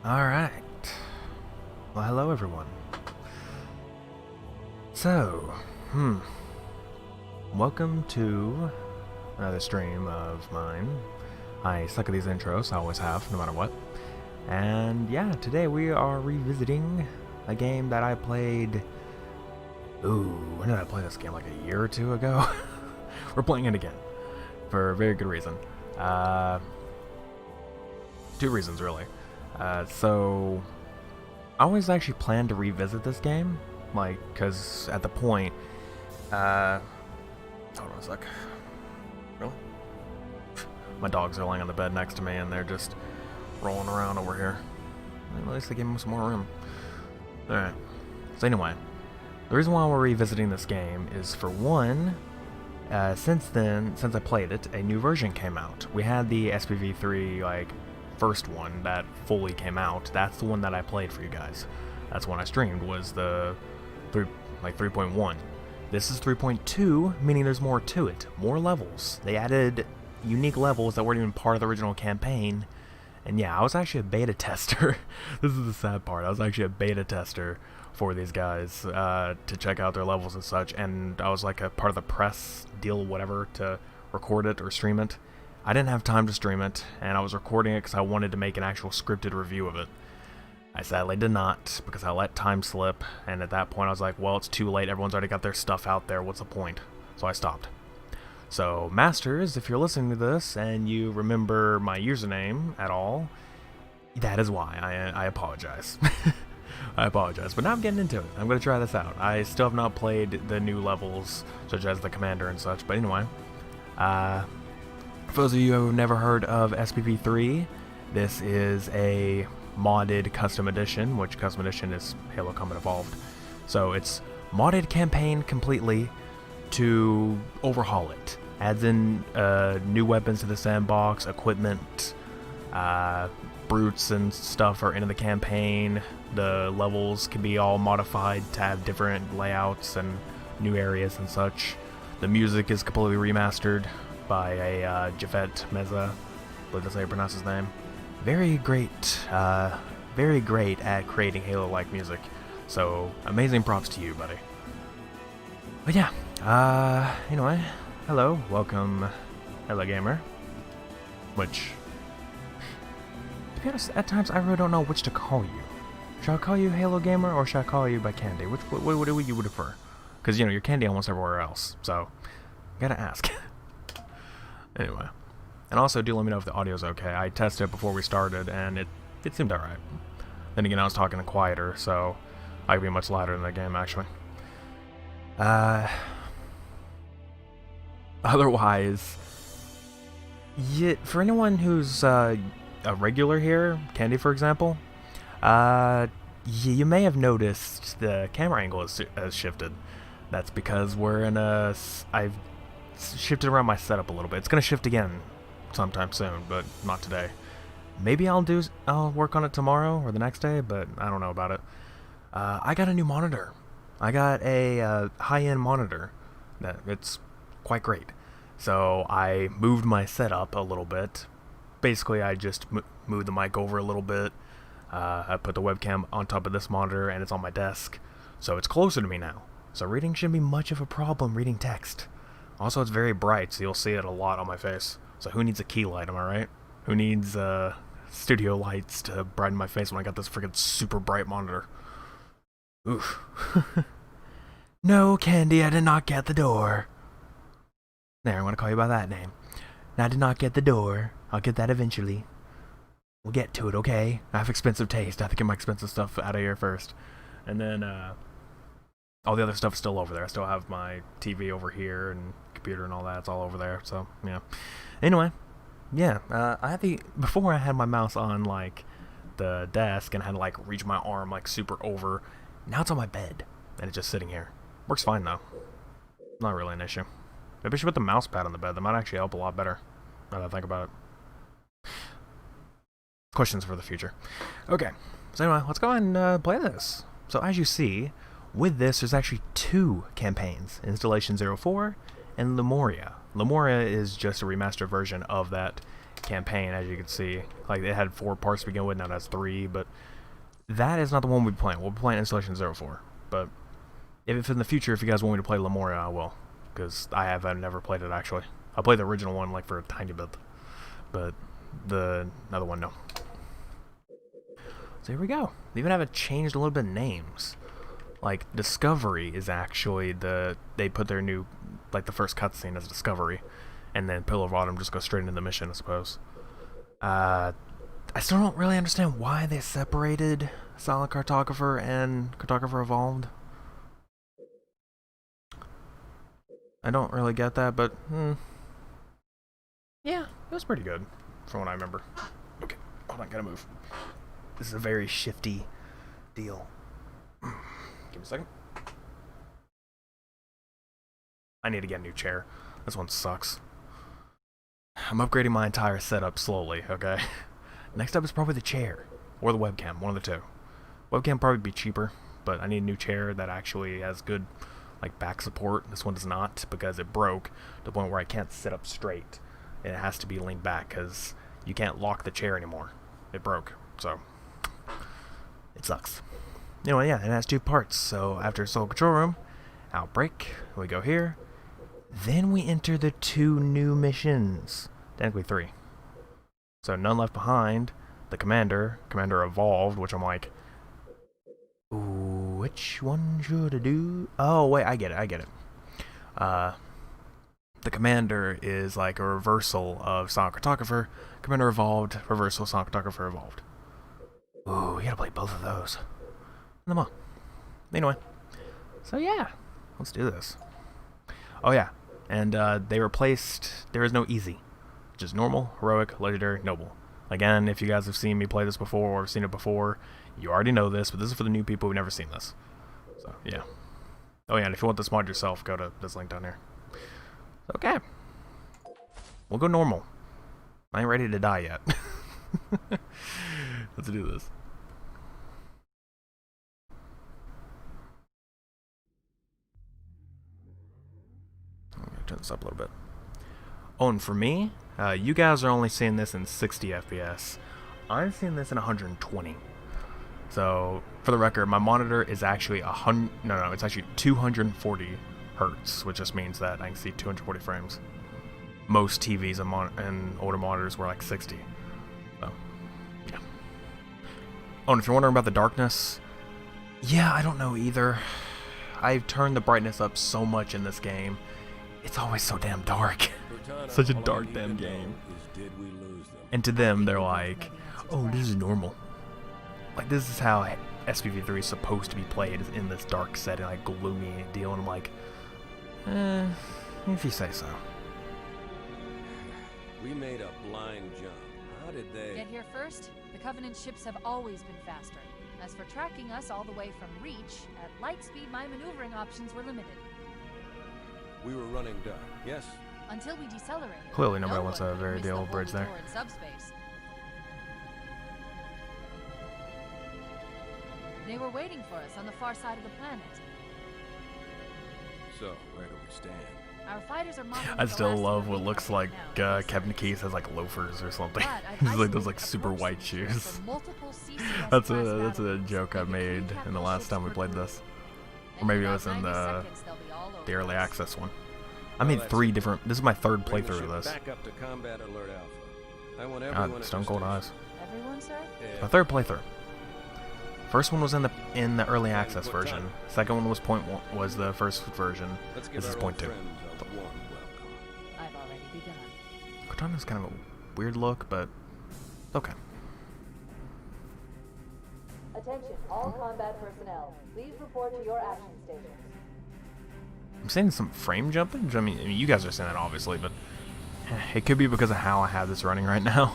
Alright. Well, hello everyone. So, welcome to another stream of mine. I suck at these intros, I always have, no matter what. And yeah, today we are revisiting a game that I played... Ooh, when did I play this game? Like a year or two ago? We're playing it again. For a very good reason. Two reasons, really. So, I always actually planned to revisit this game, like, because at the point, hold on a sec. Really? My dogs are laying on the bed next to me and they're just rolling around over here. At least they gave them some more room. Alright. So anyway, the reason why we're revisiting this game is, for one, since I played it, a new version came out. We had the SPV3, first one that fully came out. That's the one that I played for you guys. That's one I streamed, was the 3.1. This is 3.2, meaning there's more to it. More levels. They added unique levels that weren't even part of the original campaign. And yeah, I was actually a beta tester. This is the sad part. I was actually a beta tester for these guys to check out their levels and such. And I was like a part of the press deal, whatever, to record it or stream it. I didn't have time to stream it, and I was recording it because I wanted to make an actual scripted review of it. I sadly did not, because I let time slip, and at that point I was like, well, it's too late, everyone's already got their stuff out there, what's the point? So I stopped. So, Masters, if you're listening to this, and you remember my username at all, that is why. I apologize. I apologize, but now I'm getting into it. I'm going to try this out. I still have not played the new levels, such as the Commander and such, but anyway, for those of you who have never heard of SPV3, this is a modded custom edition, which custom edition is Halo Combat Evolved. So it's modded campaign completely to overhaul it. Adds in new weapons to the sandbox, equipment, brutes and stuff are into the campaign. The levels can be all modified to have different layouts and new areas and such. The music is completely remastered by a Jafet Meza, I believe that's how you pronounce his name. Very great at creating Halo-like music. So, amazing props to you, buddy. But yeah, anyway, hello, welcome, Hello Gamer. Which, to be honest, at times I really don't know which to call you. Should I call you Halo Gamer, or should I call you by Candy? What would you prefer? Because, you know, you're Candy almost everywhere else, so, gotta ask. Anyway, and also do let me know if the audio's okay. I tested it before we started, and it seemed alright. Then again, I was talking quieter, so I could be much louder in the game, actually. Otherwise, for anyone who's a regular here, Candy for example, you may have noticed the camera angle has shifted. That's because we're in I've shifted around my setup a little bit. It's gonna shift again sometime soon, but not today. Maybe I'll work on it tomorrow or the next day, but I don't know about it. I got a new monitor. I got a high-end monitor. It's quite great. So I moved my setup a little bit. Basically, I just moved the mic over a little bit. I put the webcam on top of this monitor, and it's on my desk. So it's closer to me now. So reading shouldn't be much of a problem, reading text. Also, it's very bright, so you'll see it a lot on my face. So who needs a key light, am I right? Who needs studio lights to brighten my face when I got this freaking super bright monitor? Oof. No, Candy, I did not get the door. There, I'm gonna call you by that name. I did not get the door. I'll get that eventually. We'll get to it, okay? I have expensive taste. I have to get my expensive stuff out of here first. And then, all the other stuff's still over there. I still have my TV over here and computer and all that. It's all over there. So yeah. Anyway, yeah. Before I had my mouse on the desk and had to reach my arm super over. Now it's on my bed and it's just sitting here. Works fine though. Not really an issue. Maybe I should put the mouse pad on the bed. That might actually help a lot better. Now that I think about it. Questions for the future. Okay. So anyway, let's go ahead and play this. So as you see, with this, there's actually two campaigns, Installation 04 and Lemuria. Lemuria is just a remastered version of that campaign, as you can see. Like, it had 4 parts to begin with, now it has 3, but that is not the one we'll be playing. We'll be playing Installation 04. But if in the future, if you guys want me to play Lemuria, I will. Because I've never played it, actually. I played the original one, like, for a tiny bit. But the other one, no. So here we go. They even have it changed a little bit of names. Like, Discovery is actually they put their new, like, the first cutscene as Discovery. And then Pillar of Autumn just goes straight into the mission, I suppose. I still don't really understand why they separated Silent Cartographer and Cartographer Evolved. I don't really get that, but, yeah, it was pretty good, from what I remember. Okay, hold on, gotta move. This is a very shifty deal. Give me a second. I need to get a new chair. This one sucks. I'm upgrading my entire setup slowly, okay? Next up is probably the chair, or the webcam, one of the two. Webcam probably be cheaper, but I need a new chair that actually has good, like, back support. This one does not, because it broke to the point where I can't sit up straight. And it has to be leaned back, because you can't lock the chair anymore. It broke, so it sucks. Anyway, yeah, it has 2 parts. So after Soul Control Room, Outbreak, we go here. Then we enter the 2 new missions. Technically 3. So None Left Behind, the Commander Evolved, which I'm like, ooh, which one should I do? Oh, wait, I get it. The Commander is like a reversal of Silent Cartographer. Commander Evolved, reversal of Silent Cartographer Evolved. Ooh, we gotta play both of those. Come on. Anyway, so yeah, let's do this. Oh yeah, and they replaced, there is no easy. Just normal, heroic, legendary, noble. Again, if you guys have seen me play this before or seen it before, you already know this, but this is for the new people who've never seen this. So, yeah. Oh yeah, and if you want this mod yourself, go to this link down here. Okay. We'll go normal. I ain't ready to die yet. Let's do this. I'm gonna turn this up a little bit. Oh, and for me, you guys are only seeing this in 60 FPS. I'm seeing this in 120. So, for the record, my monitor is actually it's actually 240 hertz, which just means that I can see 240 frames. Most TVs and older monitors were like 60. So, yeah. Oh, and if you're wondering about the darkness, yeah, I don't know either. I've turned the brightness up so much in this game. It's always so damn dark. Such a dark damn game. And to them, they're like, oh, this is normal. Like, this is how SPV3 is supposed to be played, is in this dark setting, like, gloomy deal. And I'm like, if you say so. We made a blind jump. How did they get here first? The Covenant ships have always been faster. As for tracking us all the way from Reach, at light speed my maneuvering options were limited. We were running dark, yes? Until we decelerated. Clearly nobody wants a very deal bridge there. Subspace. They were waiting for us on the far side of the planet. So, where do we stand? Our fighters are I still love what looks like Kevin Keys has like loafers or something. He's like those like super white shoes. That's a joke I made in the last time we played this. Or maybe it was in the early access one. I made 3 different. This is my 3rd playthrough of this. Back up to combat alert alpha. I want everyone God, Stone Cold Eyes. Everyone, sir? My 3rd playthrough. First one was in the early access version. Second one was was the first version. This is point 2. I've already begun. Cortana's kind of a weird look, but okay. Attention, all combat personnel. Please report to your action stations. I'm seeing some frame jumping. I mean, you guys are seeing that obviously, but it could be because of how I have this running right now.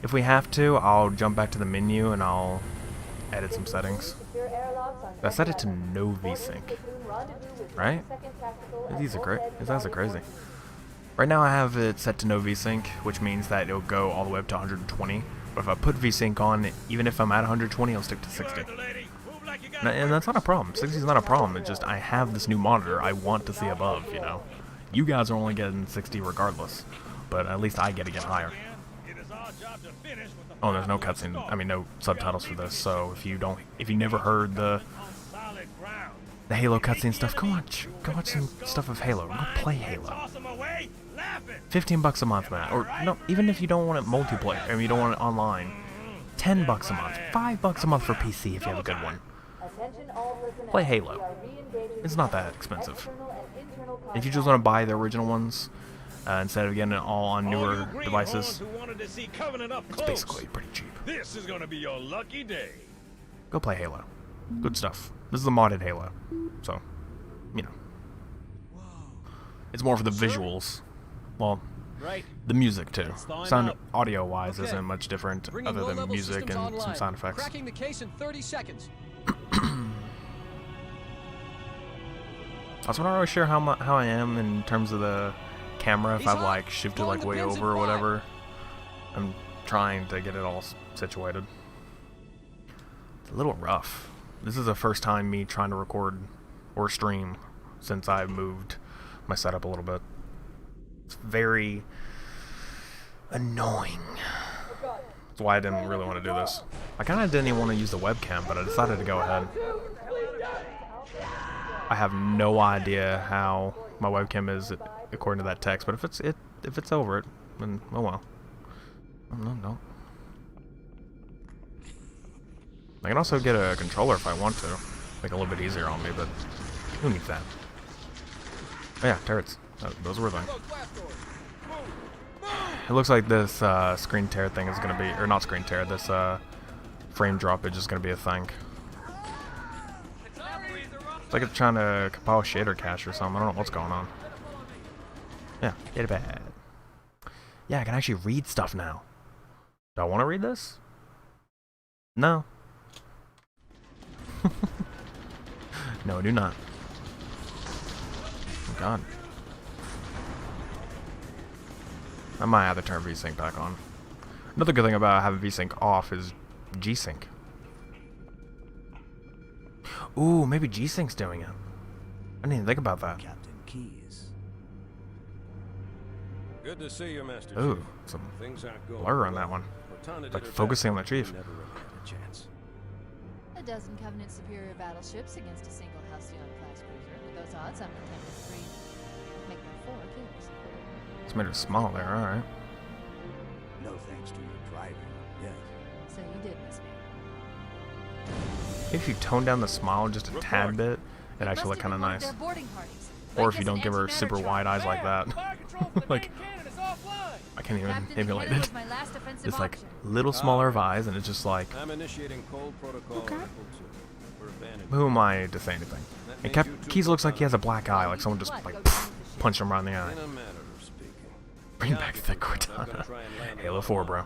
If we have to, I'll jump back to the menu and I'll edit some settings. I set it to no VSync, right? These are great. These guys are crazy. Right now I have it set to no VSync, which means that it'll go all the way up to 120. But if I put VSync on, even if I'm at 120, I'll stick to 60. And that's not a problem. 60 is not a problem. It's just I have this new monitor I want to see above, you know. You guys are only getting 60 regardless, but at least I get to get higher. Oh, there's no cutscene. I mean, no subtitles for this. So if you never heard the Halo cutscene stuff, go watch some stuff of Halo. Go play Halo. $15 a month, man. Or no, even if you don't want it multiplayer, I mean, you don't want it online. $10 a month, $5 a month for PC if you have a good one. Play Halo. It's not that expensive. If you just want to buy the original ones instead of getting it all on newer devices, it's basically pretty cheap. This is gonna be your lucky day. Go play Halo. Good stuff. This is a modded Halo, so you know, it's more for the visuals. Well, the music too. Sound audio-wise isn't much different other than music and some sound effects. Cracking the case in 30 seconds. Also, I'm not really sure how I am in terms of the camera. If I've like shifted like way over or whatever. I'm trying to get it all situated. It's a little rough. This is the first time me trying to record or stream since I've moved my setup a little bit. It's very annoying. That's why I didn't really want to do this. I kind of didn't even want to use the webcam, but I decided to go ahead. I have no idea how my webcam is according to that text, but if it's over it, then oh well. No. I can also get a controller if I want to, make it a little bit easier on me, but who needs that? Oh yeah, turrets. Those were a thing. It looks like this screen tear thing is gonna be, or not screen tear, this frame droppage is gonna be a thing. It's like it's trying to compile shader cache or something. I don't know what's going on. Yeah, get it bad. Yeah, I can actually read stuff now. Do I want to read this? No. No, I do not. Oh god. I might have to turn VSync back on. Another good thing about having VSync off is G-Sync. Ooh, maybe G-Sync's doing it. I didn't even think about that. Captain Keyes. Good to see you, Master Ooh, Chief. some Things aren't going blur on well. that one. Cortana did Like her focusing on best, the chief. but never really had a chance. A dozen Covenant superior battleships against a single Halcyon-class cruiser. With those odds, I'm content with 3. Make them 4 kills. It's made it small there, alright. No thanks to your driving, yes. So you did miss me. If you tone down the smile just a tad bit, it They actually look must kind of have been one nice. their boarding parties. Or Like if you this don't give her antimatter super truck. wide eyes like that. Like, I can't even Captain emulate Cannon it. was my last offensive It's like option. little smaller of eyes, and it's just like, I'm initiating cold protocol on Echo 2. We're abandoning. who am I to say anything? And Keys looks like he has a black eye, like someone just like punched him around the eye. In a matter of speaking. Bring back the Cortana. Halo 4, bro.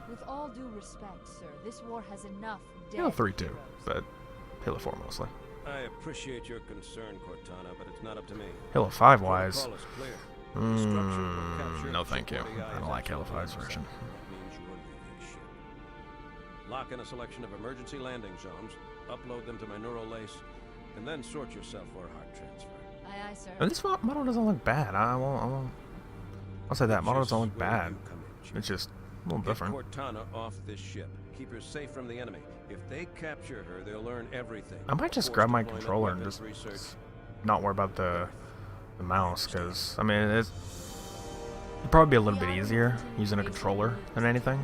With all due respect, sir, this war has enough dead Halo 3 too, heroes. but Halo 4 mostly. I appreciate your concern, Cortana, but it's not up to me. Halo 5 wise, Protocol is clear. The structure will capture no thank you. ship where the I don't eyes like Halo actually 5's version. means you're leaving ship. Lock in a selection of emergency landing zones, upload them to my neural lace, and then sort yourself for a heart transfer. Aye, aye, sir. And this model doesn't look bad. I'll say that. Model doesn't look Where bad. you come in, Chief. It's just a little Get different. Cortana off this ship. Keep her safe from the enemy. If they capture her, they'll learn everything. I might just Force grab my deployment, controller and weapons just research. not worry about the mouse, because I mean it'd probably be a little bit easier using a controller than anything.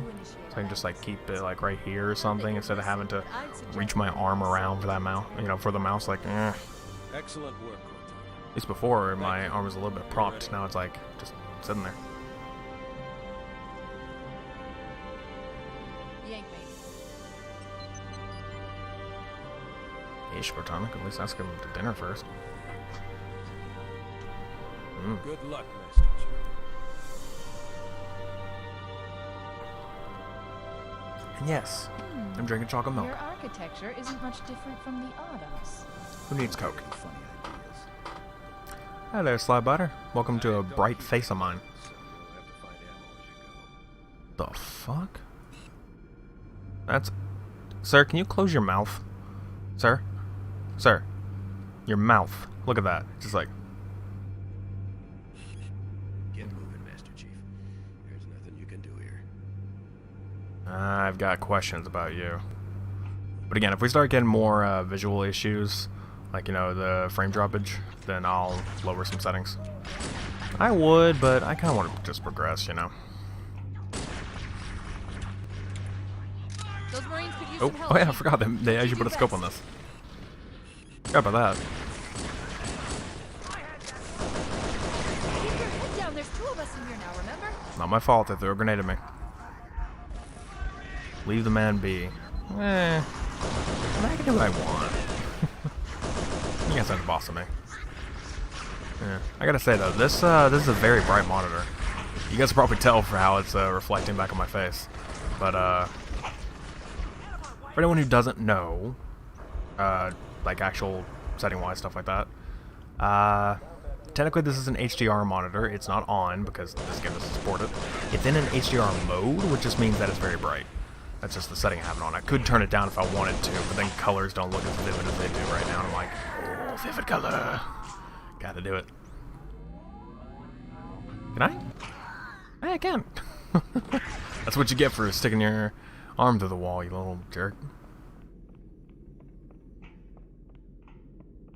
So I can just like keep it like right here or something instead of having to reach my arm around for that mouse. You know, for the mouse, like Excellent work, Cortana. At least before my arm was a little bit propped. Now it's like just sitting there. Yank me. Ish, Cortana. At least ask him to dinner first. Good luck, Master Chief. And yes, I'm drinking chocolate milk. Your architecture isn't much different from the Autumns. Who needs Coke? Funny ideas. Hi there, Sly Butter. Welcome to a bright face of mine. So we'll have to find ammo as you go. The fuck? That's... Sir, can you close your mouth? Sir? Sir. Your mouth. Look at that. Just like... Get moving, Master Chief. There's nothing you can do here. I've got questions about you. But again, if we start getting more visual issues, like, you know, the frame droppage, then I'll lower some settings. I would, but I kind of want to just progress, you know. Those Marines could use Oh, some help. oh yeah, I forgot they actually put a scope on this. Forgot about that. Keep your head down. There's 2 of us in here now, remember? Not my fault, they threw a grenade at me. Leave the man be. I can do what I want. You guys aren't the boss of me. Yeah. I gotta say though, this is a very bright monitor. You guys can probably tell for how it's reflecting back on my face. But for anyone who doesn't know, like actual setting-wise stuff like that, technically this is an HDR monitor. It's not on because this game doesn't support it. It's in an HDR mode, which just means that it's very bright. That's just the setting I have it on. I could turn it down if I wanted to, but then colors don't look as vivid as they do right now. And I'm like, oh, vivid color. Gotta do it. Can I? Hey, I can. That's what you get for sticking your arm through the wall, you little jerk.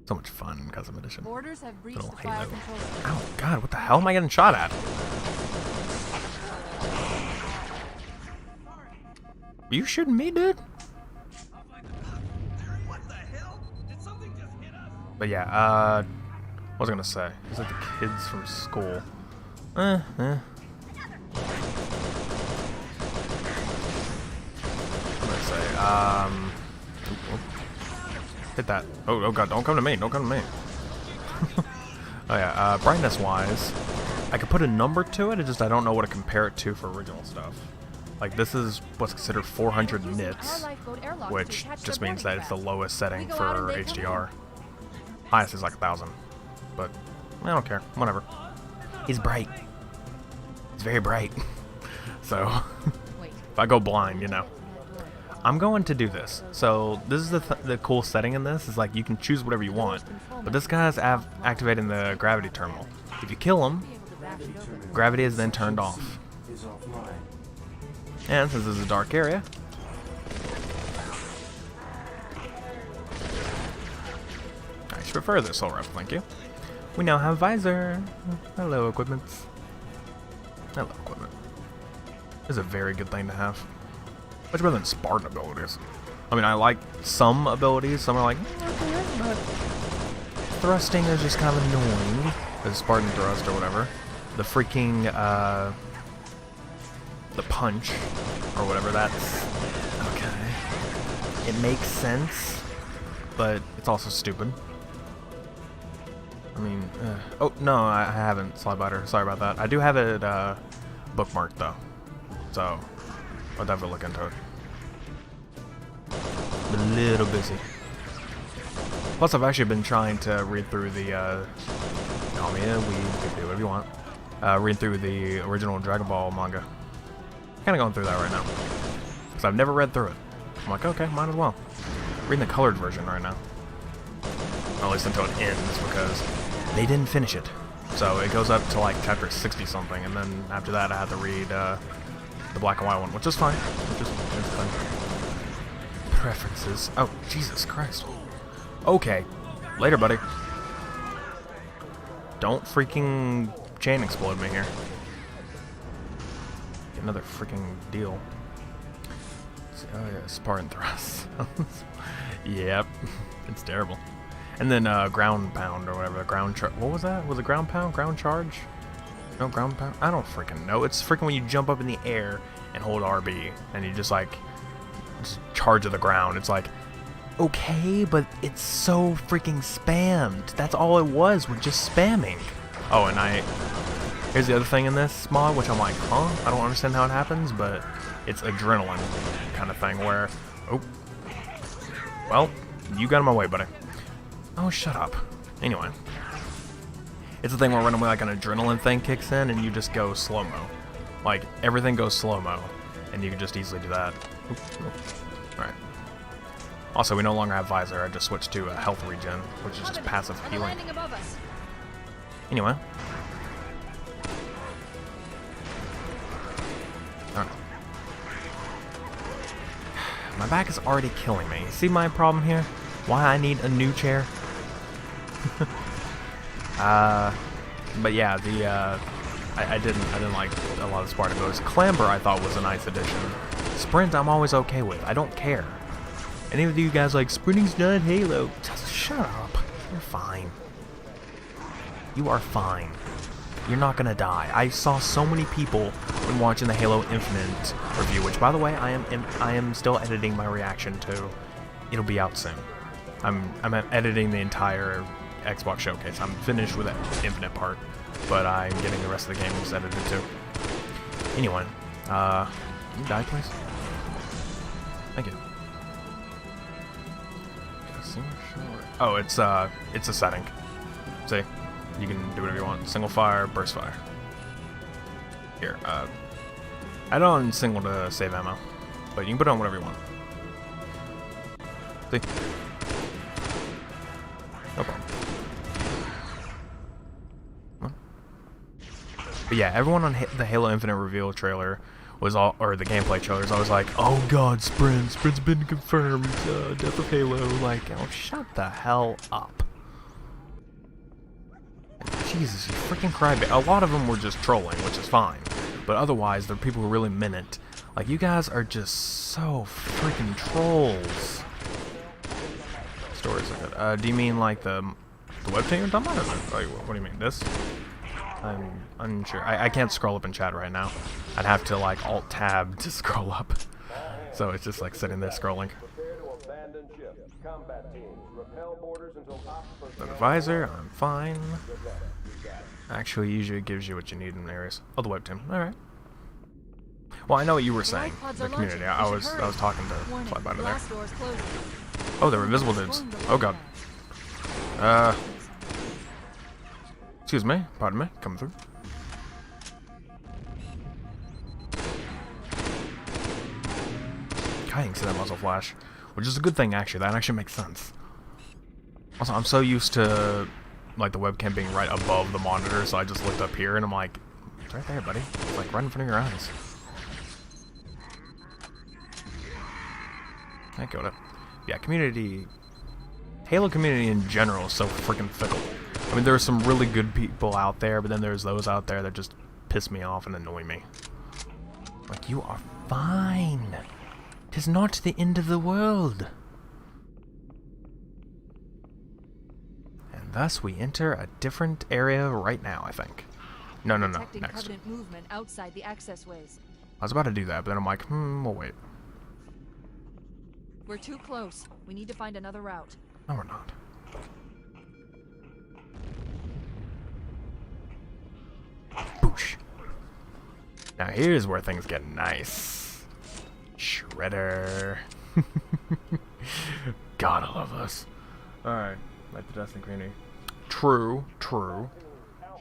So much fun in Custom Edition. Orders have breached Little the fire Halo. control. Oh god, what the hell am I getting shot at? Are you shooting me, dude? But yeah, what was I gonna say? It's like the kids from school. What am I gonna say? Hit that. Oh god, don't come to me, don't come to me. Oh yeah, brightness wise, I could put a number to it, it's just I don't know what to compare it to for original stuff. Like this is what's considered 400 nits, which just means that it's the lowest setting for HDR. Highest is like 1,000, but I don't care, whatever. He's bright. It's very bright. So, if I go blind, you know. I'm going to do this. So, this is the cool setting in this, is like you can choose whatever you want. But this guy's activating the gravity terminal. If you kill him, gravity is then turned off. And since this is a dark area, I should prefer this soul rifle, thank you. We now have visor. Hello, equipment. Hello, equipment. This is a very good thing to have. Much better than Spartan abilities. I mean, I like some abilities. Some are like, okay, but thrusting is just kind of annoying. The Spartan thrust or whatever. The freaking, the punch or whatever, that's okay. It makes sense, but it's also stupid. I mean, oh no, I haven't Slidebiter. Sorry about that. I do have it bookmarked though, so I'll definitely look into it. I'm a little busy. Plus, I've actually been trying to read through the. Call me a weeb. You can do whatever you want. Read through the original Dragon Ball manga. Kind of going through that right now because I've never read through it. I'm like, okay, might as well. Reading the colored version right now. At least until it ends, because they didn't finish it. So it goes up to like chapter 60 something, and then after that I had to read the black and white one, which is fine. Which is fine. Preferences. Oh, Jesus Christ. Okay. Later, buddy. Don't freaking chain explode me here. Get another freaking deal. Oh yeah, Spartan thrust. Yep. It's terrible. And then ground pound or whatever, ground charge. What was that? Was it ground pound? Ground charge? No, ground pound? I don't freaking know. It's freaking when you jump up in the air and hold RB and you just like charge of the ground. It's like, okay, but it's so freaking spammed. That's all it was. We're just spamming. Oh, and here's the other thing in this mod, which I'm like, huh? I don't understand how it happens, but it's adrenaline kind of thing where, oh, well, you got in my way, buddy. Oh, shut up. Anyway. It's the thing where randomly like an adrenaline thing kicks in and you just go slow-mo. Like, everything goes slow-mo, and you can just easily do that. Alright. Also, we no longer have visor. I just switched to a health regen, which is just passive healing. Anyway. Alright. My back is already killing me. See my problem here? Why I need a new chair? But yeah, I didn't like a lot of Spartan modes. Clamber I thought was a nice addition. Sprint I'm always okay with. I don't care. Any of you guys like sprinting's not Halo? Just shut up. You're fine. You are fine. You're not gonna die. I saw so many people when watching the Halo Infinite review, which by the way I am still editing my reaction to. It'll be out soon. I'm editing the entire Xbox showcase. I'm finished with that Infinite part, but I'm getting the rest of the games edited too. Anyway, can you die please? Thank you. Oh, it's a setting. See? You can do whatever you want. Single fire, burst fire. Here, add on single to save ammo, but you can put it on whatever you want. See? No problem. What? But yeah, everyone on the Halo Infinite reveal trailer was all, or the gameplay trailers, I was like, oh god, Sprint's been confirmed, Death of Halo. Like, oh, shut the hell up. Jesus, you freaking crybaby. A lot of them were just trolling, which is fine. But otherwise, they're people who really meant it. Like, you guys are just so freaking trolls. Stories of it. Do you mean like the website you're talking about? Like, what do you mean? This? I'm unsure. I can't scroll up in chat right now. I'd have to like Alt-Tab to scroll up. So it's just like sitting there scrolling. The visor, I'm fine. Actually, usually gives you what you need in areas. Oh, the web team. All right. Well, I know what you were saying. The community. I was talking to Flyby there. Oh, they're invisible dudes. Oh god. Excuse me. Pardon me. Coming through. I didn't see that muzzle flash, which is a good thing actually. That actually makes sense. Also, I'm so used to like the webcam being right above the monitor, so I just looked up here and I'm like, it's right there, buddy. It's like right in front of your eyes. I got it. Yeah, community. Halo community in general is so freaking fickle. I mean, there are some really good people out there, but then there's those out there that just piss me off and annoy me. Like, you are fine. 'Tis not the end of the world. And thus we enter a different area right now, I think. No, next. Covenant movement outside the access ways. I was about to do that, but then I'm like, we'll wait. We're too close. We need to find another route. No, we're not. Boosh. Now here's where things get nice. Shredder. God, I love this. Alright, like the Destiny community. True.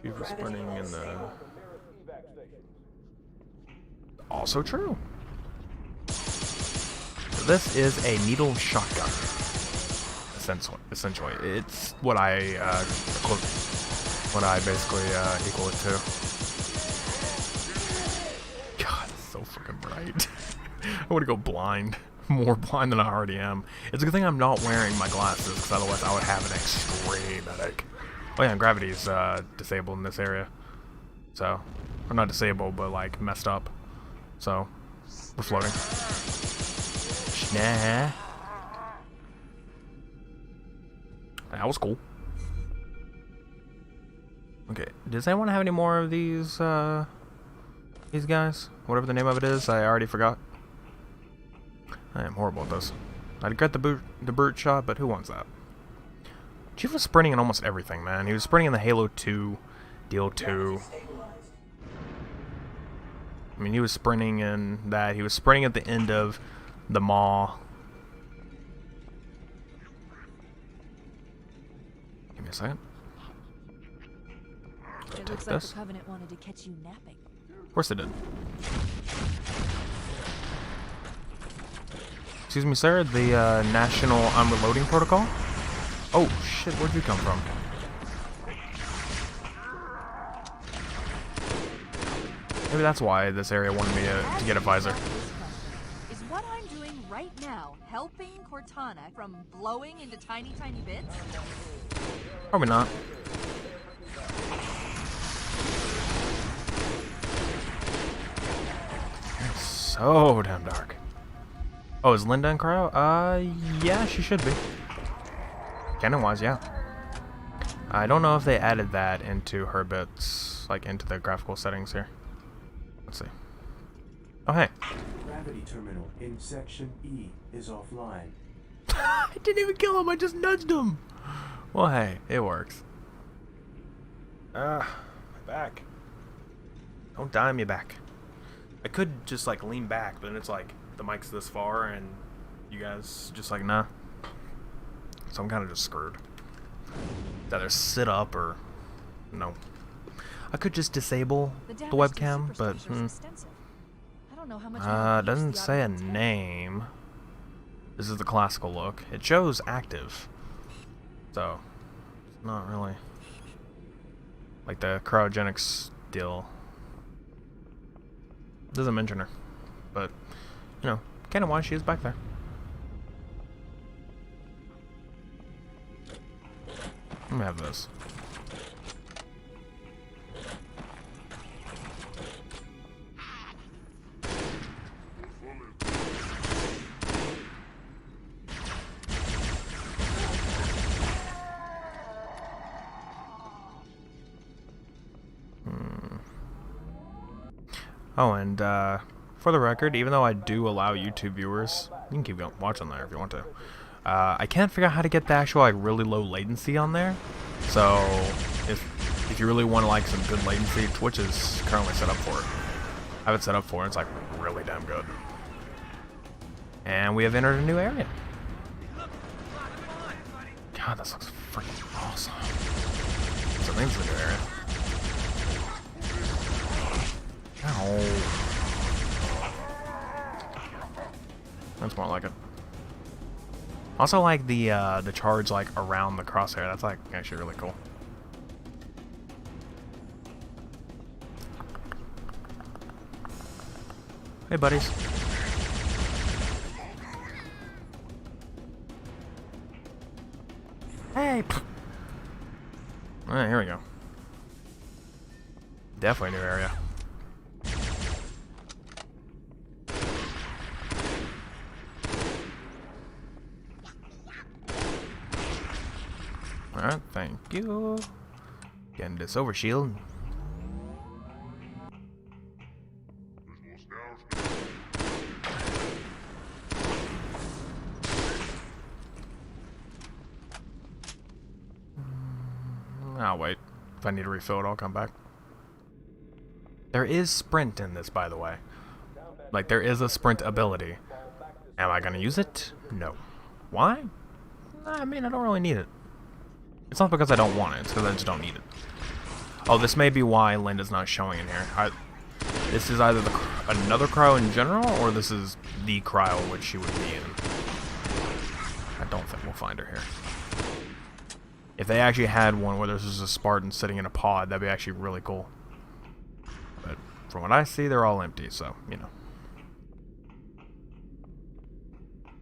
She was sprinting in the... Also true. So this is a needle shotgun. Essentially. It's what I basically equal it to. God, it's so freaking bright. I want to go blind. More blind than I already am. It's a good thing I'm not wearing my glasses, because otherwise I would have an extreme headache. Oh yeah, and gravity's disabled in this area. So, or not disabled, but like messed up. So, we're floating. Nah. That was cool. Okay, does anyone have any more of these guys? Whatever the name of it is, I already forgot. I am horrible at this. I'd get the brute shot, but who wants that? Chief was sprinting in almost everything, man. He was sprinting in the Halo 2, Deal 2. I mean, he was sprinting in that. He was sprinting at the end of the Maw. Give me a second. It looks like the Covenant wanted to catch you napping. Of course they did. Excuse me, sir. The National Unreloading Protocol? Oh, shit. Where'd you come from? Maybe that's why this area wanted me to get a visor. Is what I'm doing right right now helping Cortana from blowing into tiny, tiny bits? Probably not. It's so damn dark. Oh, is Linda in cryo? Yeah, she should be. Canon-wise, yeah. I don't know if they added that into her bits, like into the graphical settings here. Let's see. Oh, hey. Gravity terminal in section E is offline. I didn't even kill him, I just nudged him. Well, hey, it works. My back. Don't die on me back. I could just like lean back, but then it's like the mic's this far and you guys just like, nah. So I'm kind of just screwed. Either sit up or no. I could just disable the webcam, but I don't know how much doesn't say a name. This is the classical look. It shows active, so it's not really like the cryogenics deal. Doesn't mention her, but you know, kind of why she is back there. Let me have this. Oh, and for the record, even though I do allow YouTube viewers, you can keep going, watching there if you want to. I can't figure out how to get the actual like really low latency on there. So if you really want like some good latency, Twitch is currently set up for it. I have it set up for it. It's like really damn good. And we have entered a new area. God, this looks freaking awesome. So I think it's a new area. Ow. That's more like it. Also like the charge like around the crosshair. That's like actually really cool. Hey buddies. Hey. Alright, here we go. Definitely a new area. Alright, thank you. Getting this overshield. I'll wait. If I need to refill it, I'll come back. There is sprint in this, by the way. Like, there is a sprint ability. Am I gonna use it? No. Why? I mean, I don't really need it. It's not because I don't want it, it's because I just don't need it. Oh, this may be why Linda's not showing in here. This is either another cryo in general, or this is the cryo which she would be in. I don't think we'll find her here. If they actually had one where there's just a Spartan sitting in a pod, that'd be actually really cool. But from what I see, they're all empty, so, you know.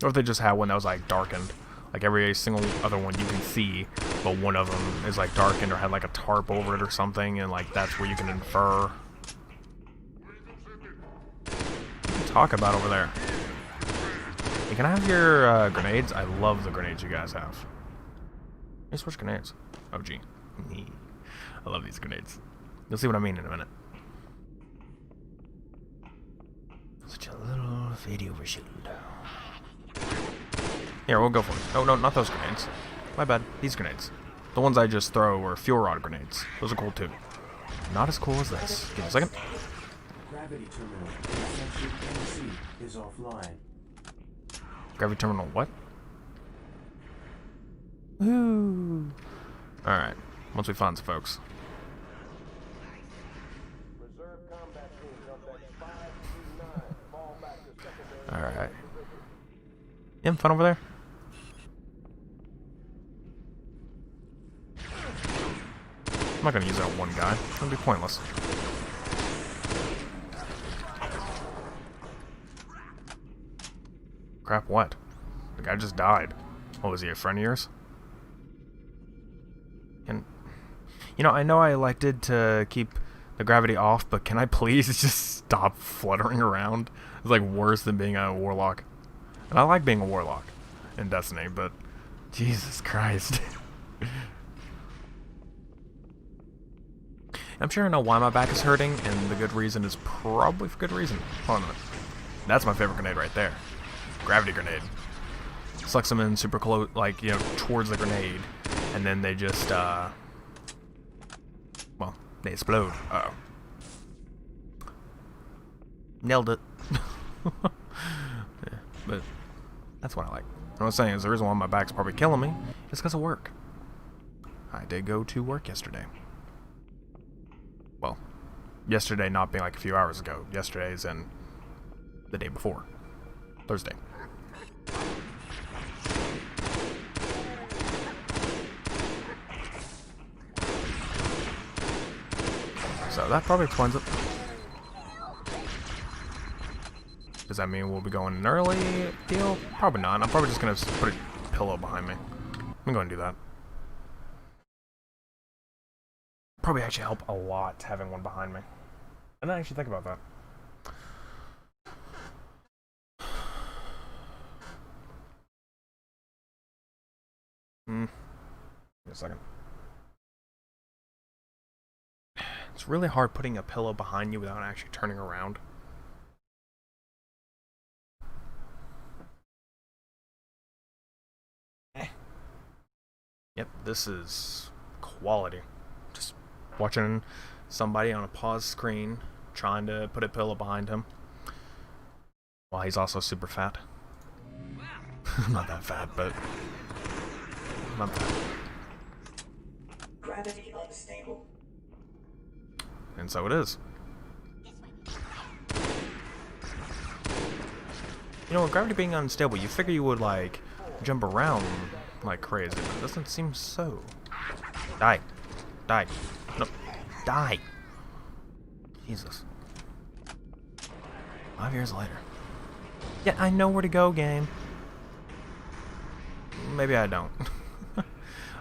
Or if they just had one that was, like, darkened. Like, every single other one you can see, but one of them is, like, darkened or had, like, a tarp over it or something, and, like, that's where you can infer. Talk about over there. Hey, can I have your grenades? I love the grenades you guys have. Let me switch grenades. Oh, gee. I love these grenades. You'll see what I mean in a minute. Such a little video shield. Here, we'll go for it. Oh, no, not those grenades. My bad. These grenades. The ones I just throw were fuel rod grenades. Those are cool, too. Not as cool as this. Give me a second. Gravity terminal in section MC is offline. Gravity terminal what? Woo! Alright. Once we find some folks. Alright. You having fun over there? I'm not gonna use that one guy. It's gonna be pointless. Crap, what? The guy just died. Oh, was he a friend of yours? And, you know I elected to keep the gravity off, but can I please just stop fluttering around? It's like worse than being a warlock. And I like being a warlock in Destiny, but Jesus Christ. I'm sure I know why my back is hurting, and the good reason is probably for good reason. Hold on a minute. That's my favorite grenade right there. Gravity grenade. Sucks them in super close, like, you know, towards the grenade, and then they just, well, they explode. Uh-oh. Nailed it. Yeah, but that's what I like. What I'm saying is the reason why my back's probably killing me is because of work. I did go to work yesterday. Well, yesterday not being like a few hours ago. Yesterday's and the day before. Thursday. So that probably explains it. Does that mean we'll be going an early deal? Probably not. I'm probably just going to put a pillow behind me. I'm going to do that. Probably actually help a lot having one behind me. I didn't actually think about that. Wait a second. It's really hard putting a pillow behind you without actually turning around. Yep, this is quality. Just watching somebody on a pause screen trying to put a pillow behind him. Well, he's also super fat. Not that fat, but not that. Gravity unstable. And so it is. You know, with gravity being unstable, you figure you would, like, jump around like crazy, but it doesn't seem so. Die. Die. No. Die. Jesus. 5 years later. Yeah, I know where to go, game. Maybe I don't.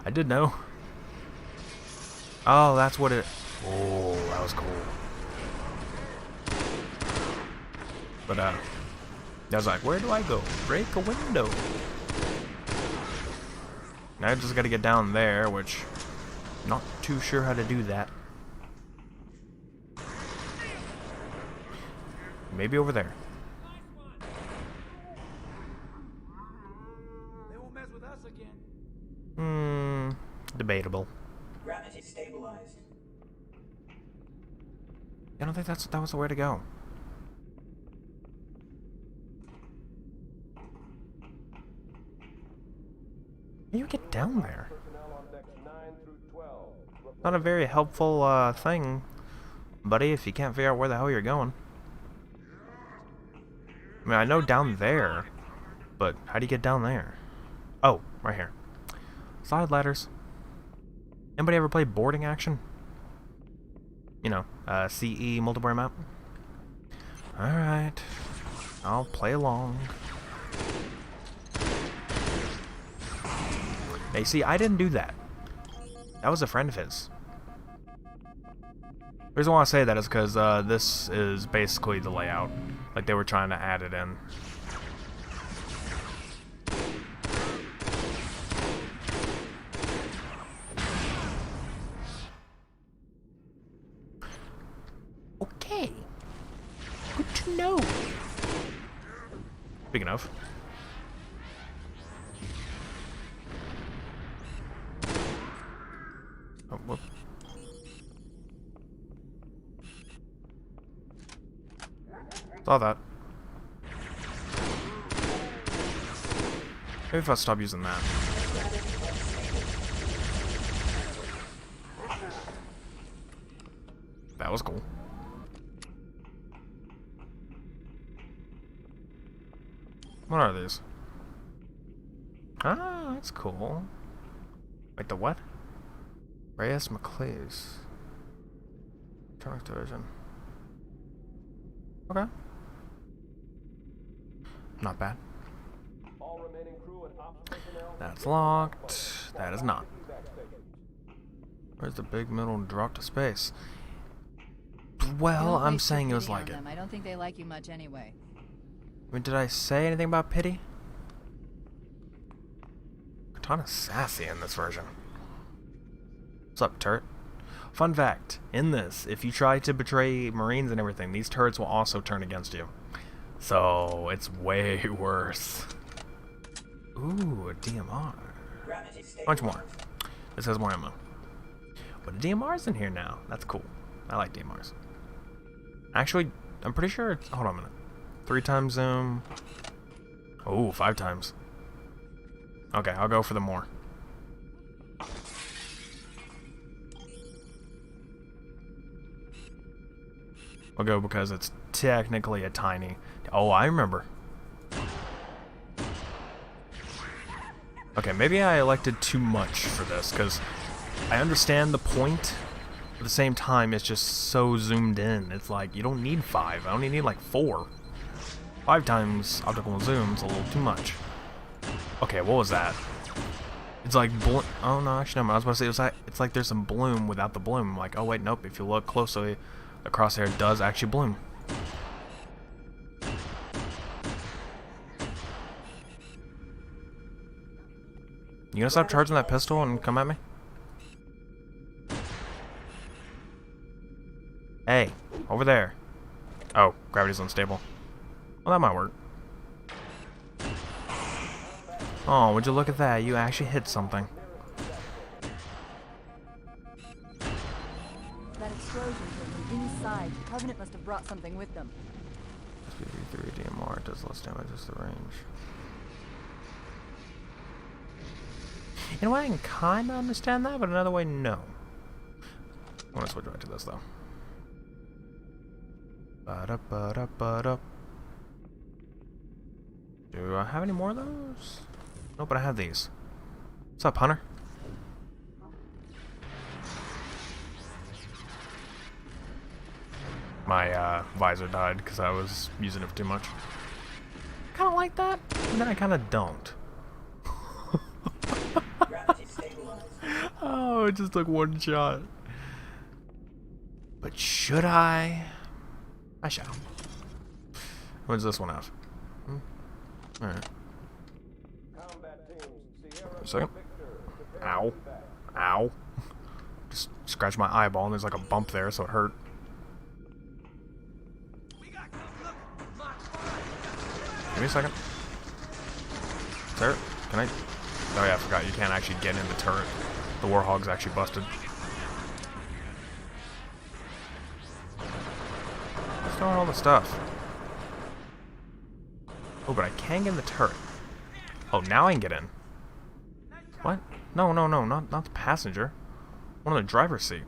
I did know. Oh, that's what it... Oh, that was cool. But, I was like, where do I go? Break a window. Now I just gotta get down there, which... not too sure how to do that. Maybe over there. They won't mess with us again. Debatable. Gravity stabilized. I don't think that was the way to go. How do you get down there? Not a very helpful thing, buddy, if you can't figure out where the hell you're going. I mean, I know down there, but how do you get down there? Oh, right here. Side ladders. Anybody ever play boarding action? You know, CE multiplayer map? Alright. I'll play along. Hey, see, I didn't do that. That was a friend of his. The reason why I say that is because this is basically the layout. Like, they were trying to add it in. Okay. Good to know. Speaking of. Oh, whoop. Saw that. Maybe if I stop using that. That was cool. What are these? Ah, that's cool. Wait, the what? Reyes McClays. Electronic division. Okay. Not bad. That's locked. That is not. Where's the big middle drop to space? Well, Don't I'm waste your saying it was pity like on it. them. I don't think they like you much anyway. I mean, did I say anything about pity? Katana's sassy in this version. What's up, turret? Fun fact, in this, if you try to betray Marines and everything, these turrets will also turn against you. So, it's way worse. Ooh, a DMR. Gravity Bunch more. stabilized. This has more ammo. But a DMR's in here now. That's cool. I like DMRs. Actually, I'm pretty sure it's... Hold on a minute. 3 times zoom. Oh, 5 times. Okay, I'll go for the more. I'll go because it's technically a tiny... Oh, I remember. Okay, maybe I elected too much for this, because I understand the point. At the same time, it's just so zoomed in. It's like, you don't need 5. I only need like 4. 5 times optical zoom's a little too much. Okay, what was that? It's like oh no, actually no, I was about to say it's like there's some bloom without the bloom. I'm like, oh wait, nope. If you look closely, the crosshair does actually bloom. You gonna stop charging that pistol and come at me? Hey, over there. Oh, gravity's unstable. Well, that might work. Oh, would you look at that? You actually hit something. That explosion came from inside. The Covenant must have brought something with them. SPV3 DMR does less damage as the range. In a way, I can kind of understand that, but another way, no. I want to switch right to this, though. Ba-da-ba-da-ba-da. Do I have any more of those? No, but I have these. What's up, Hunter? My visor died because I was using it too much. Kind of like that, and then I kind of don't. Gravity stabilized. Oh, it just took one shot. But should I? I shall. What does this one have? Alright. A second. Ow. Ow. Just scratched my eyeball and there's like a bump there, so it hurt. Give me a second. Turret? Can I? Oh yeah, I forgot. You can't actually get in the turret. The Warhog's actually busted. What's throwing all the stuff? Oh, but I can get in the turret. Oh, now I can get in. What? No, not the passenger. One on the driver's seat.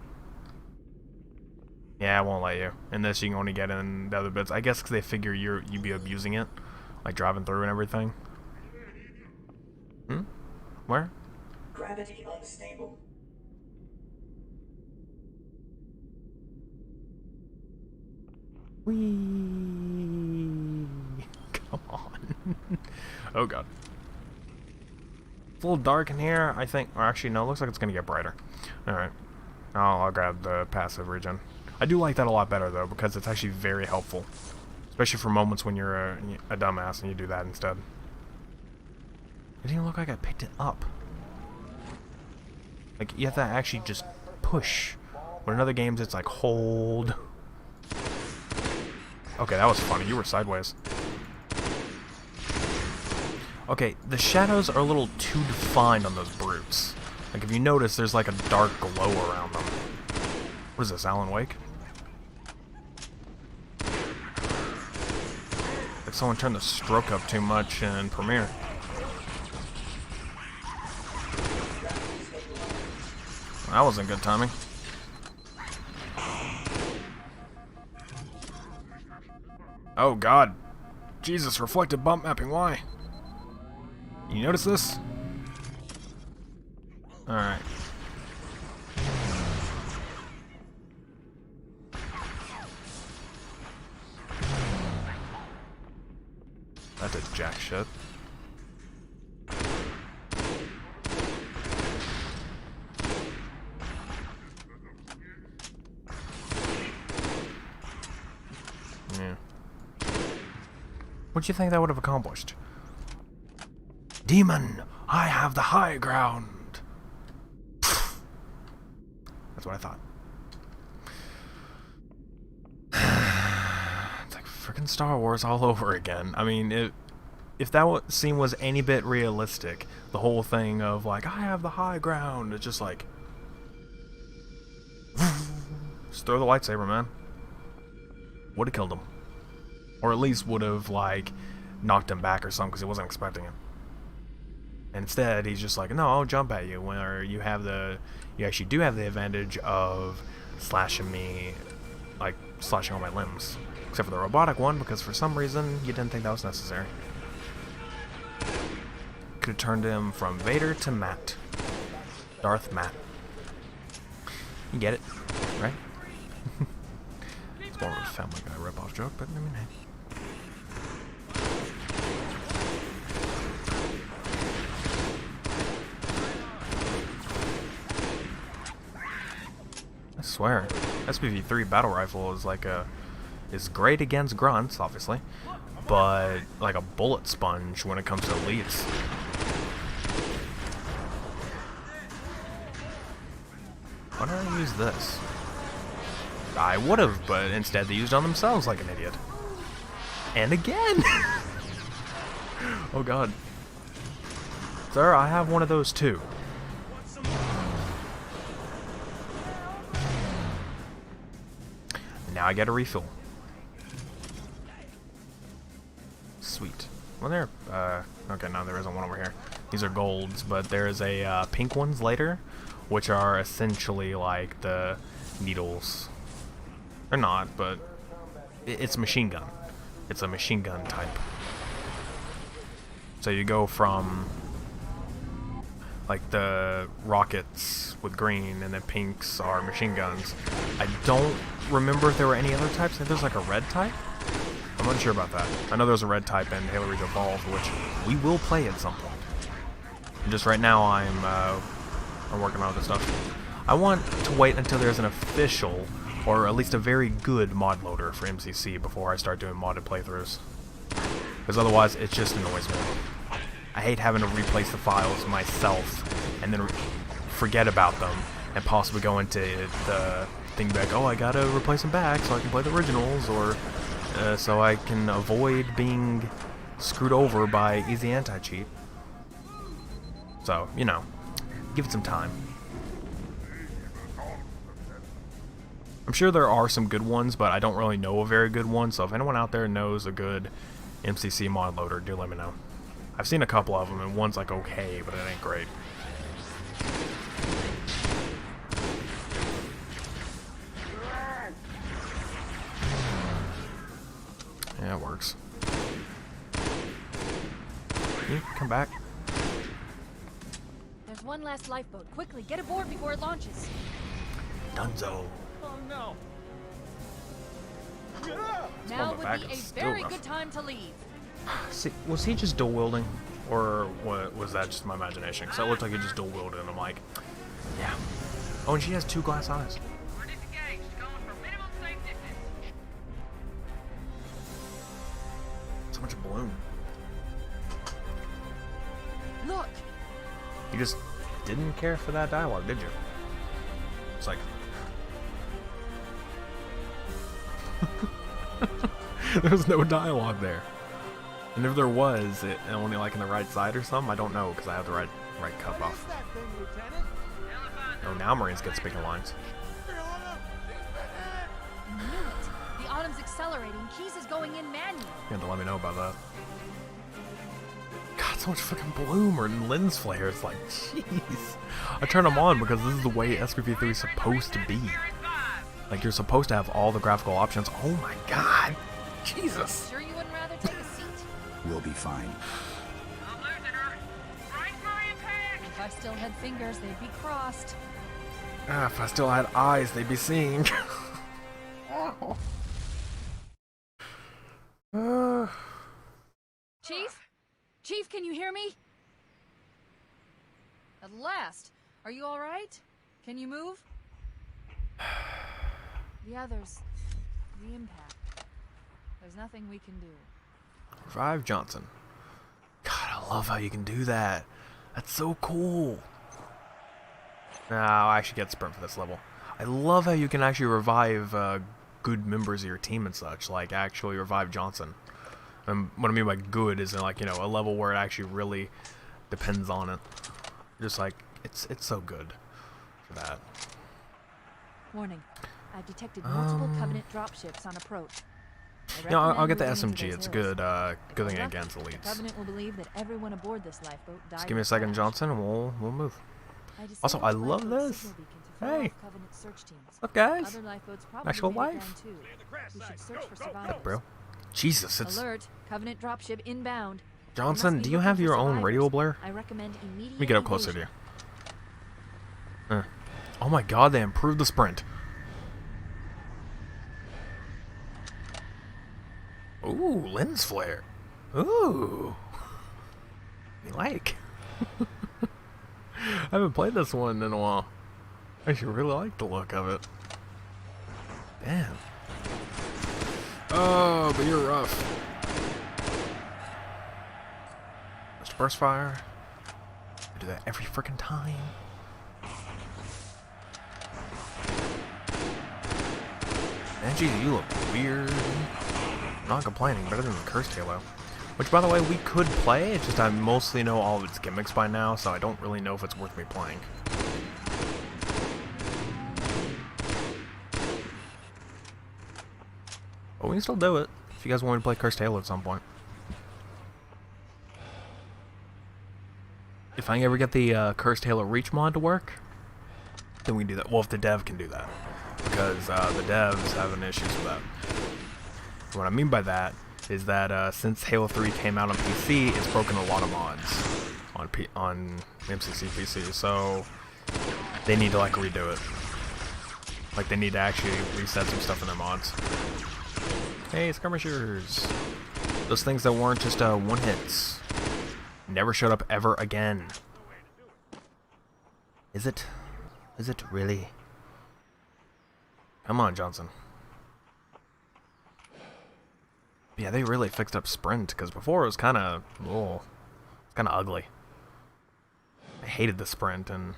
Yeah, I won't let you. In this, you can only get in the other bits. I guess because they figure you'd be abusing it, like driving through and everything. Hmm? Where? Gravity unstable. Whee! Come on. Oh god. It's a little dark in here, I think. Or actually, no, it looks like it's gonna get brighter. Alright. I'll grab the passive regen. I do like that a lot better, though, because it's actually very helpful. Especially for moments when you're a dumbass and you do that instead. It didn't even look like I picked it up. Like, you have to actually just push. When in other games, it's like, hold. Okay, that was funny. You were sideways. Okay, the shadows are a little too defined on those brutes. Like, if you notice, there's like a dark glow around them. What is this, Alan Wake? Like someone turned the stroke up too much in Premiere. That wasn't good timing. Oh god. Jesus, reflective bump mapping, why? You notice this? Alright. That did jack shit. Yeah. What do you think that would have accomplished? Demon, I have the high ground. That's what I thought. It's like freaking Star Wars all over again. I mean, if that scene was any bit realistic, the whole thing of like, I have the high ground, it's just like, just throw the lightsaber, man. Would have killed him. Or at least would have, like, knocked him back or something, because he wasn't expecting him. Instead, he's just like, no, I'll jump at you, where you actually do have the advantage of slashing me, like, slashing all my limbs. Except for the robotic one, because for some reason, you didn't think that was necessary. Could have turned him from Vader to Matt. Darth Matt. You get it, right? It's more of a Family Guy ripoff joke, but I mean, hey. I swear, SPV3 battle rifle is like is great against grunts, obviously, but like a bullet sponge when it comes to elites. Why don't I use this? I would have, but instead they used it on themselves like an idiot. And again! Oh god. Sir, I have one of those too. Now I get a refill. Sweet. Well, there. Okay, no, there isn't one over here. These are golds, but there is a pink ones later, which are essentially like the needles. They're not, but it's machine gun. It's a machine gun type. So you go from like the rockets with green, and then pinks are machine guns. I don't remember if there were any other types. I think there's like a red type. I'm not sure about that. I know there's a red type in Halo Reach Evolved, which we will play at some point. And just right now, I'm working on other stuff. I want to wait until there's an official, or at least a very good mod loader for MCC before I start doing modded playthroughs. Because otherwise, it just annoys me. I hate having to replace the files myself and then forget about them and possibly go into the thing back, oh, I gotta replace them back so I can play the originals, or so I can avoid being screwed over by easy anti-cheat. So, you know, give it some time. I'm sure there are some good ones, but I don't really know a very good one, so if anyone out there knows a good MCC mod loader, do let me know. I've seen a couple of them, and one's like okay, but it ain't great. Yeah, it works. You come back. There's one last lifeboat. Quickly, get aboard before it launches. Dunzo. Oh no! Now would back, be a it's still very rough. good time to leave. See, was he just dual wielding, or what, was that just my imagination? Because it looked like he just dual wielded, and I'm like, yeah. Oh, and she has 2 glass eyes. We're disengaged, going for minimum safe distance. So much bloom. Look! You just didn't care for that dialogue, did you? It's like... there was no dialogue there. And if there was, it only like in the right side or something, I don't know, because I have the right cup off. Oh, now Marines get speaking lines. I knew it! The Autumn's accelerating. Keys is going in manual. You had to let me know about that. God, so much fucking bloom or lens flare. It's like, jeez. I turn them on because this is the way SPV3 is supposed to be. Like, you're supposed to have all the graphical options. Oh my god. Jesus. Sure you wouldn't rather take a seat? We'll be fine. I'm losing her. Brace for impact. If I still had fingers, they'd be crossed. Ah, if I still had eyes, they'd be seeing. Chief? Chief, can you hear me? At last. Are you alright? Can you move? The others. The impact. There's nothing we can do. Revive Johnson. God, I love how you can do that. That's so cool. Nah, I'll actually get sprint for this level. I love how you can actually revive good members of your team and such, like actually revive Johnson. And what I mean by good is like, you know, a level where it actually really depends on it. Just like it's so good for that. Warning. I've detected multiple Covenant dropships on approach. Yeah, I'll get the moving into SMG. those It's a hills. good good thing Lucky, against the elites. Covenant will believe that everyone aboard this lifeboat died. Just give me in a second, crash. Johnson, and we'll move. I decided Also, to I light love a this. signal beacon to throw Hey. off Covenant search teams. What's up, guys? Other lifeboats probably Actual made it life? down too. We should search for survivors. Bro. Jesus, it's Alert! Covenant dropship inbound. We Johnson. must be Do you looking have for your own survivors. radio, Blair? I recommend immediate. Let me get up closer to evasion. you. Oh my God, they improved the sprint. Ooh, lens flare. Ooh. You like? I haven't played this one in a while. I actually really like the look of it. Damn. Oh, but you're rough. Just burst fire. I do that every freaking time. Man, geez, you look weird. Not complaining, better than the Cursed Halo. Which, by the way, we could play, it's just I mostly know all of its gimmicks by now, so I don't really know if it's worth me playing. But we can still do it, if you guys want me to play Cursed Halo at some point. If I ever get the Cursed Halo Reach mod to work, then we can do that. Well, if the dev can do that. Because the devs have an issue with that. What I mean by that is that since Halo 3 came out on PC, it's broken a lot of mods on MCC PC, so they need to like redo it. Like they need to actually reset some stuff in their mods. Hey, skirmishers! Those things that weren't just one hits never showed up ever again. Is it? Is it really? Come on, Johnson. Yeah, they really fixed up sprint, because before it was kind of, oh, it's kind of ugly. I hated the sprint in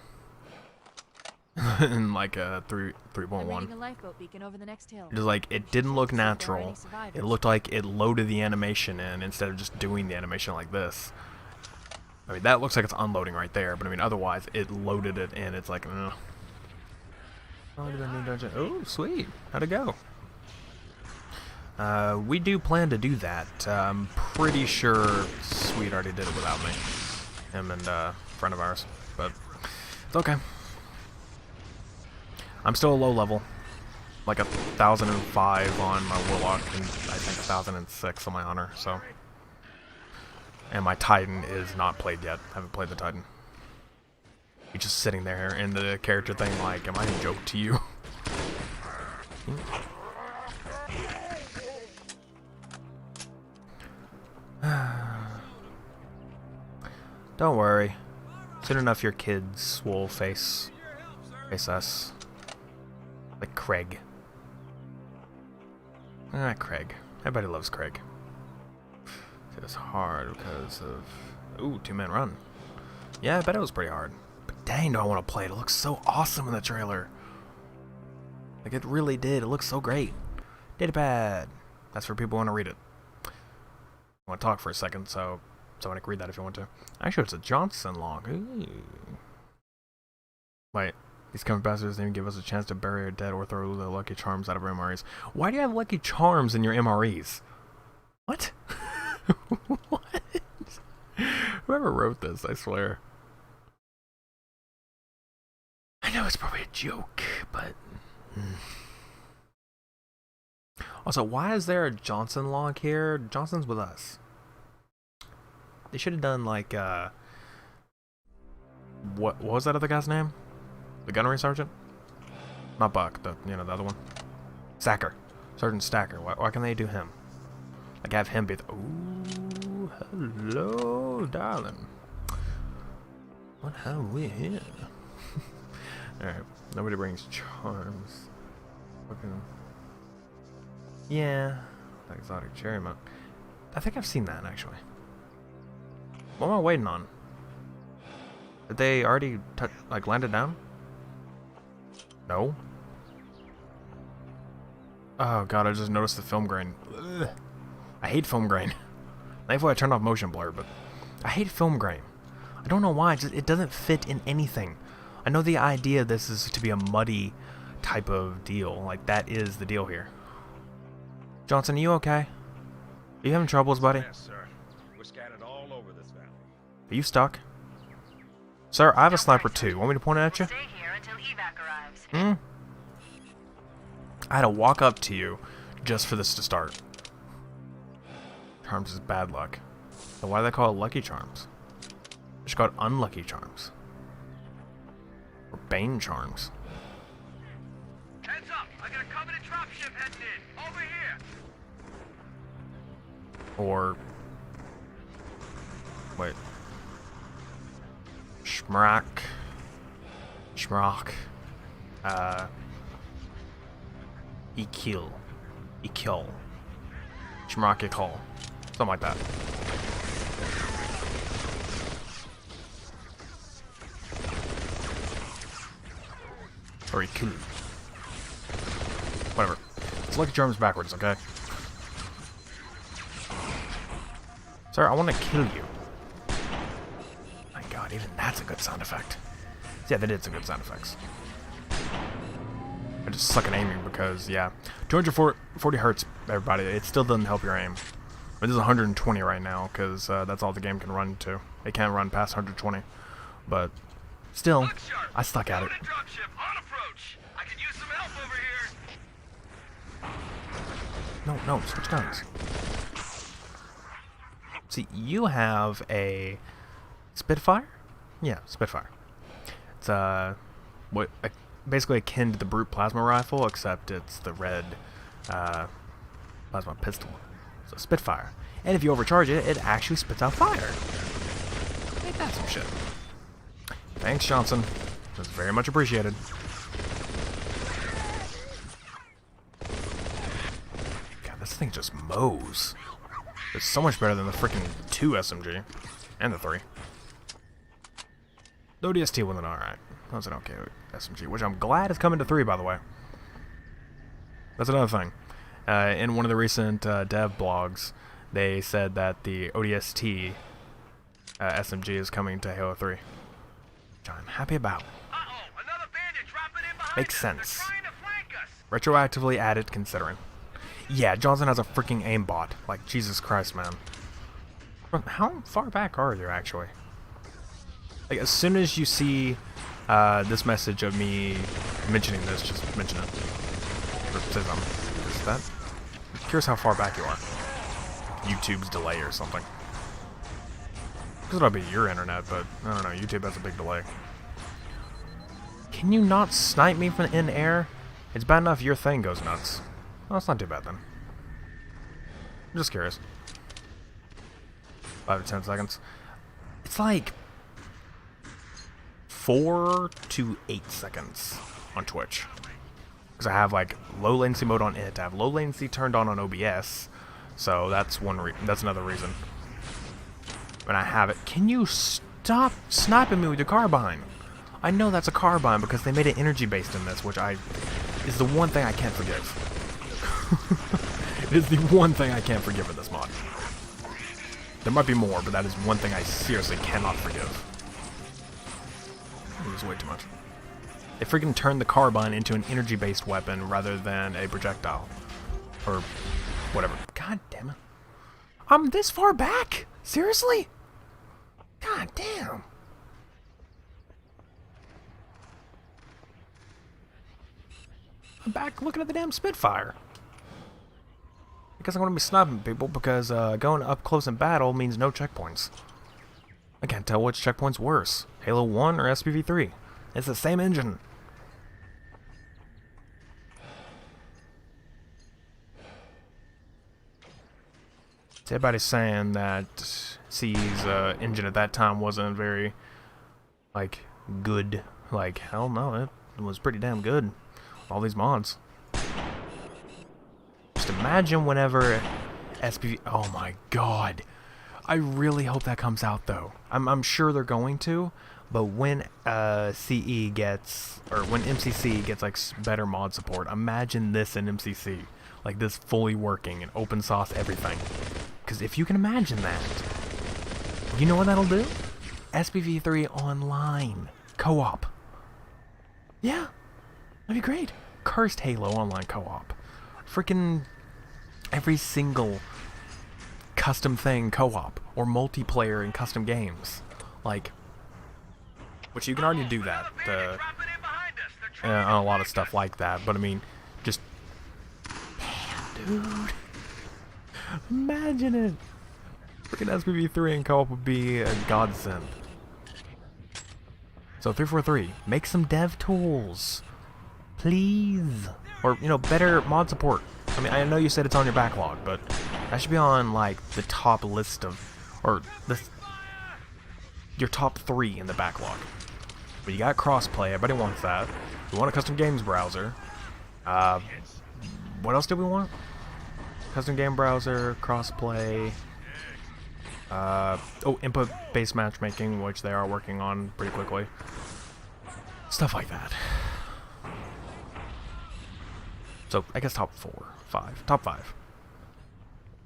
like 3.1. A lifeboat beacon over the next hill. It was like, it didn't look natural. It looked like it loaded the animation in instead of just doing the animation like this. I mean, that looks like it's unloading right there, but I mean, otherwise, it loaded it in. It's like, ugh. Oh, sweet. How'd it go? We do plan to do that. I'm pretty sure Sweet already did it without me. Him and a friend of ours. But it's okay. I'm still a low level. Like 1,005 on my Warlock and I think 1,006 on my Honor, so. And my Titan is not played yet. I haven't played the Titan. He's just sitting there in the character thing like, am I a joke to you? Don't worry. Soon enough your kids will face us. Like Craig. Ah, Craig. Everybody loves Craig. It was hard because of... Ooh, two-man run. Yeah, I bet it was pretty hard. But dang, do I want to play it. It looks so awesome in the trailer. Like, it really did. It looks so great. Datapad. That's for people who want to read it. I want to talk for a second, so someone can read that if you want to. Actually, it's a Johnson log. Ooh. Wait. These coming bastards didn't give us a chance to bury our dead or throw the Lucky Charms out of our MREs. Why do you have Lucky Charms in your MREs? What? What? Whoever wrote this, I swear. I know it's probably a joke, but... Also, why is there a Johnson log here? Johnson's with us. They should have done like, what was that other guy's name? The gunnery sergeant? Not Buck, the other one. Stacker. Sergeant Stacker. Why can't they do him? Like have him be the... Ooh, hello, darling. What have we here? Alright, nobody brings charms. Okay. Yeah, Exotic cherry mount. I think I've seen that actually. What am I waiting on? Did they already like landed down? No. Oh god, I just noticed the film grain. Ugh. I hate film grain. Thankfully I turned off motion blur, but I hate film grain. I don't know why, it doesn't fit in anything. I know the idea this is to be a muddy type of deal. Like, that is the deal here. Johnson, are you okay? Are you having troubles, buddy? Yes, sir. We're scattered all over this valley. Are you stuck? Sir, I have a sniper too. Want me to point it at you? Stay here until evac arrives. Hmm? I had to walk up to you just for this to start. Charms is bad luck. So why do they call it Lucky Charms? They should call it Unlucky Charms. Or Bane Charms. Heads up! I got a Covenant dropship heading in. Over here. Or... wait. Schmrock. Ekil. Schmrock Ekil. Something like that. Or Ekil. Whatever. It's Lucky Charms backwards, okay? Sir, I want to kill you. My god, even that's a good sound effect. Yeah, that is a good sound effects. I just suck at aiming because, yeah. 240 hertz, everybody. It still doesn't help your aim. It is 120 right now because that's all the game can run to. It can't run past 120. But still, I suck at it. Dropship on approach. I could use some help over here. No, switch guns. See, you have a Spitfire? Yeah, Spitfire. It's basically akin to the Brute Plasma Rifle, except it's the red plasma pistol. So Spitfire. And if you overcharge it, it actually spits out fire. Ain't that some shit? Thanks, Johnson. That's very much appreciated. God, this thing just mows. It's so much better than the freaking 2 SMG. And the 3. The ODST wasn't alright. That was an okay SMG, which I'm glad is coming to 3, by the way. That's another thing. In one of the recent dev blogs, they said that the ODST SMG is coming to Halo 3. Which I'm happy about. Another bandit dropping in behind Makes us. sense. They're trying to flank us. Retroactively added, considering. Yeah, Johnson has a freaking aimbot. Like, Jesus Christ, man. How far back are you, actually? Like, as soon as you see this message of me mentioning this, just mention it. Or say something. Is that? I'm curious how far back you are. YouTube's delay or something. Because it'll be your internet, but I don't know. YouTube has a big delay. Can you not snipe me from in air? It's bad enough your thing goes nuts. Well, that's not too bad then. I'm just curious. 5 to 10 seconds. It's like 4 to 8 seconds on Twitch. Because I have like low latency mode on it. I have low latency turned on OBS. So that's that's another reason. When I have it. Can you stop sniping me with your carbine? I know that's a carbine because they made it energy based in this, which is the one thing I can't forgive. It is the one thing I can't forgive in this mod. There might be more, but that is one thing I seriously cannot forgive. It was way too much. They freaking turned the carbine into an energy-based weapon rather than a projectile. Or whatever. God damn it. I'm this far back? Seriously? God damn. I'm back looking at the damn Spitfire. I guess I'm going to be sniping people because going up close in battle means no checkpoints. I can't tell which checkpoint's worse. Halo 1 or SPV3. It's the same engine. Everybody's saying that CE's engine at that time wasn't very, like, good. Like, hell no, it was pretty damn good. All these mods. Just imagine whenever SPV. Oh my god. I really hope that comes out though. I'm sure they're going to, but when CE gets, or when MCC gets like better mod support, imagine this in MCC, like this fully working and open source everything. Because if you can imagine that, you know what that'll do? SPV3 online co-op. Yeah, that'd be great. Cursed Halo online co-op. Freaking every single custom thing co-op or multiplayer in custom games, like, which you can already do that on a lot of stuff like that. But I mean, just damn, dude, imagine it. Freaking SPV3 and co-op would be a godsend. So 343, make some dev tools, please, or you know, better mod support. I mean, I know you said it's on your backlog, but that should be on like the top list of, or your top 3 in the backlog. But you got crossplay, everybody wants that. We want a custom games browser. What else do we want? Custom game browser, crossplay. Oh, input-based matchmaking, which they are working on pretty quickly. Stuff like that. So, I guess top 4, 5. Top 5.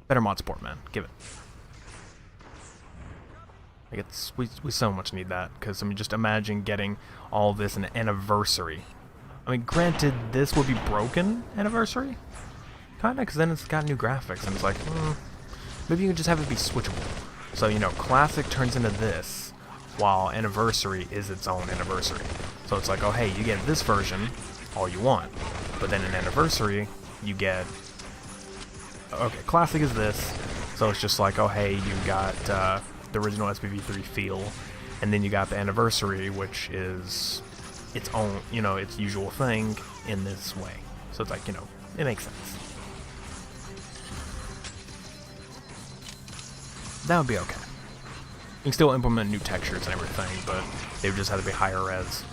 Better mod support, man. Give it. Like we so much need that, because I mean, just imagine getting all this in an anniversary. I mean, granted, this would be broken anniversary, kinda, because then it's got new graphics, and it's like, maybe you can just have it be switchable. So you know, classic turns into this, while anniversary is its own anniversary. So it's like, oh hey, you get this version, all you want, but then in anniversary, you get, okay, classic is this, so it's just like, oh hey, you got the original SPV3 feel, and then you got the anniversary, which is its own, you know, its usual thing in this way. So it's like, you know, it makes sense. That would be okay. You can still implement new textures and everything, but they would just have to be higher res,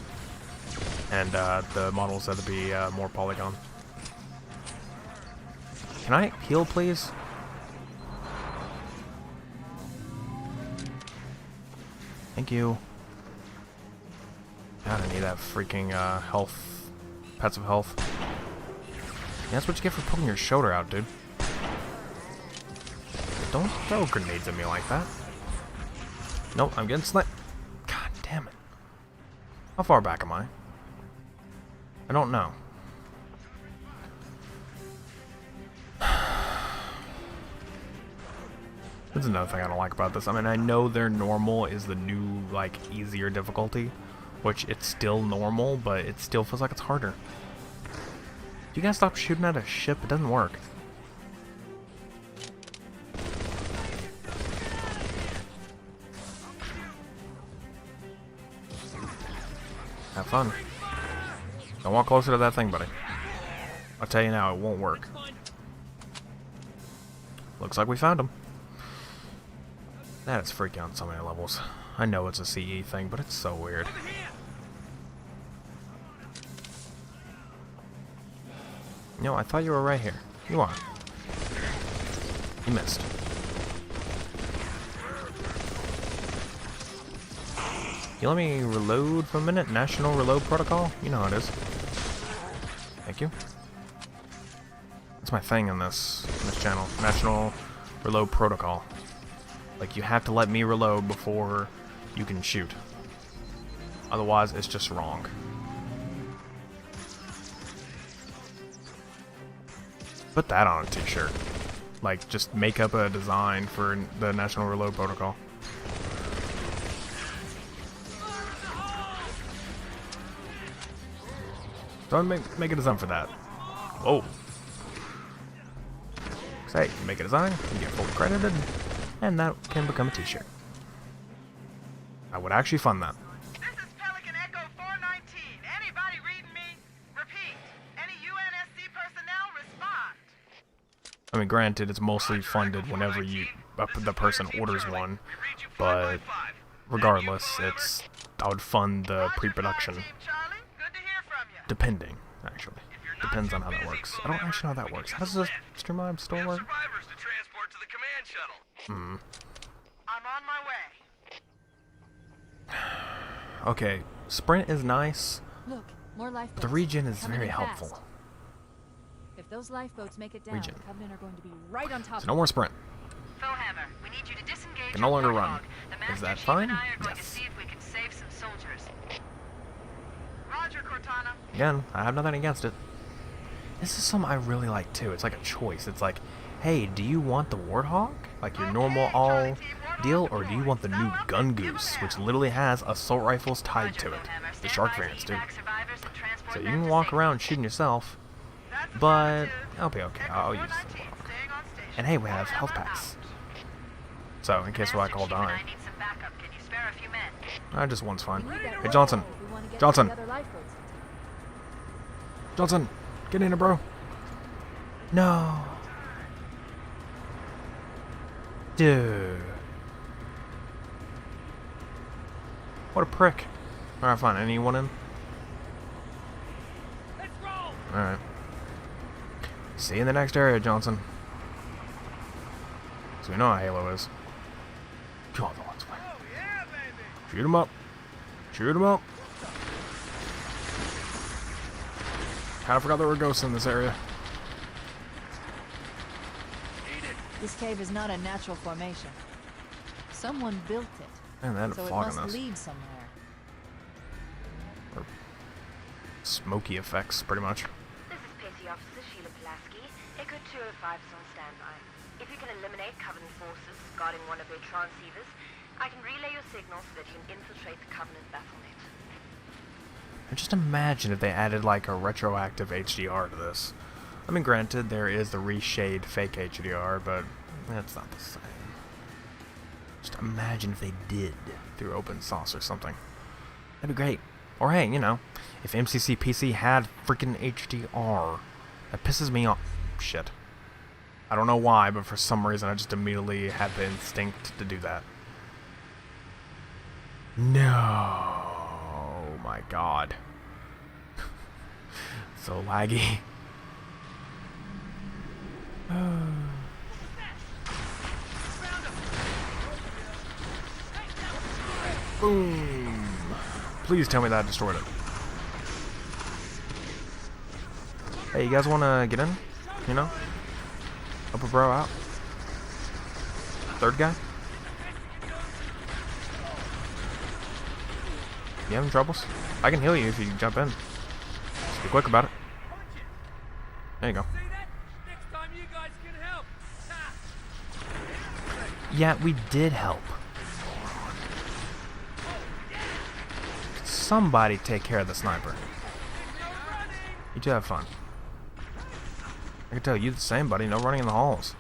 and the models have to be more polygon. Can I heal, please? Thank you. God, I need that freaking health, pets of health. Yeah, that's what you get for poking your shoulder out, dude. Don't throw grenades at me like that. Nope, I'm getting sniped. God damn it. How far back am I? I don't know. That's another thing I don't like about this. I mean, I know their normal is the new, like, easier difficulty, which it's still normal, but it still feels like it's harder. You guys stop shooting at a ship? It doesn't work. Have fun. Don't walk closer to that thing, buddy. I'll tell you now, it won't work. Looks like we found him. That is freaky on so many levels. I know it's a CE thing, but it's so weird. No, I thought you were right here. You are. You missed. You let me reload for a minute? National Reload Protocol? You know how it is. Thank you. That's my thing in this channel. National Reload Protocol. Like, you have to let me reload before you can shoot. Otherwise, it's just wrong. Put that on a t-shirt. Like, just make up a design for the National Reload Protocol. Don't make a design for that. Oh. Say, you make a design, you get fully credited, and that can become a t-shirt. I would actually fund that. This is Pelican Echo 419. Anybody reading me? Repeat. Any UNSC personnel respond. I mean, granted, it's mostly funded whenever the person orders one, but regardless, I would fund the pre-production. Depending, actually. Depends on how that works. I don't actually know how that works. How does the Streamlabs store work? Hmm. I'm on my way. Okay, sprint is nice. Look, more lifeboats. The regen is Coming very in helpful. fast. If those lifeboats make it down, Regen. the Covenant are going to be right on top So of no more sprint. Foehammer, we need you to disengage Can no your longer warthog. run. The Is Master that Chief fine? and I are going to Yes. see if we can save some soldiers. Roger, Cortana. Again, I have nothing against it. This is something I really like too. It's like a choice. It's like, hey, do you want the Warthog? Like your normal all deal, or do you want the new Gun Goose, which literally has assault rifles tied to it? The Shark variants do. So you can walk around shooting yourself, but I'll be okay. I'll use the Warthog. And hey, we have health packs. So, in case I call dying. Just one's fine. Hey, Johnson. Johnson. Johnson. Get in there, bro. No. Dude. What a prick. Alright, fine. Anyone in? Alright. See you in the next area, Johnson. So we know how Halo is. God, the one's fine. Shoot him up. Shoot him up. Kinda forgot there were ghosts in this area. This cave is not a natural formation. Someone built it, Man, they had a so it fog must on this. lead somewhere. Smoky effects, pretty much. This is Petty Officer Sheila Pulaski. Echo 205 is on standby. If you can eliminate Covenant forces guarding one of their transceivers, I can relay your signal so that you can infiltrate the Covenant battlenet. And just imagine if they added like a retroactive HDR to this. I mean, granted, there is the reshade fake HDR, but that's not the same. Just imagine if they did through open source or something. That'd be great. Or hey, you know, if MCC PC had freaking HDR, that pisses me off. Shit. I don't know why, but for some reason I just immediately had the instinct to do that. No. Oh my god. So laggy. Boom. Please tell me that destroyed it. Hey, you guys want to get in? You know? Help a bro out. Third guy? You having troubles? I can heal you if you jump in. Just be quick about it. There you go. Yeah, we did help. Somebody take care of the sniper. You two have fun. I can tell you the same, buddy. No running in the halls.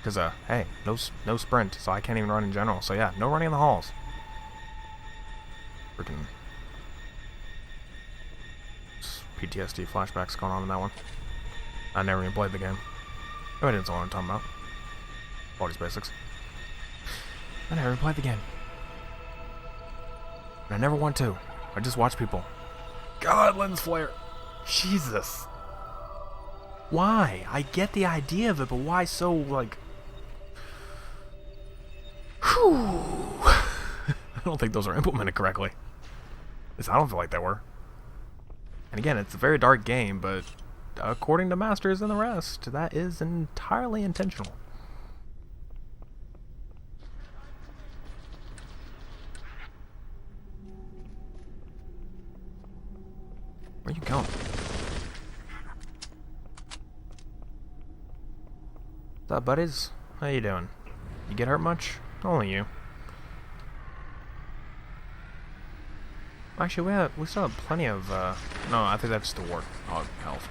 Cause hey, no sprint, so I can't even run in general. So yeah, no running in the halls. Freaking PTSD flashbacks going on in that one. I never even played the game. I didn't know what I'm talking about. All these basics. I never even played the game. And I never want to. I just watch people. God, lens flare. Jesus. Why? I get the idea of it, but why so, like... Whew. I don't think those are implemented correctly. At least I don't feel like they were. And again, it's a very dark game, but according to Masters and the rest, that is entirely intentional. Where you going? What's up, buddies? How you doing? You get hurt much? Only you. Actually, we still have plenty of, no, I think that's the ward health.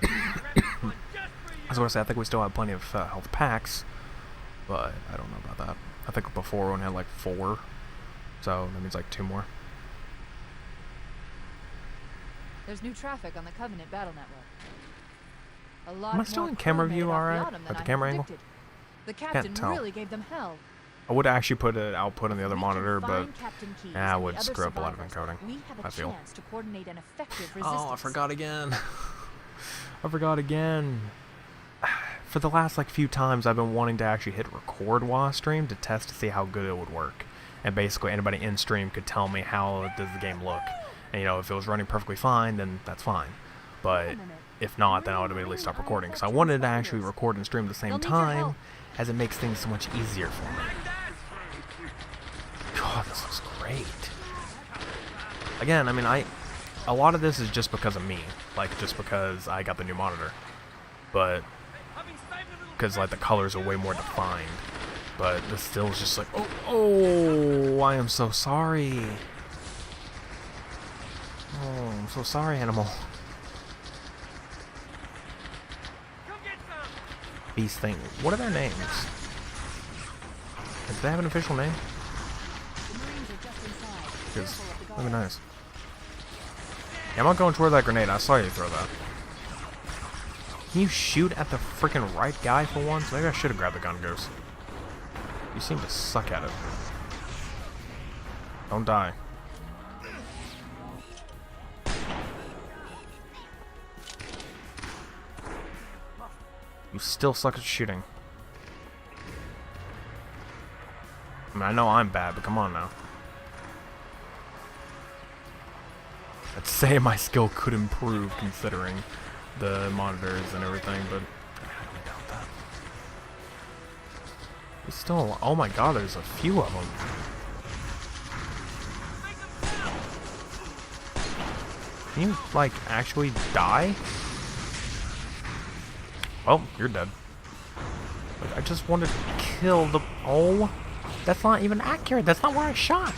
I was gonna say, I think we still have plenty of health packs, but I don't know about that. I think before we only had like 4, so that means like 2 more. There's new traffic on the Covenant battle network. A lot Am I still more in camera crew view made off the alright? Autumn than At the I camera angle? predicted. The captain tell. really gave them hell. I would actually put an output on the other We monitor, can but find Captain Keyes I and would the other screw up a lot of survivors. encoding. We have I a feel. chance to coordinate an effective resistance. Oh, I forgot again. I forgot again. for the last like few times I've been wanting to actually hit record while I stream to test to see how good it would work. And basically anybody in stream could tell me how does the game look. And you know, if it was running perfectly fine, then that's fine. But if not, then I would immediately stop recording. Because I wanted to actually record and stream at the same time, as it makes things so much easier for me. God, this looks great. Again, I mean, a lot of this is just because of me. Like, just because I got the new monitor. But, because, like, the colors are way more defined. But this still is just like, oh, I am so sorry. Oh, I'm so sorry, animal. Beast thing. What are their names? Do they have an official name? Because that'd be nice. Yeah, I'm not going toward that grenade. I saw you throw that. Can you shoot at the freaking right guy for once? Maybe I should have grabbed the gun, Goose. You seem to suck at it. Don't die. You still suck at shooting. I mean, I know I'm bad, but come on now. I'd say my skill could improve considering the monitors and everything, but I highly doubt that. He's still, oh my god, there's a few of them. Can you, like, actually die? Oh, you're dead. Like, I just wanted to kill the, oh, that's not even accurate. That's not where I shot.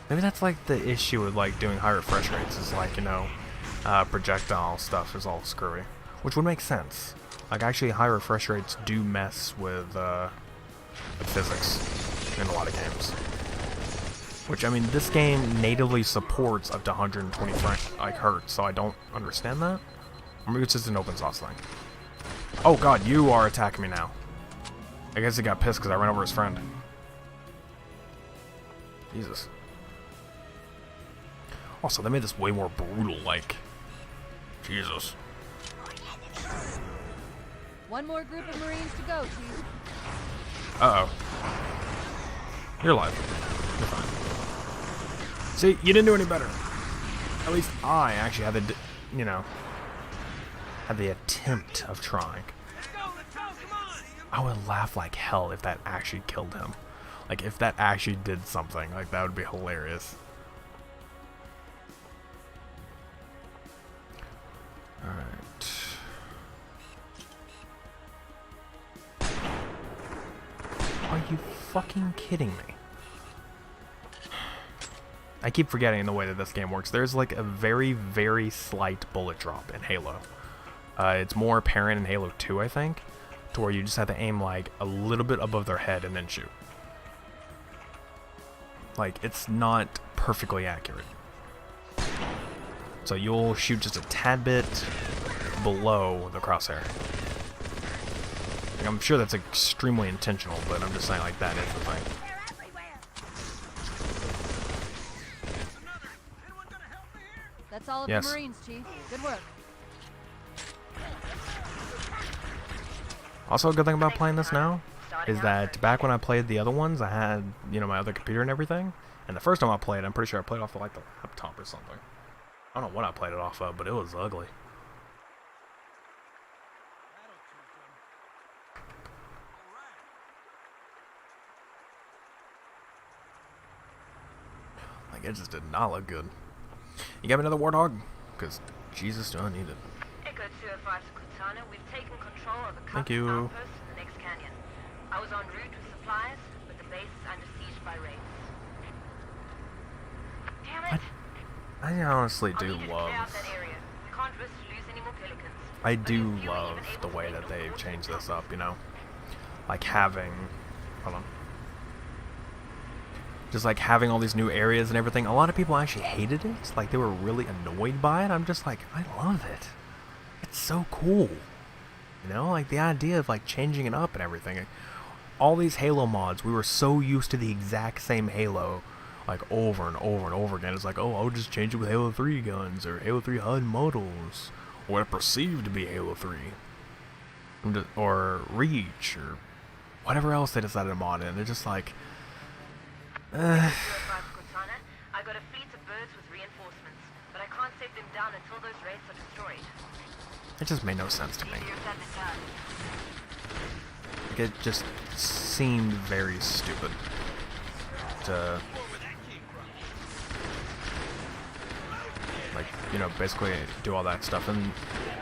Maybe that's like the issue with like doing high refresh rates is like, you know, projectile stuff is all screwy. Which would make sense. Like actually high refresh rates do mess with physics in a lot of games. Which I mean this game natively supports up to 120 like hertz, so I don't understand that. Or maybe it's just an open source thing. Oh god, you are attacking me now. I guess he got pissed because I ran over his friend. Jesus. Also, they made this way more brutal, like. Jesus. One more group of Marines to go, Chief. Uh-oh. You're alive. You're fine. See, you didn't do any better. At least I actually had the, you know, had the attempt of trying. I would laugh like hell if that actually killed him. Like, if that actually did something. Like, that would be hilarious. Alright. Are you fucking kidding me? I keep forgetting the way that this game works. There's like a very, very slight bullet drop in Halo. It's more apparent in Halo 2, I think, to where you just have to aim like a little bit above their head and then shoot. Like, it's not perfectly accurate. So you'll shoot just a tad bit below the crosshair. Like, I'm sure that's extremely intentional, but I'm just saying like that is the thing. That's all of Yes. the Marines, Chief. Good work. Also, a good thing about playing this now is that back when I played the other ones, I had, you know, my other computer and everything. And the first time I played, I'm pretty sure I played off of like the laptop or something. I don't know what I played it off of, but it was ugly. Like, it just did not look good. You got me another Warthog? Because, Jesus, do I need it. Echo 205 to Cortana, we've taken control of a Thank couple you. outposts in the next canyon. I was en route with supplies, but the base is under siege by raids. Damn it! I honestly I'll do need you to love... clear out that area. We can't risk to lose any more pelicans. I But do if you were love even able the to way make that them they've force changed it, this up, you know? Like having... Hold on. Just like having all these new areas and everything. A lot of people actually hated it. Like they were really annoyed by it. I'm just like, I love it. It's so cool. You know, like the idea of like changing it up and everything. All these Halo mods, we were so used to the exact same Halo, like over and over and over again. It's like, oh, I'll just change it with Halo 3 guns or Halo 3 HUD models, or what I perceive to be Halo 3. or Reach, or whatever else they decided to mod in. They're just like, I got a fleet of birds with reinforcements, but I can't set them down until those wraiths are destroyed. it just made no sense to me. Easier said than done. Like, it just seemed very stupid to, like, you know, basically do all that stuff. And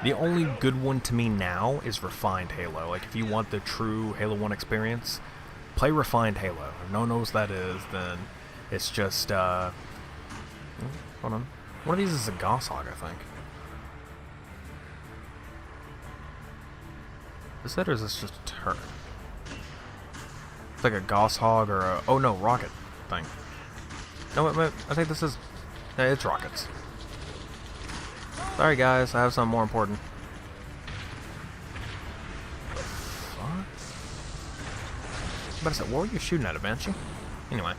the only good one to me now is Refined Halo. Like, if you want the true Halo 1 experience, play Refined Halo. If no one knows what that is, then it's just, hold on. One of these is a Goshawk, I think. Is that, or is this just a turret? It's like a Goshawk or a, oh no, rocket thing. No, wait, I think this is, yeah, it's rockets. Sorry guys, I have something more important. What? But I said, what were you shooting at, a Banshee? Anyway,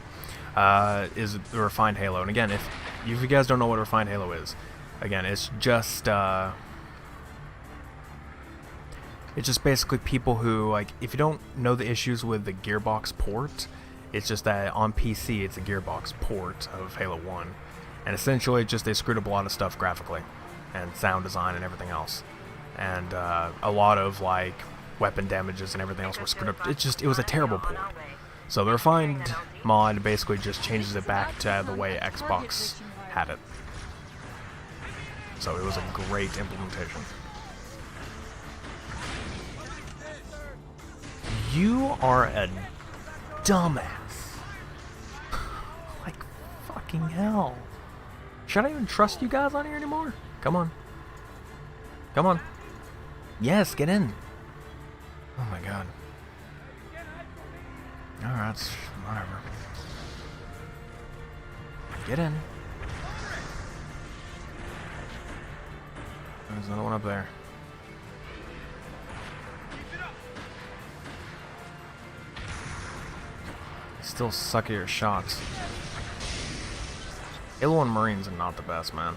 is the Refined Halo. And again, if you guys don't know what Refined Halo is, again, it's just basically people who, like, if you don't know the issues with the Gearbox port, it's just that on PC it's a Gearbox port of Halo 1. And essentially just they screwed up a lot of stuff graphically and sound design and everything else. And a lot of, like, weapon damages and everything else were screwed up. It was a terrible port. So the Refined mod basically just changes it back to the way Xbox had it. So it was a great implementation. You are a dumbass. Like, fucking hell. Should I even trust you guys on here anymore? Come on. Come on. Yes, get in. Oh my god. Alright, whatever. Get in. There's another one up there. Still suck at your shots. Halo 1 Marines are not the best, man.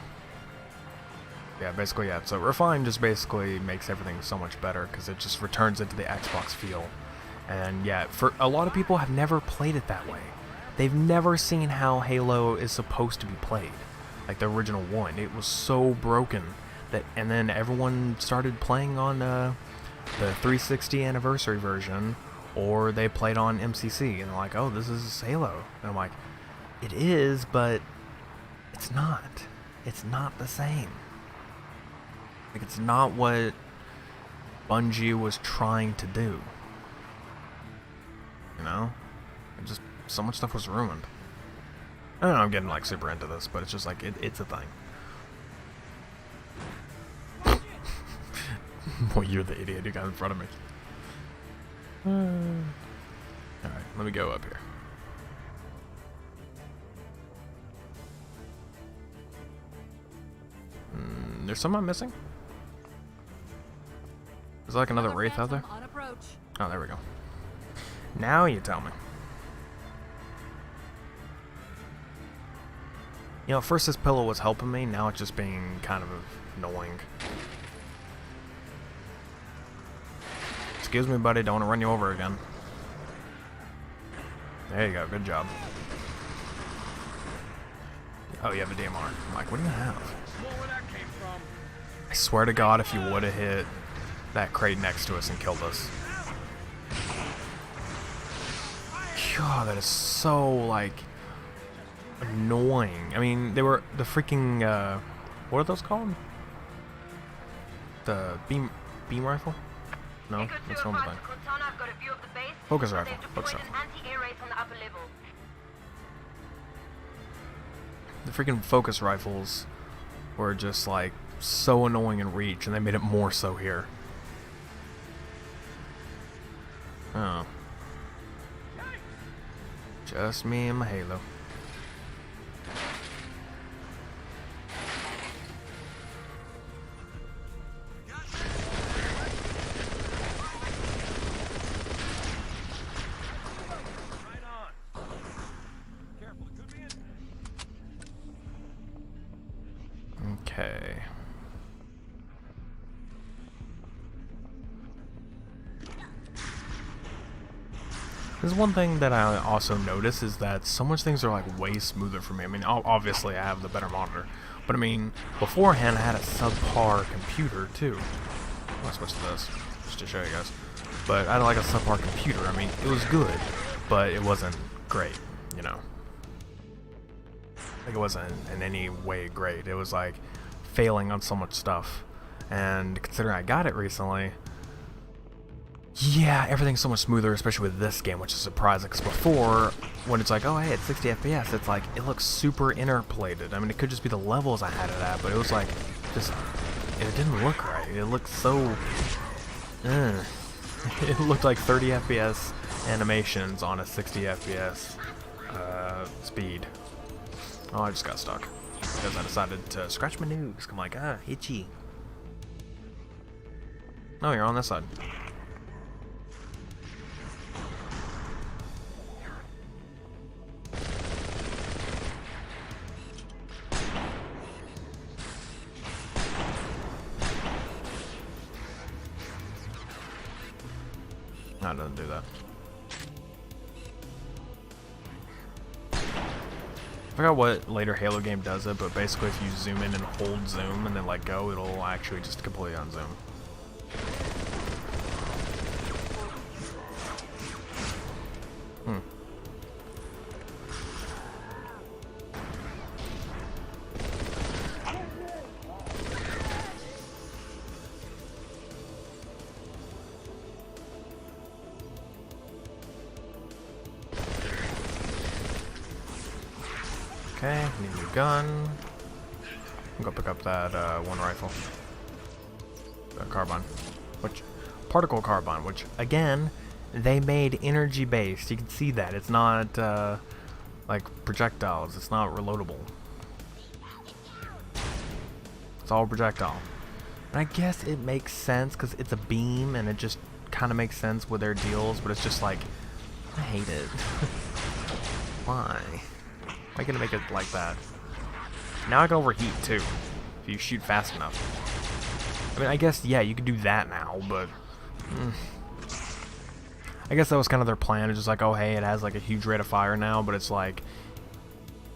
Yeah, basically, yeah. So Refined just basically makes everything so much better because it just returns it to the Xbox feel. And yeah, for a lot of people have never played it that way. They've never seen how Halo is supposed to be played. Like the original one. It was so broken that, and then everyone started playing on the 360 anniversary version, or they played on MCC, and they're like, oh, this is Halo. And I'm like, it is, but it's not. It's not the same. Like, it's not what Bungie was trying to do. You know? It just, so much stuff was ruined. I don't know, I'm getting, like, super into this, but it's just like, it's a thing. Boy, you're the idiot you got in front of me. Alright, let me go up here. There's someone missing? Is there like another Wraith out there? Oh, there we go. Now you tell me. You know, at first this pillow was helping me, now it's just being kind of annoying. Excuse me, buddy, don't want to run you over again. There you go, good job. Oh, you have a DMR. I'm like, what do you have? I swear to God, if you would have hit that crate next to us and killed us. God, that is so, like, annoying. I mean, they were the freaking, what are those called? The beam rifle? No, that's one thing. Focus rifle. Focus rifle. The freaking focus rifles were just like so annoying in Reach, and they made it more so here. Oh. Just me and my Halo. Okay. There's one thing that I also notice is that so much things are like way smoother for me. I mean, obviously I have the better monitor, but I mean, beforehand I had a subpar computer too. I'll switch to this just to show you guys. But I had like a subpar computer. I mean, it was good, but it wasn't great, you know. Like, it wasn't in any way great. It was like failing on so much stuff. And considering I got it recently, yeah, everything's so much smoother, especially with this game, which is surprising. Because before, when it's like, oh hey, it's 60 FPS, it's like, it looks super interpolated. I mean, it could just be the levels I had it at, but it was like, just, it didn't look right. It looked so, it looked like 30 FPS animations on a 60 FPS speed. Oh, I just got stuck because I decided to scratch my nose. I'm like, itchy. No, you're on this side. No, it doesn't do that. I forgot what later Halo game does it, but basically if you zoom in and hold zoom and then let go, it'll actually just completely unzoom. Okay, need a new gun. I'm gonna pick up that one rifle. The carbine. Particle carbine, which again, they made energy based. You can see that. It's not like projectiles. It's not reloadable. It's all projectile. And I guess it makes sense because it's a beam and it just kind of makes sense with their deals, but it's just like, I hate it. Why? Why gonna make it like that? Now I can overheat too, if you shoot fast enough. I mean, I guess, yeah, you could do that now, but I guess that was kind of their plan. It's just like, oh hey, it has like a huge rate of fire now, but it's like,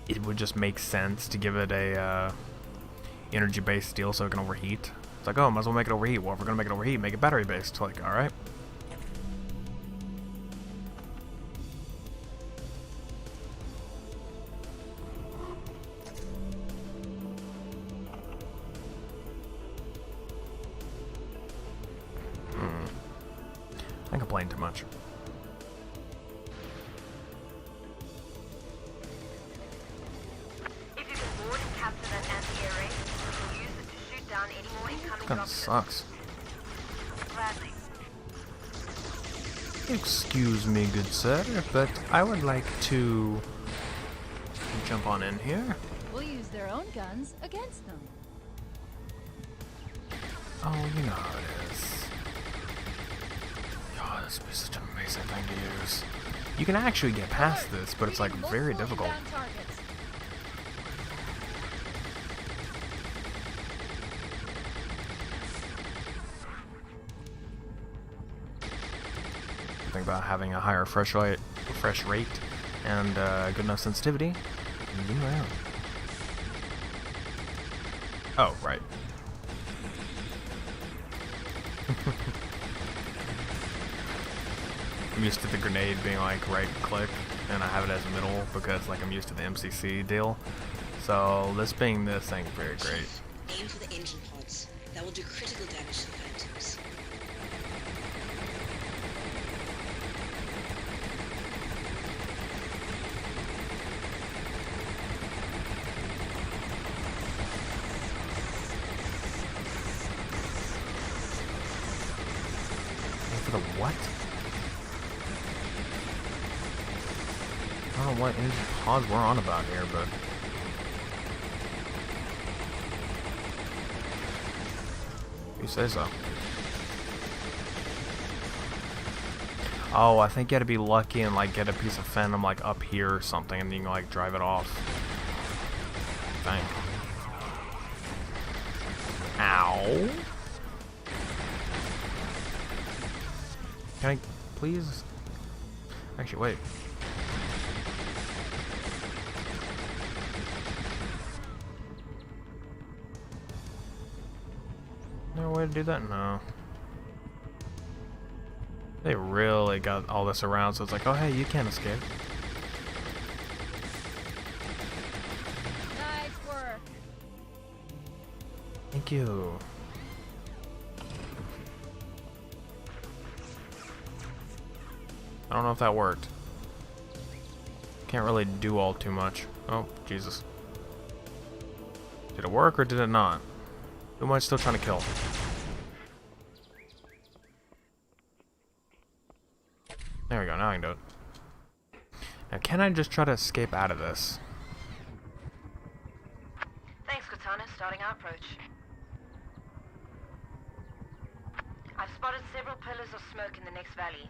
it would just make sense to give it a energy-based steel so it can overheat. It's like, oh, might as well make it overheat. Well, if we're gonna make it overheat, make it battery-based. Like, alright. I complain too much. If you can board and capture that anti-air race, you'll use it to shoot down any more incoming Kinda dropships. sucks. Gladly. Excuse me, good sir, but I would like to jump on in here. We'll use their own guns against them. Oh, you know how it is. God, this would be such an amazing thing to use. You can actually get past this, but it's like very difficult. Think about having a higher refresh rate and good enough sensitivity. Yeah. Oh, right. I'm used to the grenade being like right click, and I have it as middle because like I'm used to the MCC deal. So this being this ain't very great. Aim for the engine pods. That will do critical damage to the Phantoms. For the what? I don't know what energy pods we're on about here, but you say so. Oh, I think you gotta be lucky and like get a piece of phantom like up here or something, and then you can like drive it off. Dang. Ow. Can I please? Actually, wait. No way to do that? No. They really got all this around, so it's like, oh hey, you can't escape. Nice work. Thank you. I don't know if that worked. Can't really do all too much. Oh, Jesus. Did it work or did it not? Who am I still trying to kill? There we go, now I can do it. Now, can I just try to escape out of this? Thanks, Katana. Starting our approach. I've spotted several pillars of smoke in the next valley.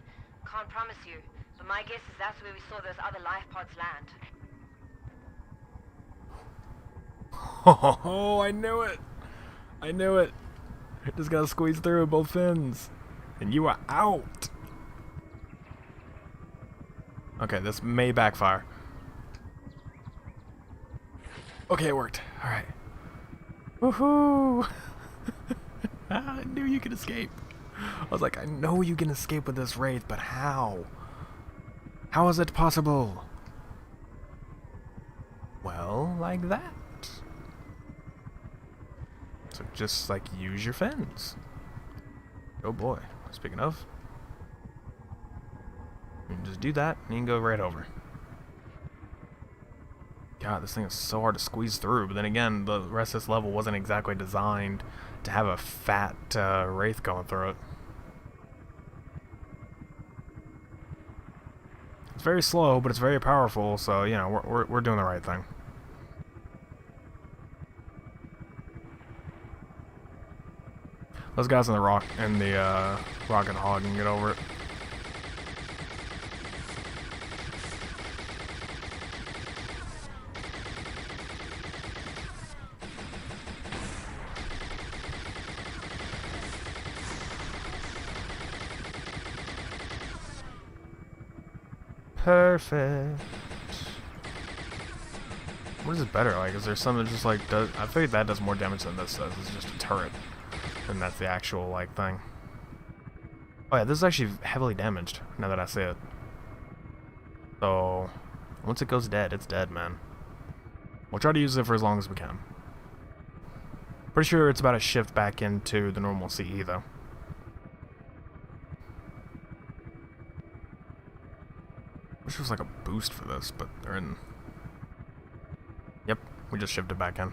Can't promise you, but my guess is that's where we saw those other life pods land. Oh, I knew it! I knew it! Just gotta squeeze through both fins. And you are out! Okay, this may backfire. Okay, it worked. Alright. Woohoo! I knew you could escape. I was like, I know you can escape with this wraith, but how? How is it possible? Well, like that. So just like use your fins. Oh boy. Speaking of, you can just do that and you can go right over. God, this thing is so hard to squeeze through, but then again, the rest of this level wasn't exactly designed to have a fat wraith going through it. It's very slow, but it's very powerful, so you know we're doing the right thing. Those guys in the rocket hog can get over it. Perfect. What is it better? Like, is there something that just like does? I feel like that does more damage than this does. It's just a turret, and that's the actual like thing. Oh yeah, this is actually heavily damaged. Now that I see it. So once it goes dead, it's dead, man. We'll try to use it for as long as we can. Pretty sure it's about to shift back into the normal CE though. Wish there was like a boost for this, but they're in. Yep, we just shifted back in.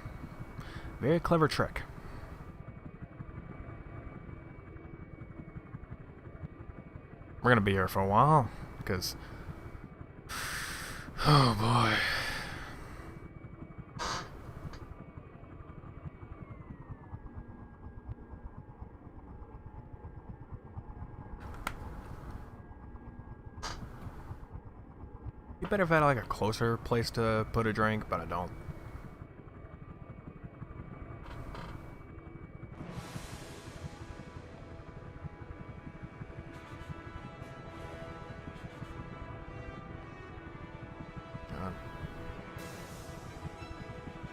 Very clever trick. We're gonna be here for a while, because... Oh boy. You better have had like a closer place to put a drink, but I don't.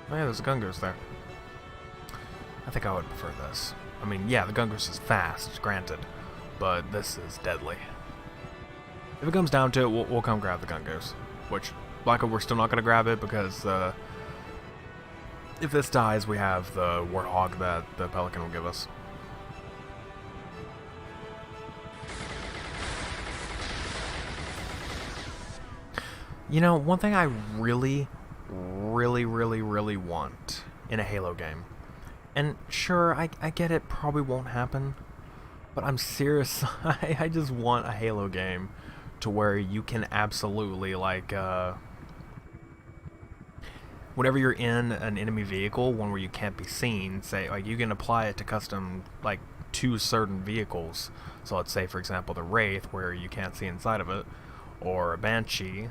Oh yeah, there's a Gungoose there. I think I would prefer this. I mean, yeah, the Gungoose is fast, granted, but this is deadly. If it comes down to it, we'll come grab the Gungoose. Which, like, we're still not going to grab it because if this dies, we have the Warthog that the Pelican will give us. You know, one thing I really want in a Halo game, and sure, I get it probably won't happen, but I'm serious, I just want a Halo game to where you can absolutely, like, whenever you're in an enemy vehicle, one where you can't be seen, say, like, you can apply it to custom, like, to certain vehicles. So let's say, for example, the Wraith, where you can't see inside of it, or a Banshee,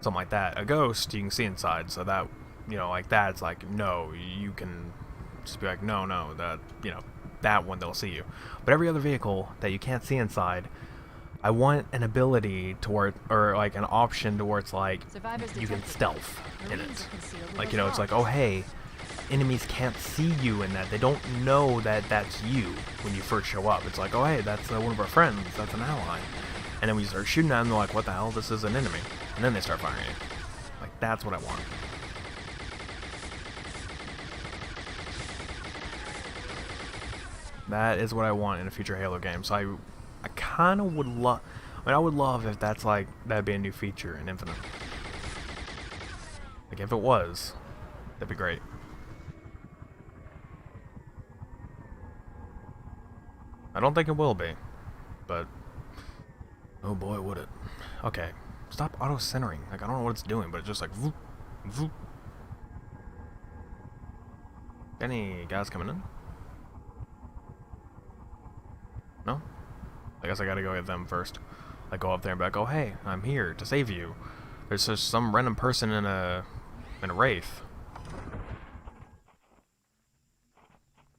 something like that. A Ghost, you can see inside, so that, you know, like that, it's like, no, you can just be like, no, that, you know, that one, they'll see you. But every other vehicle that you can't see inside, I want an ability to where, or like an option to where it's like Survivors you can detected. stealth in Marines it. are concealed with Like, those you know, it's like, logs. oh hey, enemies can't see you in that. They don't know that that's you when you first show up. It's like, oh hey, that's one of our friends. That's an ally. And then we start shooting at them. They're like, what the hell? This is an enemy. And then they start firing you. Like, that's what I want. That is what I want in a future Halo game. So I kind of would love. I mean, I would love if that's like that'd be a new feature in Infinite. Like if it was, that'd be great. I don't think it will be, but oh boy, would it. Okay, stop auto-centering. Like I don't know what it's doing, but it's just like voop, voop. Any guys coming in? No? I guess I gotta go get them first. I go up there and be like, oh hey, I'm here to save you. There's just some random person in a wraith.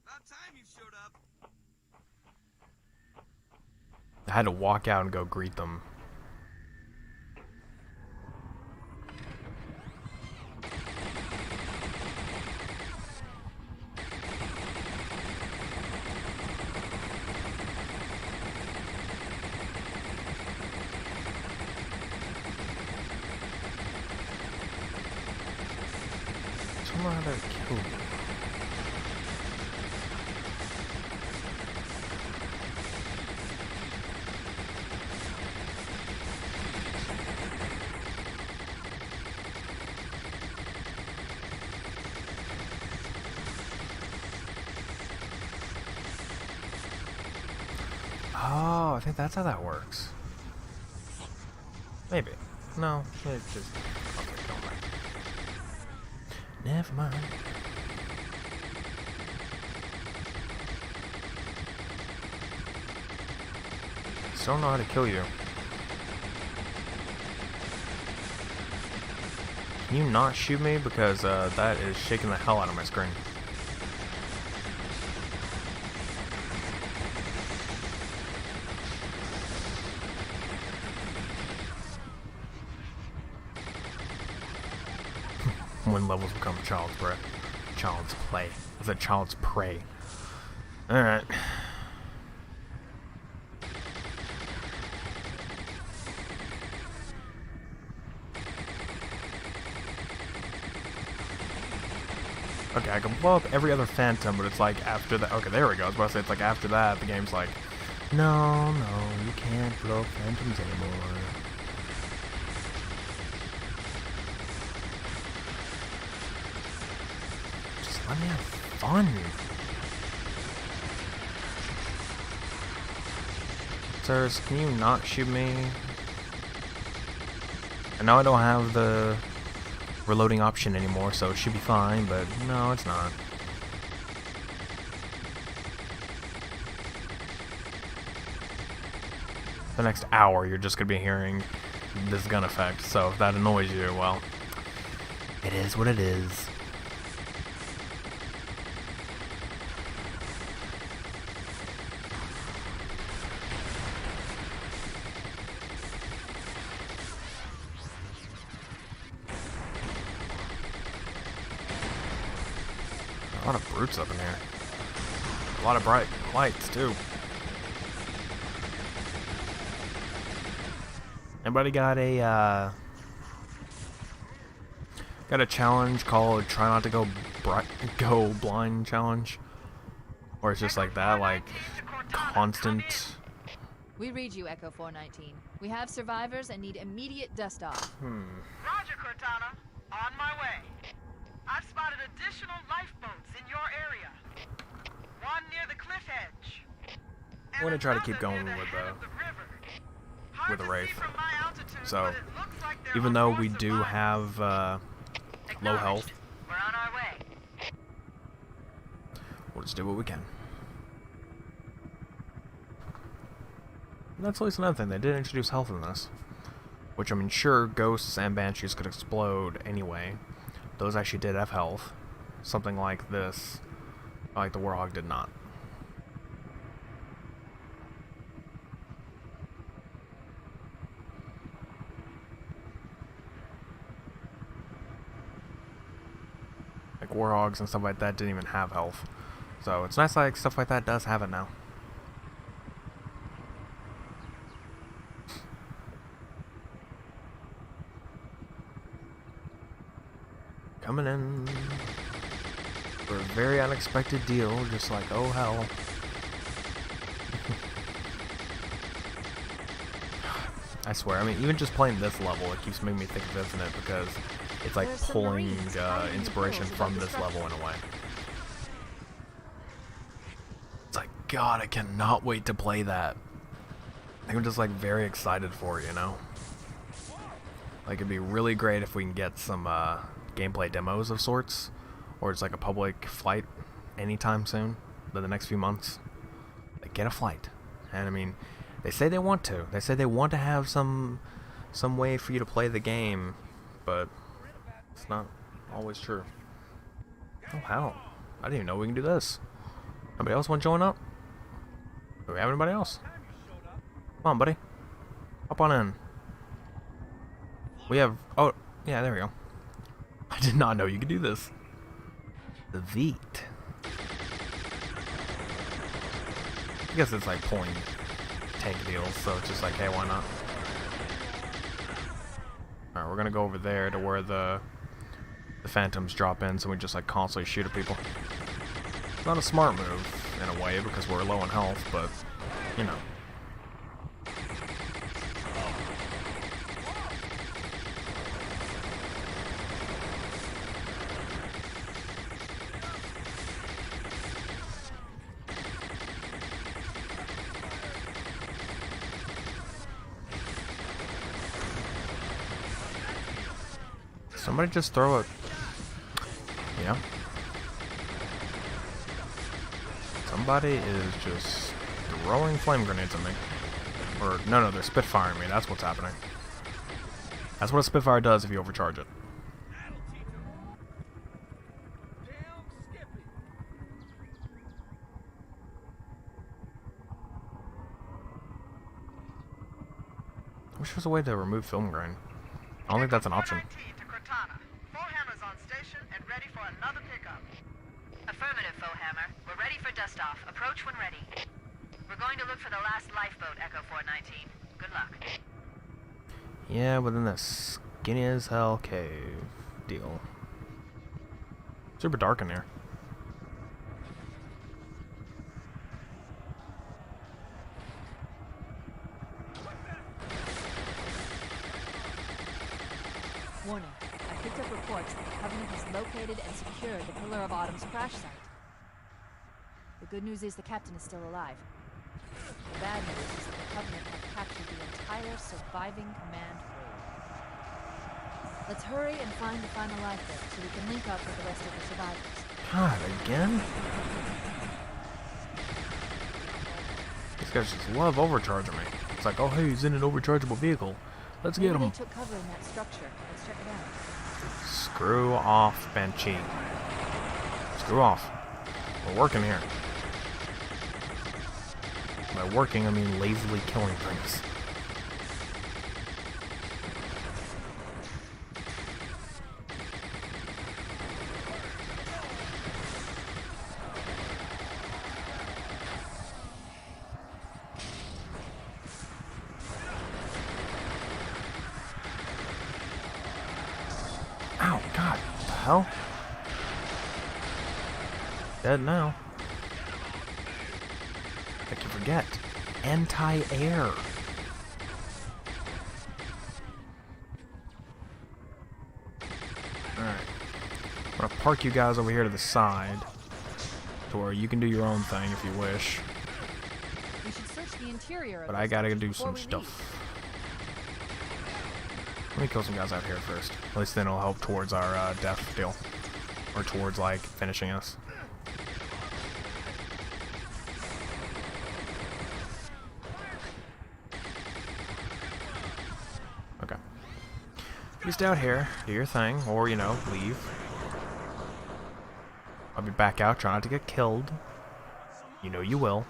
About time you showed up. I had to walk out and go greet them. Somehow they're killed. Oh, I think that's how that works. Maybe. No, it just... Okay, don't mind. Never mind. Just don't know how to kill you. Can you not shoot me? Because that is shaking the hell out of my screen. When levels become child's play. Child's play. I said child's prey. Alright. Okay, I can blow up every other phantom, but it's like after that. Okay, there we go. I was about to say it's like after that, the game's like, no, you can't blow up phantoms anymore. Just let me have fun. Sirs, can you not shoot me? I know I don't have the reloading option anymore, so it should be fine, but no, it's not. The next hour, you're just gonna be hearing this gun effect, so if that annoys you, well, it is what it is. A lot of brutes up in here. A lot of bright lights, too. Anybody got a challenge called "Try Not to Go Blind" challenge? Or it's just like that, like constant. We read you, Echo 419. We have survivors and need immediate dust off. Roger, Cortana. On my way. I've spotted additional lifeboats in your area. One near the cliff edge. I'm gonna try to keep going with the Wraith. So, even though we do have low health, We're on our way. we'll just do what we can. And that's at least another thing. They did introduce health in this, which I mean, sure, ghosts and banshees could explode anyway. Those actually did have health. Something like this, like the Warhog, did not. warhogs and stuff like that didn't even have health. So it's nice like stuff like that does have it now. Coming in for a very unexpected deal, just like, oh hell. I swear, I mean, even just playing this level, it keeps making me think of Infinite because it's like pulling inspiration from this level in a way. It's like, God, I cannot wait to play that. I'm just like very excited for it, you know? Like, it'd be really great if we can get some gameplay demos of sorts, or it's like a public flight anytime soon, in the next few months. Like, get a flight. And I mean, they say they want to. They say they want to have some way for you to play the game, but it's not always true. Oh, how? I didn't even know we can do this. Anybody else want to join up? Do we have anybody else? Come on, buddy. Hop on in. We have... Oh, yeah, there we go. I did not know you could do this. The Veet. I guess it's like pulling tank deals, so it's just like, hey, why not? Alright, we're gonna go over there to where the phantoms drop in, so we just like constantly shoot at people. Not a smart move, in a way, because we're low on health, but, you know. Somebody just throw it. Yeah. Somebody is just throwing flame grenades at me. Or, no, they're spitfiring me. That's what's happening. That's what a spitfire does if you overcharge it. I wish there was a way to remove film grain. I don't think that's an option. Affirmative, Foehammer. We're ready for dust-off. Approach when ready. We're going to look for the last lifeboat, Echo 419. Good luck. Yeah, within that skinny as hell cave deal. Super dark in here. Warning. I picked up reports that the Covenant has located and secured the Pillar of Autumn's crash site. The good news is the captain is still alive. The bad news is that the Covenant have captured the entire surviving command crew. Let's hurry and find the final lifeboat so we can link up with the rest of the survivors. God, again? These guys just love overcharging me. It's like, oh hey, he's in an overchargeable vehicle. Let's get him. They took cover in that structure. Let's check it out. Screw off, Banshee. Screw off. We're working here. By working, I mean lazily killing things. Ow, God, what the hell? Dead now. I can forget. Anti-air. Alright. I'm gonna park you guys over here to the side, to where you can do your own thing if you wish. We should search the interior of But this I gotta structure do before some we stuff. Let me kill some guys out here first. At least then it'll help towards our death deal. Or towards, like, finishing us. Okay. You stay out here, do your thing, or, you know, leave. I'll be back out, try not to get killed. You know you will.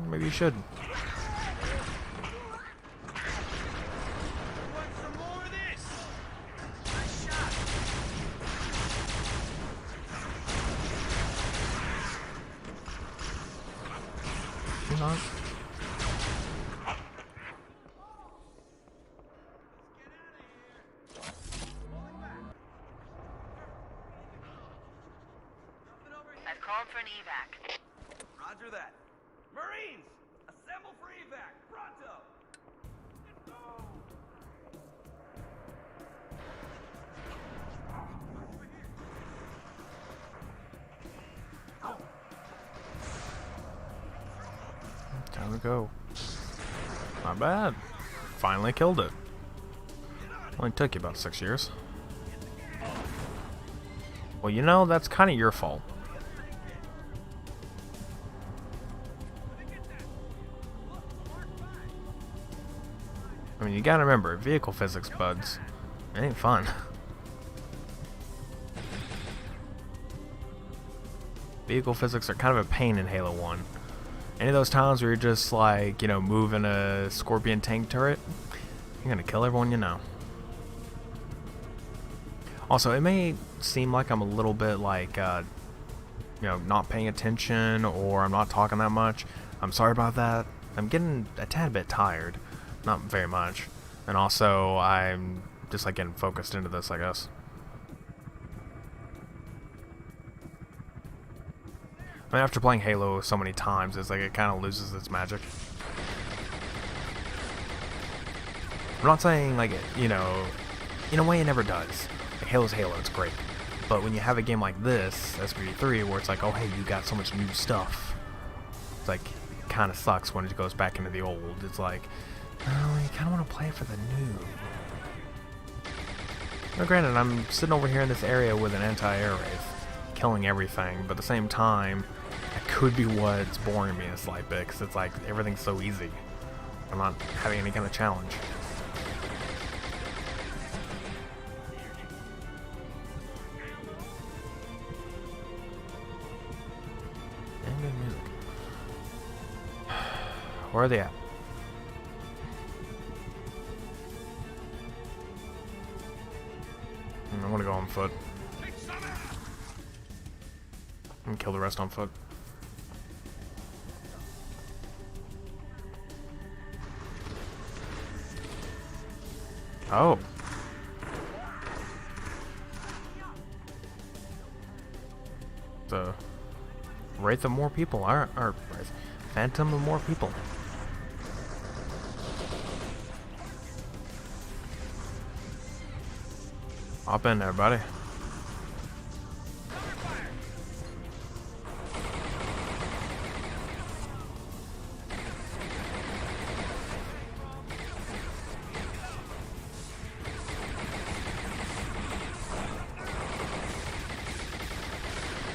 Maybe you should. not. I've called for an evac. Roger that. Marines, assemble for evac. Pronto. Let's go. Time to go. Not bad. Finally killed it. Only took you about 6 years. Well, you know, that's kind of your fault. I mean, you gotta remember, vehicle physics, buds. It ain't fun. Vehicle physics are kind of a pain in Halo 1. Any of those times where you're just like, you know, moving a Scorpion tank turret, you're gonna kill everyone you know. Also, it may seem like I'm a little bit like, you know, not paying attention or I'm not talking that much. I'm sorry about that. I'm getting a tad bit tired. Not very much. And also, I'm just like getting focused into this, I guess. I mean, after playing Halo so many times, it's like it kind of loses its magic. I'm not saying, like, you know, in a way it never does. Like, Halo's Halo, it's great. But when you have a game like this, SPV3, where it's like, oh hey, you got so much new stuff. It's like, it kind of sucks when it goes back into the old. It's like, oh, you kind of want to play for the new. Now granted, I'm sitting over here in this area with an anti-air wraith, killing everything, but at the same time, that could be what's boring me a slight bit, because it's like, everything's so easy. I'm not having any kind of challenge. And good music. Where are they at? I'm gonna go on foot. And kill the rest on foot. Oh. The Wraith of more people, or Phantom of more people. Hop in there, buddy.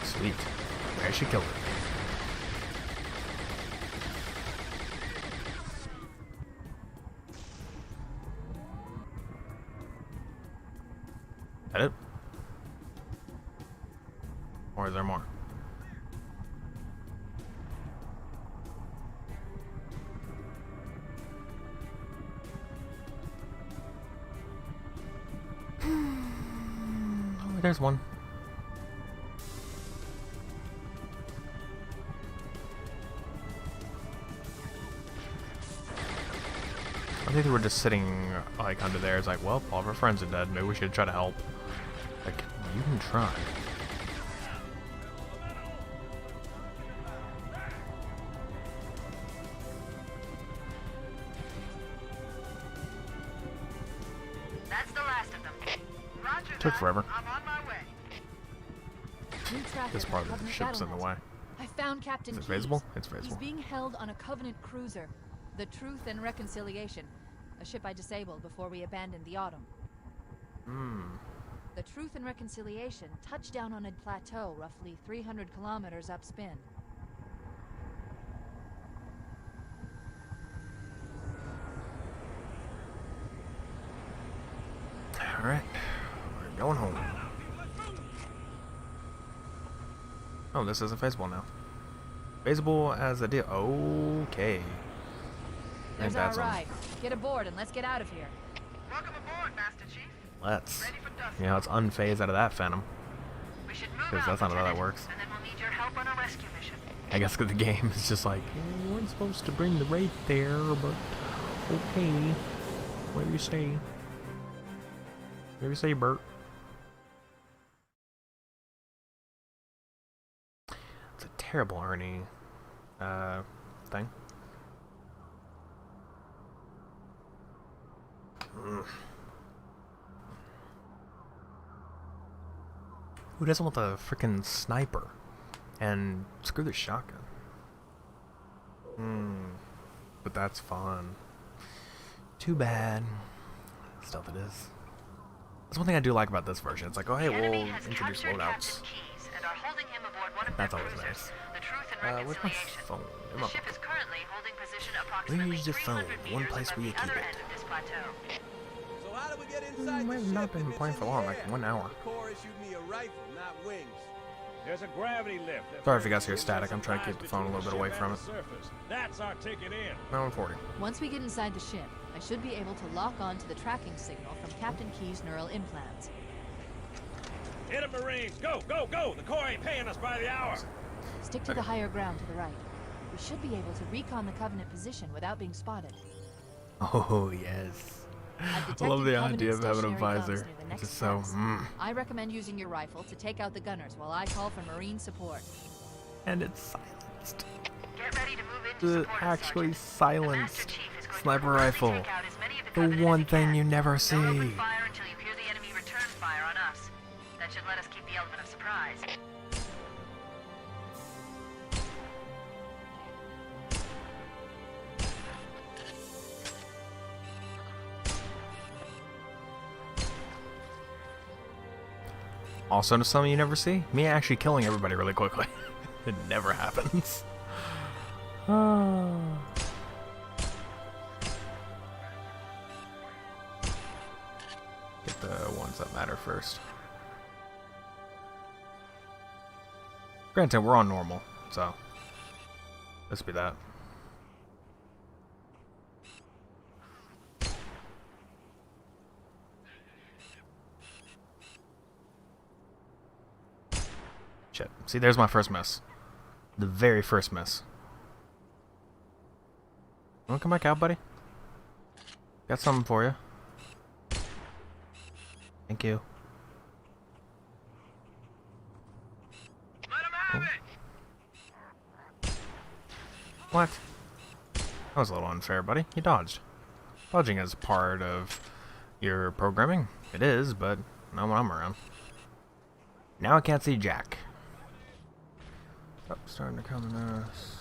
Sweet. I should kill it. That it? Or is there more? Oh, there's one. I think they were just sitting like under there. It's like, well, all of our friends are dead. Maybe we should try to help. Like, you can try. That's the last of them. Roger Took that. forever. I'm on my way. New traffic This part on of the Covenant ship's in the way. Battlement. I found Captain Is it Keyes. visible? It's He's visible. being held on a Covenant cruiser, the Truth and Reconciliation, a ship I disabled before we abandoned the Autumn. The Truth and Reconciliation touched down on a plateau roughly 300 kilometers upspin. Alright. We're going home. Oh, this isn't feasible now. Feasible as a deal. Okay. There's Ain't our that something? ride. Get aboard and let's get out of here. Welcome aboard, Master Chief. Let's. Ready for dust. Yeah, let's unphase out of that Phantom. We should move Because out, that's not how that Lieutenant, works. and then we'll need your help on a rescue mission. I guess 'cause the game is just like, you weren't supposed to bring the wraith there, but okay. Whatever you say. Whatever you say, Bert. It's a terrible Ernie thing. Who doesn't want the freaking sniper? And screw the shotgun. But that's fun. Too bad. Still it is. That's one thing I do like about this version. It's like, oh hey, we'll introduce loadouts. That's always nice. Where's my phone? The ship is currently holding position Where's approximately the phone? 300 One meters place from where you the keep other it. end of this plateau. So how do we get inside I've not been playing for long, like 1 hour. The Corps issued me a rifle, not wings. There's a gravity lift. Sorry if you guys hear static. I'm trying to keep the phone a little bit away from it. That's our ticket in. Now I'm 40. Once we get inside the ship, I should be able to lock on to the tracking signal from Captain Key's neural implants. Hit it, Marines! Go, go, go! The Corps ain't paying us by the hour. Stick to the higher ground to the right. We should be able to recon the Covenant position without being spotted. Oh yes. I've I love the detected idea of having a Covenant stationary guns visor. near the It's next just so. pass. I recommend using your rifle to take out the gunners while I call for Marine support. And it's silenced. Get ready to move into The support, actually Sergeant. The Master silenced Chief is going to sniper purposely rifle. take out as many of the The Covenant one as he thing can. you never Don't see. open fire until you hear the enemy return fire on us. That should let us keep the element of surprise. Also, something you never see. Me actually killing everybody really quickly. It never happens. Get the ones that matter first. Granted, we're on normal, so let's be that. Shit. See, there's my first miss. The very first miss. Wanna come back out, buddy? Got something for you. Thank you. Let him have it! What? That was a little unfair, buddy. You dodged. Dodging is part of your programming. It is, but not when I'm around. Now I can't see Jack. Oh, starting to come in us.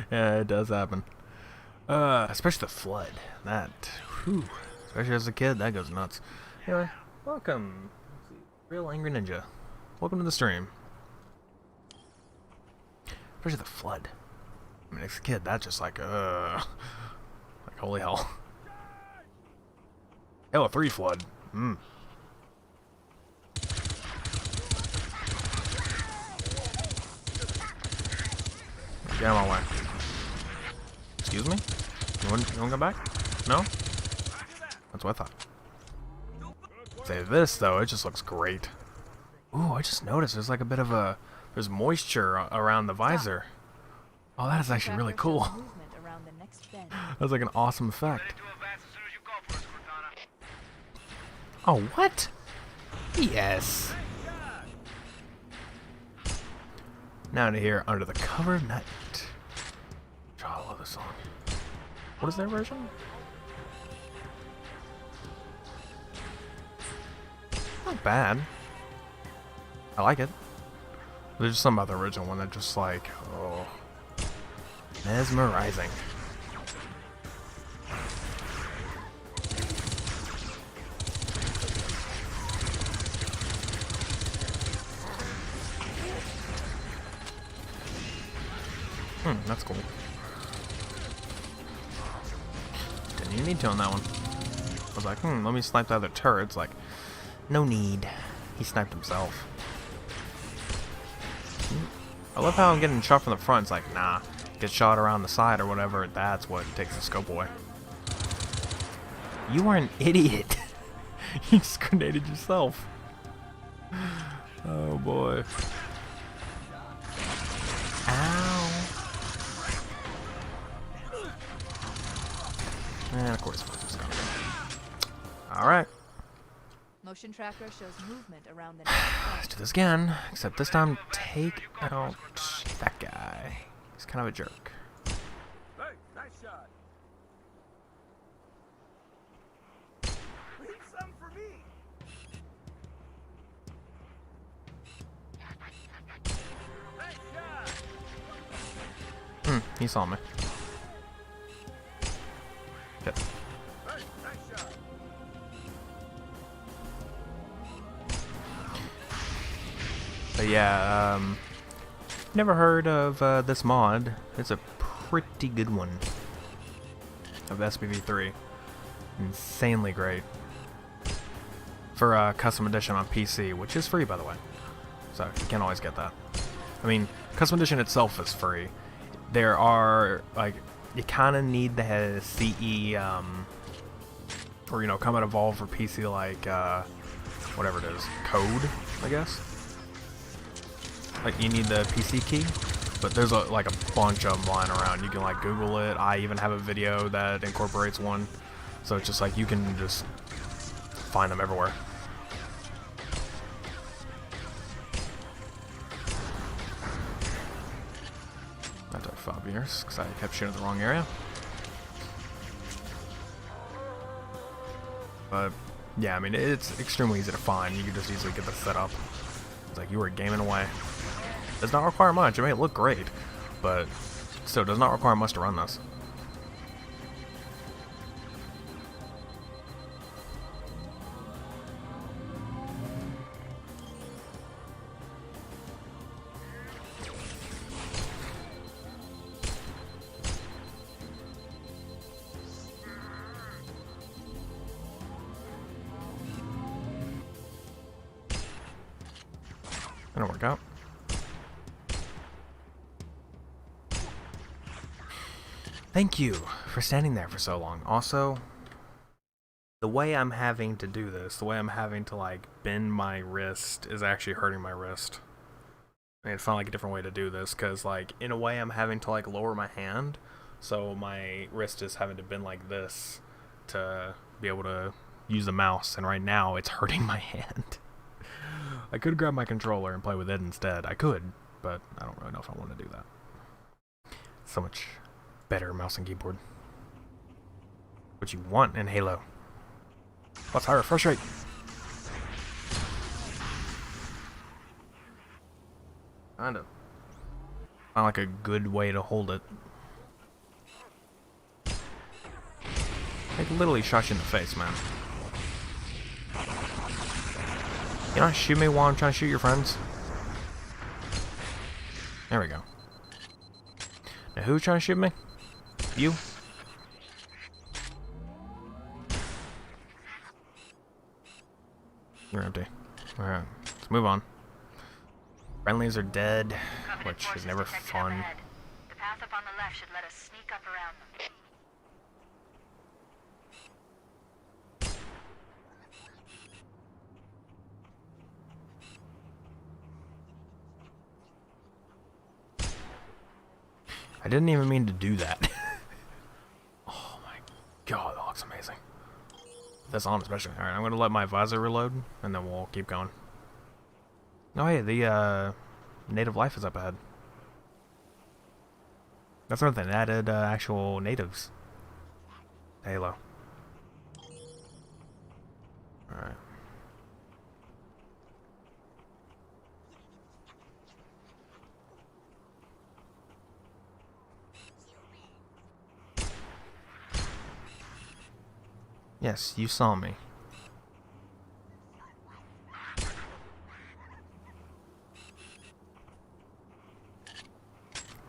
Yeah, it does happen. Especially the flood. That, whew. Especially as a kid, that goes nuts. Anyway, welcome. Real Angry Ninja. Welcome to the stream. Especially the flood. I mean, as a kid, that's just like holy hell. Hell, a 3 flood. Get out of my way. Excuse me? You want to go back? No? That's what I thought. Say this, though, it just looks great. Ooh, I just noticed there's like a bit of there's moisture around the visor. Oh, that is actually really cool. That's like an awesome effect. Oh, what? Yes. Now to hear Under the Cover of Night. Oh, I love this song. What is their version? Not bad. I like it. There's some other original one that just like, oh, mesmerizing. That's cool. Didn't even need to on that one. I was like, let me snipe the other turrets. Like, no need. He sniped himself. I love how I'm getting shot from the front. It's like, nah, get shot around the side or whatever. That's what takes the scope away. You are an idiot. You just grenaded yourself. Oh boy. Ow. And of course, it's gone. Alright. Motion tracker shows movement around the next Let's do this again, except this time take out that guy. He's kind of a jerk. Hey, nice shot. Leave some for me. Nice shot. He saw me. Good. Hey, nice shot. But yeah, never heard of this mod. It's a pretty good one of SPV3. Insanely great. For a custom edition on PC, which is free by the way. So you can't always get that. I mean, custom edition itself is free. There are, like, you kind of need the CE, or, you know, Combat Evolved for PC, like, whatever it is, code, I guess. Like, you need the PC key, but there's, like, a bunch of them lying around. You can, like, Google it. I even have a video that incorporates one. So it's just, like, you can just find them everywhere. That took 5 years, because I kept shooting in the wrong area. But, yeah, I mean, it's extremely easy to find. You can just easily get this set up. It's like you were gaming away. Does not require much. It may look great, but still does not require much to run this. That'll work out. Thank you for standing there for so long. Also, the way I'm having to do this, the way I'm having to, like, bend my wrist is actually hurting my wrist. I mean, it's not like a different way to do this, because, like, in a way I'm having to, like, lower my hand, so my wrist is having to bend like this to be able to use the mouse, and right now it's hurting my hand. I could grab my controller and play with it instead. I could, but I don't really know if I want to do that. So much better mouse and keyboard. What you want in Halo. What's higher refresh rate? Kinda. Not like a good way to hold it. I literally shot you in the face, man. You don't shoot me while I'm trying to shoot your friends. There we go. Now who's trying to shoot me? You? You're empty. Alright, let's move on. Friendlies are dead, which is never fun. The path up on the left should let us sneak up around them. I didn't even mean to do that. Oh my god, that looks amazing. That's on especially. Alright, I'm gonna let my visor reload, and then we'll keep going. Oh hey, the native life is up ahead. That's another thing, added actual natives. Halo. Alright. Yes, you saw me.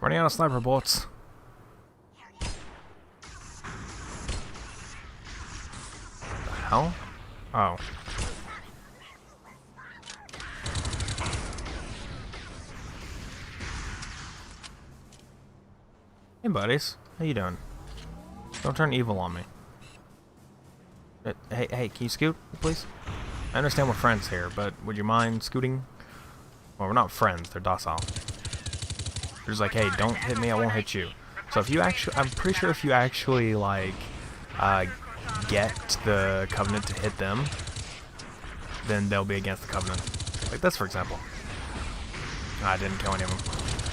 Running out of sniper bullets. The hell? Oh. Hey buddies, how you doing? Don't turn evil on me. Hey, can you scoot, please? I understand we're friends here, but would you mind scooting? Well, we're not friends, they're docile. They're just like, hey, don't hit me, I won't hit you. So if you actually, I'm pretty sure if you actually, like, get the Covenant to hit them, then they'll be against the Covenant. Like this, for example. I didn't kill any of them.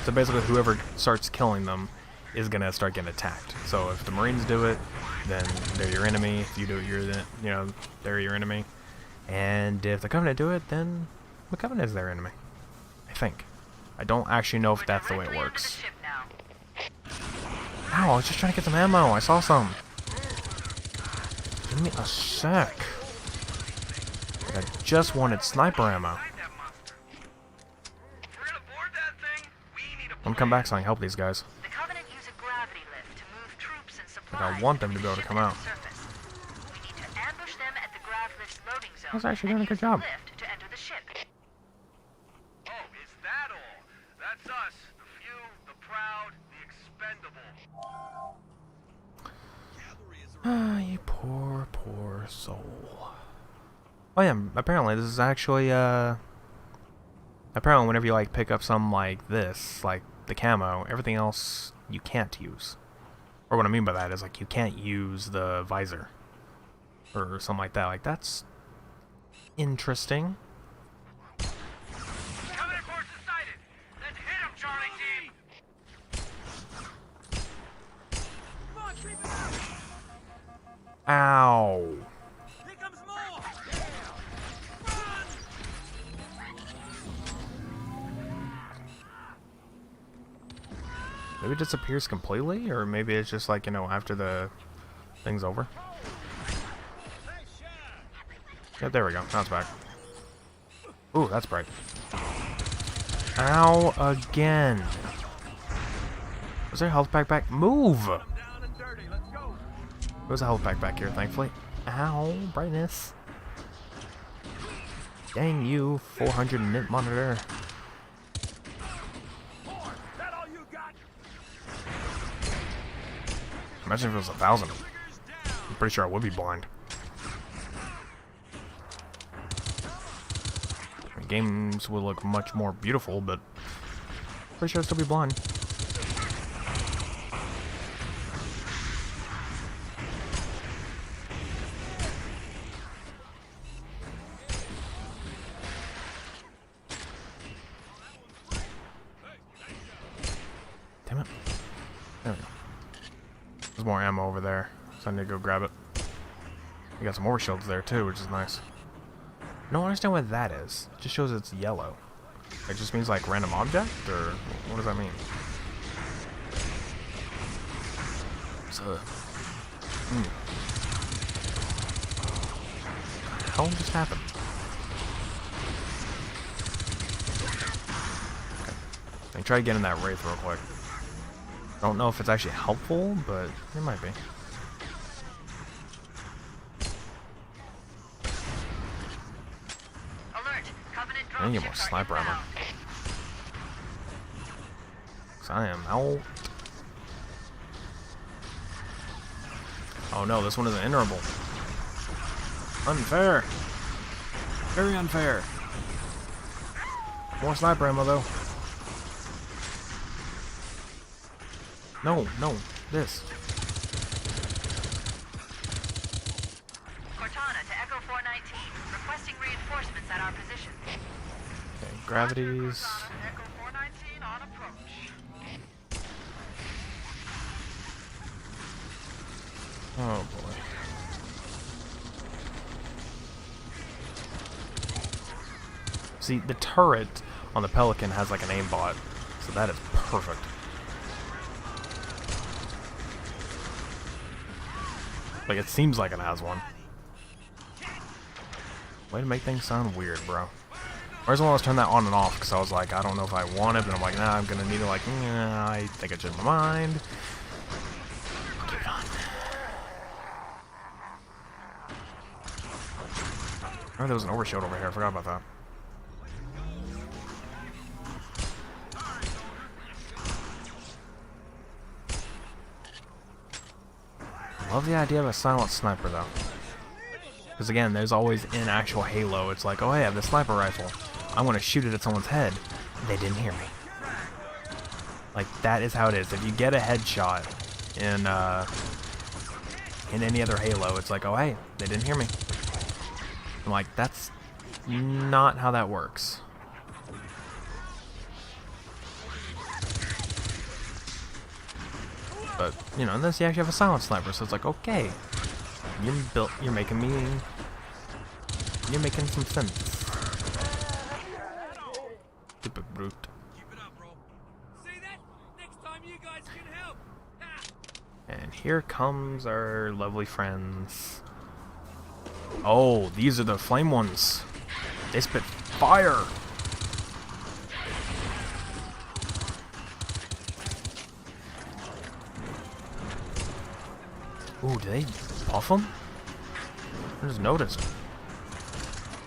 So basically, whoever starts killing them is gonna start getting attacked. So if the Marines do it, then they're your enemy. If you do it, they're your enemy. And if the Covenant do it, then the Covenant is their enemy. I think. I don't actually know if that's the way it works. Ow, I was just trying to get some ammo. I saw some. Give me a sec. I just wanted sniper ammo. I'm come back so I can help these guys. The Covenant use a gravity lift to move troops and supplies. Like I want them to be able to come out. We need to ambush them at the grav lift's loading zone. I was actually doing a good job. Lift to enter the ship. Oh, is that all? That's us. The few, the proud, the expendable. Ah, you poor, poor soul. Oh yeah, apparently this is actually, apparently whenever you, like, pick up something like this, like the camo, everything else you can't use. Or what I mean by that is, like, you can't use the visor. Or something like that. Like, that's interesting. Covenant forces sighted. Let's hit him, Charlie team. Come on, creep it out. Ow. Here comes more. Maybe it disappears completely, or maybe it's just like, after the thing's over. Yeah, there we go. Now it's back. Ooh, that's bright. Ow, again. Was there a health pack back? Move! There's a health pack back here, thankfully. Ow, brightness. Dang you, 400 nit monitor. Imagine if it was 1,000. I'm pretty sure I would be blind. Games would look much more beautiful, but pretty sure I'd still be blind. Damn it. There we go. There's more ammo over there, so I need to go grab it. We got some more shields there too, which is nice. I don't understand what that is. It just shows it's yellow. It just means like random object, or what does that mean? So, What the hell just happened? Okay. Let me try getting that wraith real quick. I don't know if it's actually helpful, but it might be. I need more sniper ammo. 'Cause I am out. Oh no, this one isn't enterable. Unfair. Very unfair. More sniper ammo though. No, no, this. Cortana to Echo 419, requesting reinforcements at our position. Okay, gravities. Echo 419 on approach. Oh boy. See, the turret on the Pelican has like an aimbot, so that is perfect. Like, it seems like it has one. Way to make things sound weird, bro. Whereas when I was turning that on and off, because I was like, I don't know if I want it, but I'm like, nah, I'm gonna need it, like, nah, I think I changed my mind. I'll keep it on. Oh, there was an overshield over here, I forgot about that. Love the idea of a silent sniper, though. Because again, there's always in actual Halo, it's like, oh hey, I have this sniper rifle. I'm going to shoot it at someone's head. They didn't hear me. Like, that is how it is. If you get a headshot in any other Halo, it's like, oh hey, they didn't hear me. I'm like, that's not how that works. But, you know, unless you actually have a silent sniper, so it's like, okay, you're making some sense. Stupid brute. Keep it up, bro. See that? Next time you guys can help. And here comes our lovely friends. Oh, these are the flame ones. They spit fire. Ooh, do they puff them? I just noticed.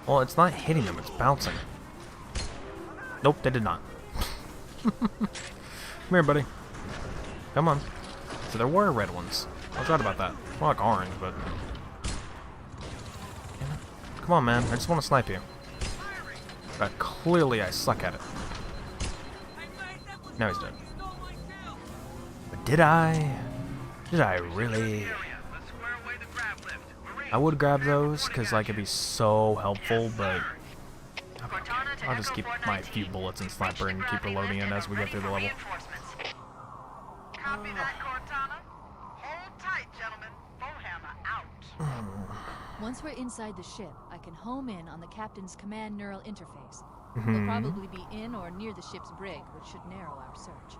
Well, it's not hitting them, it's bouncing. Nope, they did not. Come here, buddy. Come on. So there were red ones. I was right about that. Well, like orange, but... Come on, man. I just want to snipe you. But clearly I suck at it. Now he's dead. But did I? Did I really? I would grab those, because like, it'd be so helpful, but... I'll just keep my few bullets in sniper and keep reloading it as we get through the level. Copy that, Cortana. Hold tight, gentlemen. Bowhammer out. Once we're inside the ship, I can home in on the captain's command neural interface. They'll probably be in or near the ship's brig, which should narrow our search.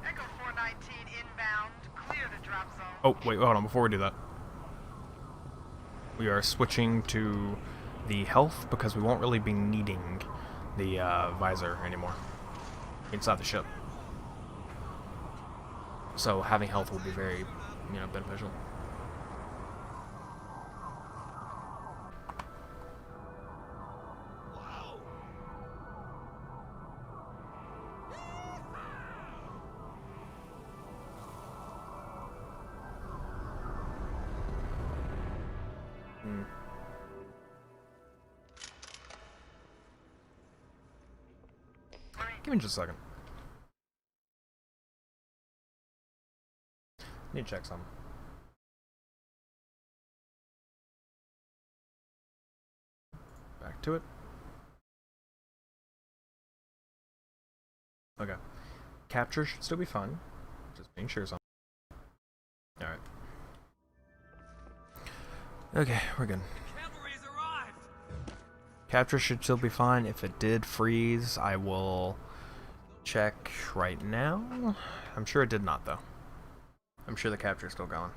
Echo 419 inbound. Clear the drop zone. Oh, wait, hold on, before we do that. We are switching to the health because we won't really be needing the visor anymore inside the ship. So having health will be very, you know, beneficial. Give me just a second. Need to check something. Back to it. Okay. Capture should still be fine. Just being sure something. Alright. Okay, we're good. Capture should still be fine. If it did freeze, I will check right now. I'm sure it did not, though. I'm sure the capture is still going.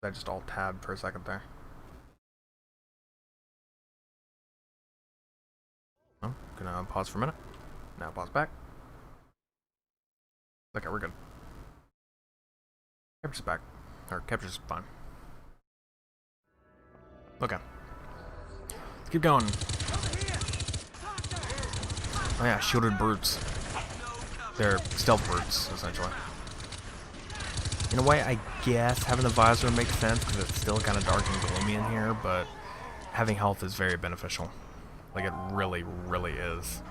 I just alt tabbed for a second there. Oh, gonna pause for a minute. Now pause back. Okay, we're good. Capture's back. Or capture's fine. Okay. Let's keep going. Oh yeah, shielded brutes. They're stealth brutes, essentially. In a way, I guess having the visor makes sense because it's still kind of dark and gloomy in here, but having health is very beneficial. Like, it really, really is.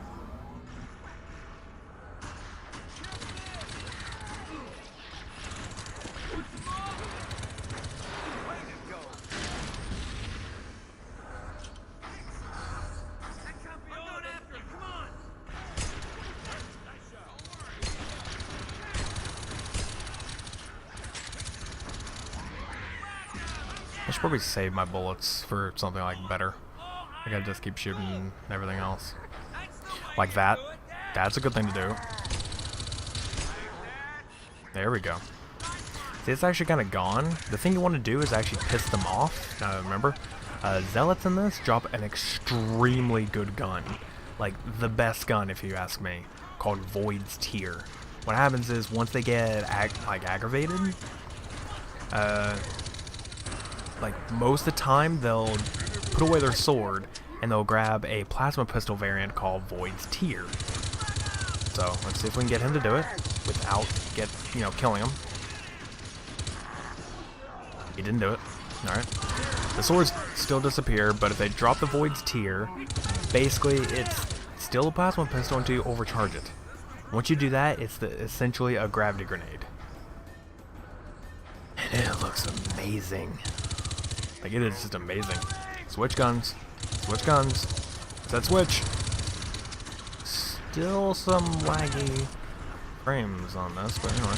I should probably save my bullets for something like better. I gotta just keep shooting and everything else. Like that. That's a good thing to do. There we go. See, it's actually kind of gone. The thing you want to do is actually piss them off. Now remember, zealots in this drop an extremely good gun. Like, the best gun if you ask me. Called Void's Tear. What happens is, once they get aggravated, like, most of the time, they'll put away their sword, and they'll grab a plasma pistol variant called Void's Tear. So, let's see if we can get him to do it, without killing him. He didn't do it. Alright. The swords still disappear, but if they drop the Void's Tear, basically it's still a plasma pistol until you overcharge it. Once you do that, it's essentially a gravity grenade. And it looks amazing. Like, it is just amazing. Switch guns. Switch guns. Set switch. Still some laggy frames on this, but anyway.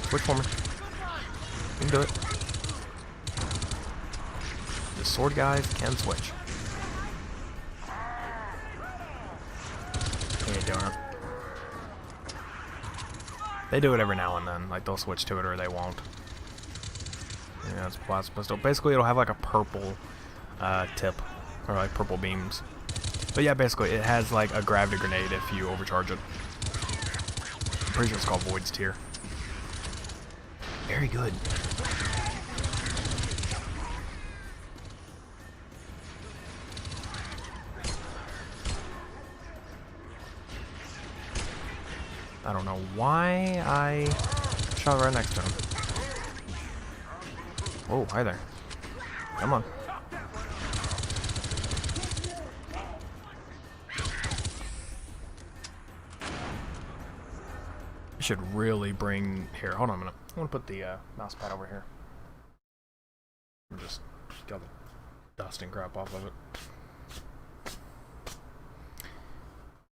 Switch for me. You can do it. The sword guys can switch. How you doing? They do it every now and then. Like, they'll switch to it or they won't. Yeah, it's a plasma pistol. Basically, it'll have like a purple tip, or like purple beams. But yeah, basically, it has like a gravity grenade if you overcharge it. I'm pretty sure it's called Void's Tear. Very good. I don't know why I shot right next to him. Oh, hi there. Come on. I should really bring... Here, hold on a minute. I want to put the mouse pad over here. Just get the dust and crap off of it.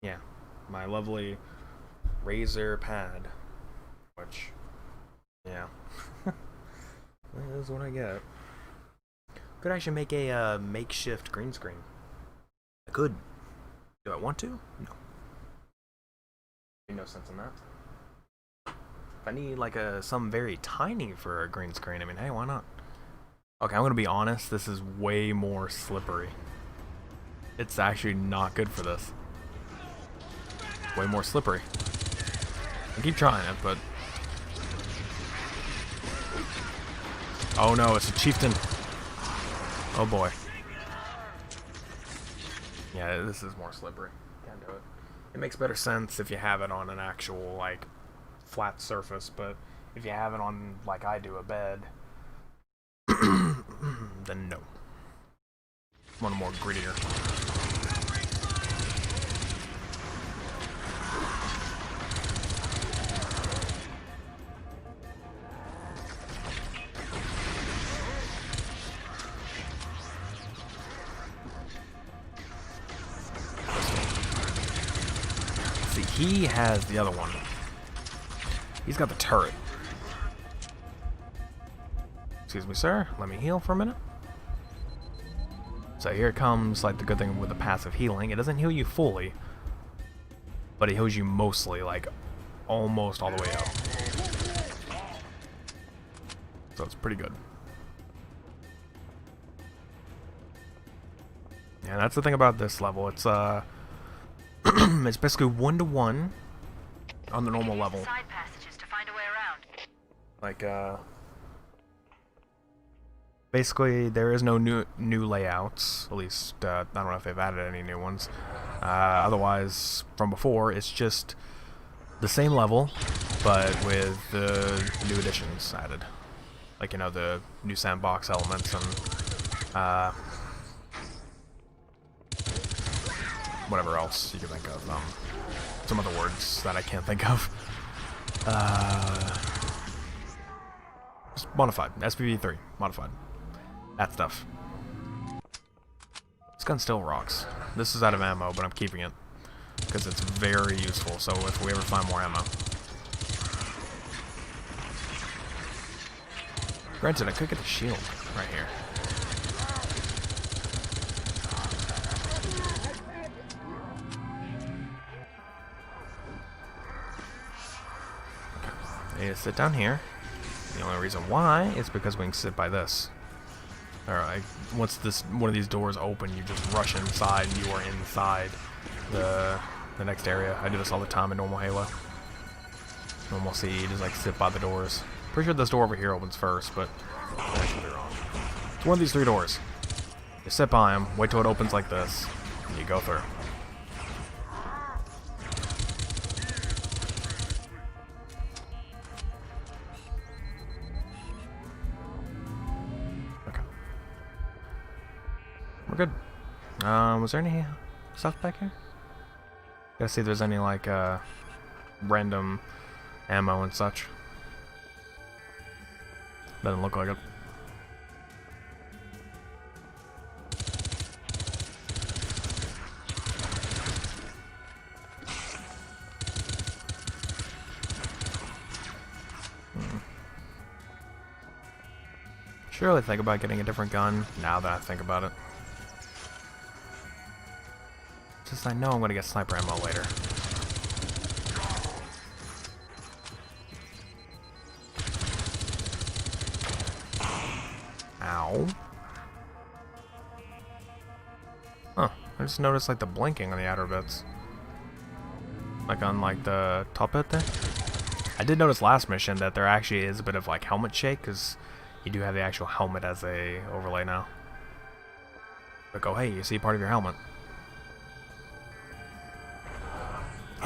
Yeah, my lovely Razer pad. Which, yeah. That is what I get. Could actually make a makeshift green screen. I could. Do I want to? No. No sense in that. If I need like some very tiny for a green screen, I mean, hey, why not? Okay, I'm gonna be honest. This is way more slippery. It's actually not good for this. Way more slippery. I keep trying it, but. Oh no, it's a chieftain. Oh boy. Yeah, this is more slippery. Can't do it. It makes better sense if you have it on an actual, like, flat surface, but if you have it on, like I do, a bed, then no. Want a more grittier. He has the other one. He's got the turret. Excuse me, sir. Let me heal for a minute. So here comes, like, the good thing with the passive healing. It doesn't heal you fully, but it heals you mostly, like, almost all the way up. So it's pretty good. Yeah, that's the thing about this level. It's, it's basically 1-to-1 on the normal level. Side passages to find a way around. Like, basically there is no new layouts. At least, I don't know if they've added any new ones. Otherwise, from before, it's just the same level, but with the new additions added. Like, you know, the new sandbox elements and, whatever else you can think of. Some other words that I can't think of. Just modified. SPV3. Modified. That stuff. This gun still rocks. This is out of ammo, but I'm keeping it. Because it's very useful, so if we ever find more ammo. Granted, I could get the shield right here. I need to sit down here. The only reason why is because we can sit by this. Alright, once one of these doors open, you just rush inside and you are inside the next area. I do this all the time in normal Halo. Normal CE, just like sit by the doors. Pretty sure this door over here opens first, but I could be wrong. It's one of these three doors. You sit by them, wait till it opens like this, and you go through. We're good. Was there any stuff back here? Gotta see if there's any, like, random ammo and such. Doesn't look like it. Should really think about getting a different gun now that I think about it. Just I know I'm gonna get sniper ammo later. Ow. Huh. I just noticed like the blinking on the outer bits. Like on like the top bit there. I did notice last mission that there actually is a bit of like helmet shake because you do have the actual helmet as a overlay now. Like, oh hey, you see part of your helmet.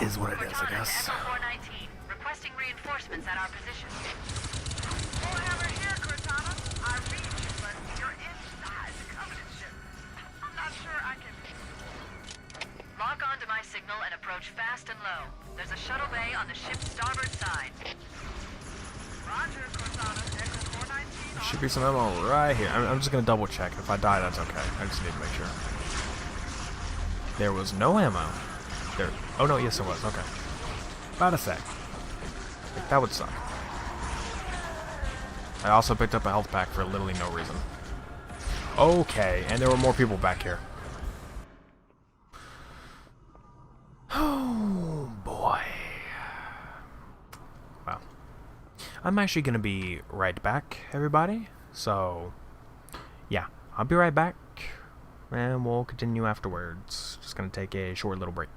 Is what it is, I guess. Echo 419, requesting reinforcements at our position. Warhammer here, Cortana. I read you, but you're inside the Covenant ship. I'm not sure I can... Lock on to my signal and approach fast and low. There's a shuttle bay on the ship's starboard side. Roger, Cortana. Echo 419. Should be some ammo right here. I'm just gonna double check. If I die, that's okay. I just need to make sure. There was no ammo. There. Oh no, yes there was. Okay. About a sec. That would suck. I also picked up a health pack for literally no reason. Okay, and there were more people back here. Oh boy. Wow. I'm actually gonna be right back, everybody. So, yeah, I'll be right back, and we'll continue afterwards. Just gonna take a short little break.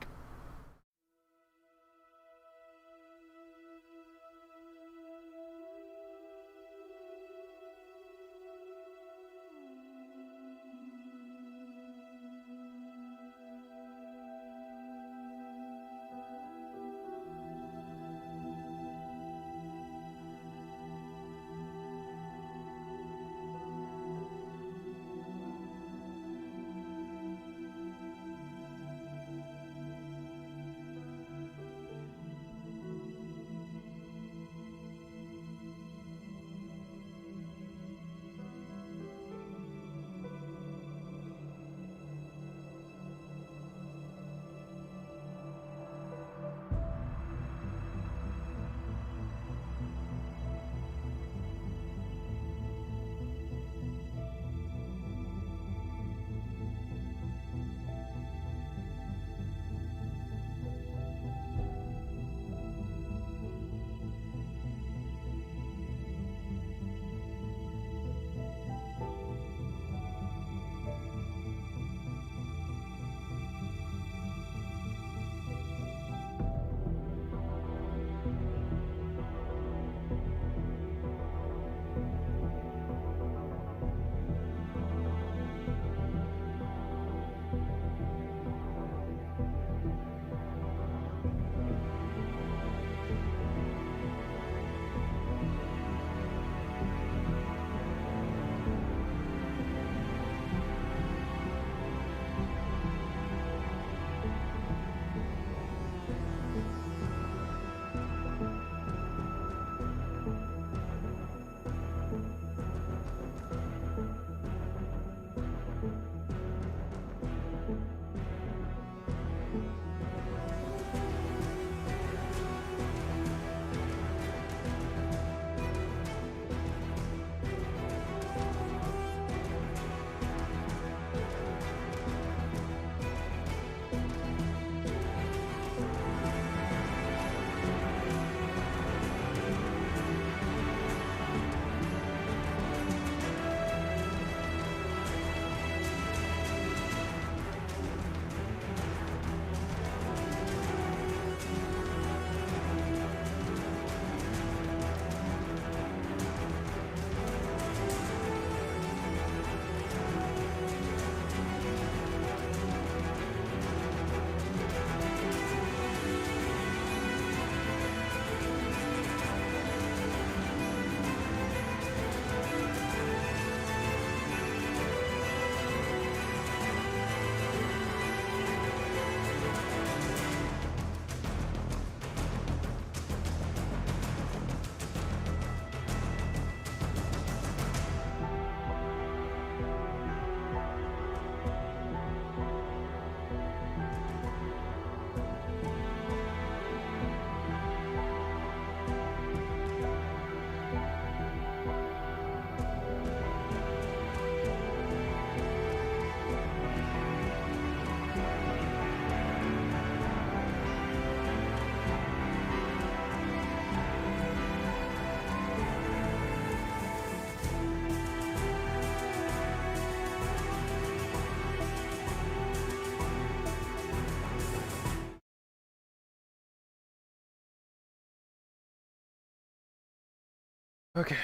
Okay,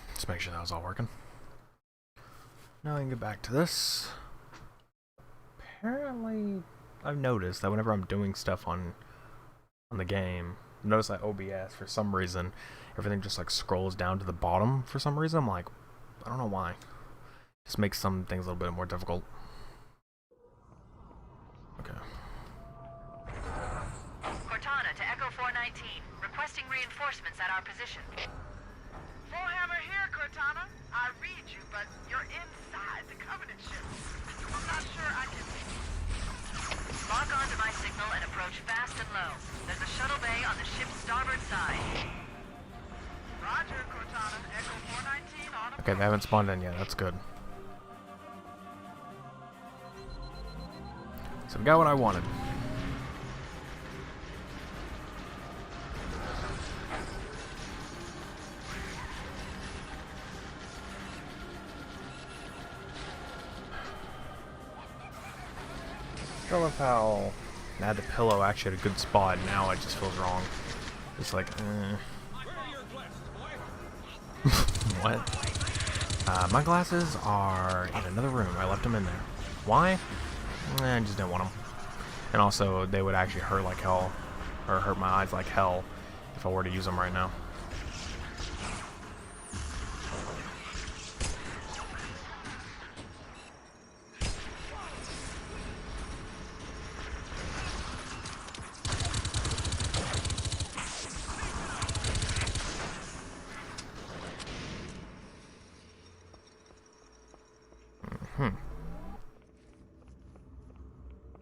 let's make sure that was all working. Now I can get back to this. Apparently, I've noticed that whenever I'm doing stuff on the game, notice that OBS, for some reason, everything just like scrolls down to the bottom for some reason. I'm like, I don't know why. Just makes some things a little bit more difficult. Okay. Cortana to Echo 419, requesting reinforcements at our position. Fullhammer here, Cortana. I read you, but you're inside the Covenant ship. I'm not sure I can... Lock onto my signal and approach fast and low. There's a shuttle bay on the ship's starboard side. Roger, Cortana. Echo 419 on approach. Okay, they haven't spawned in yet. That's good. So we got what I wanted. I love how I had the pillow actually at a good spot. Now it just feels wrong. It's like, what? My glasses are in another room. I left them in there. Why? I just didn't want them. And also, they would actually hurt like hell, or hurt my eyes like hell, if I were to use them right now.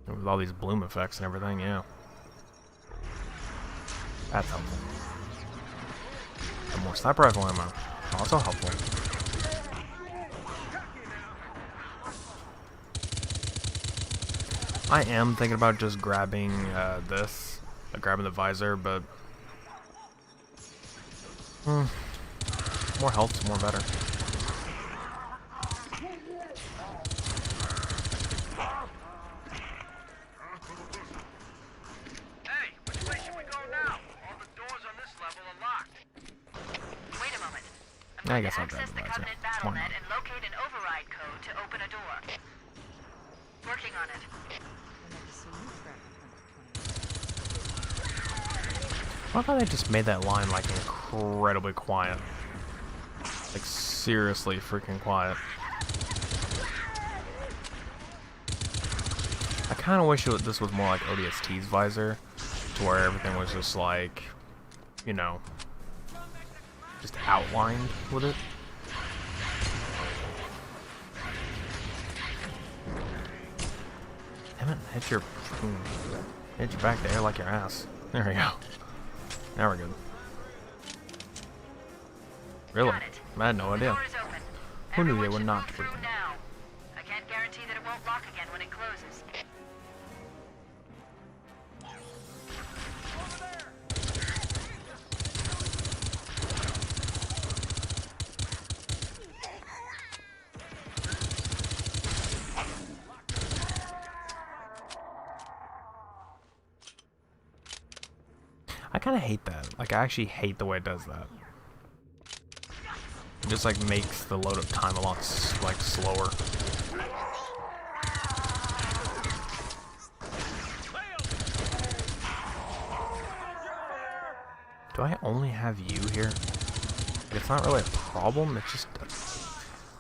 With all these bloom effects and everything, yeah. That's helpful. And more sniper rifle ammo, also helpful. I am thinking about just grabbing this, grabbing the visor, but more health's more better. I guess I'll grab the visor. Why not? And locate an override code to open a door. Working on it. I thought they just made that line like incredibly quiet. Like seriously freaking quiet. I kind of wish this was more like ODST's visor, to where everything was just like, you know, just outlined with it. Damn it, hit your back there like your ass. There we go. Now we're good. Really? I had no idea. Who knew they would not put it? I can't guarantee that it won't lock again when it closes. I kind of hate that. Like, I actually hate the way it does that. It just, like, makes the load-up time a lot, like, slower. Do I only have you here? It's not really a problem, it's just a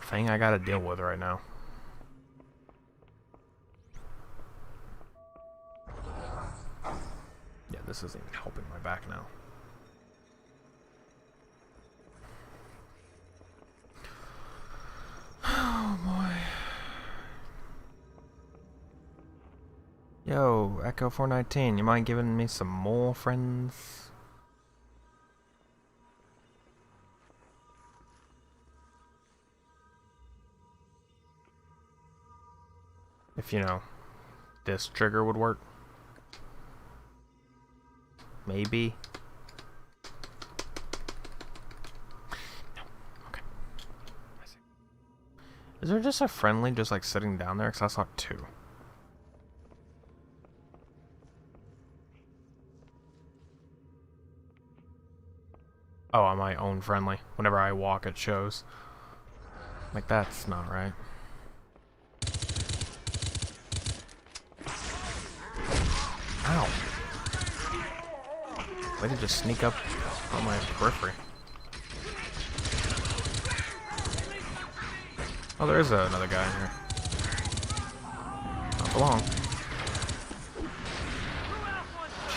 thing I gotta deal with right now. Yeah, this isn't even helping my back now. Oh boy. Yo, Echo 419, you mind giving me some more friends? If, you know, this trigger would work. Maybe. No. Okay. I see. Is there just a friendly just like sitting down there? Because I saw two. Oh, on my own friendly. Whenever I walk, it shows. Like, that's not right. Ow. Way to just sneak up on my periphery. Oh, there is another guy in here. Not for long.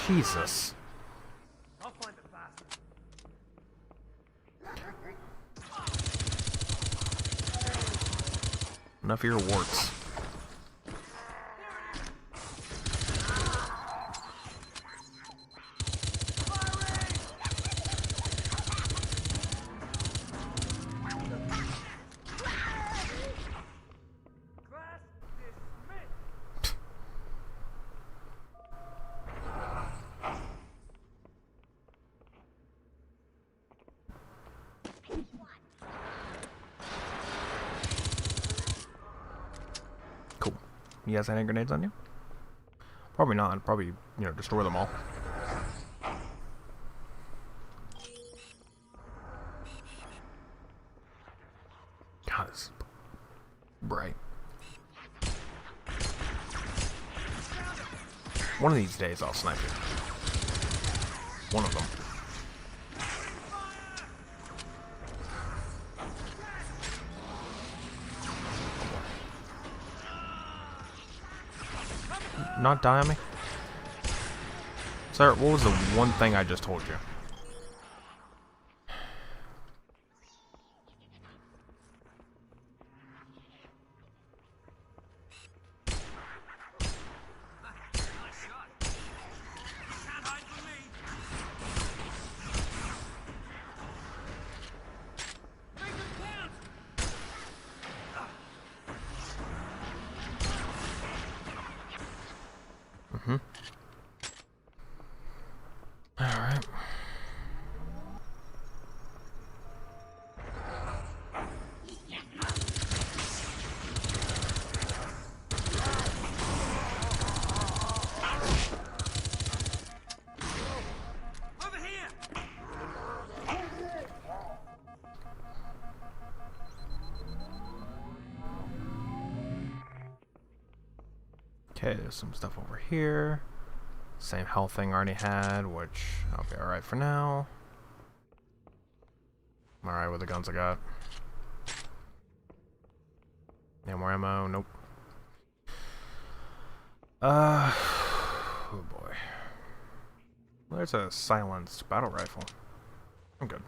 Jesus. Enough of your warts. Cool. You guys have any grenades on you? Probably not. Probably, you know, destroy them all. God, it's bright. One of these days I'll snipe you. One of them. Not die on me? Sir, what was the one thing I just told you? Alright. Okay, there's some stuff over here. Same health thing I already had, which I'll be alright for now. I'm alright with the guns I got. Yeah, more ammo, nope. Oh boy. There's a silenced battle rifle. I'm good.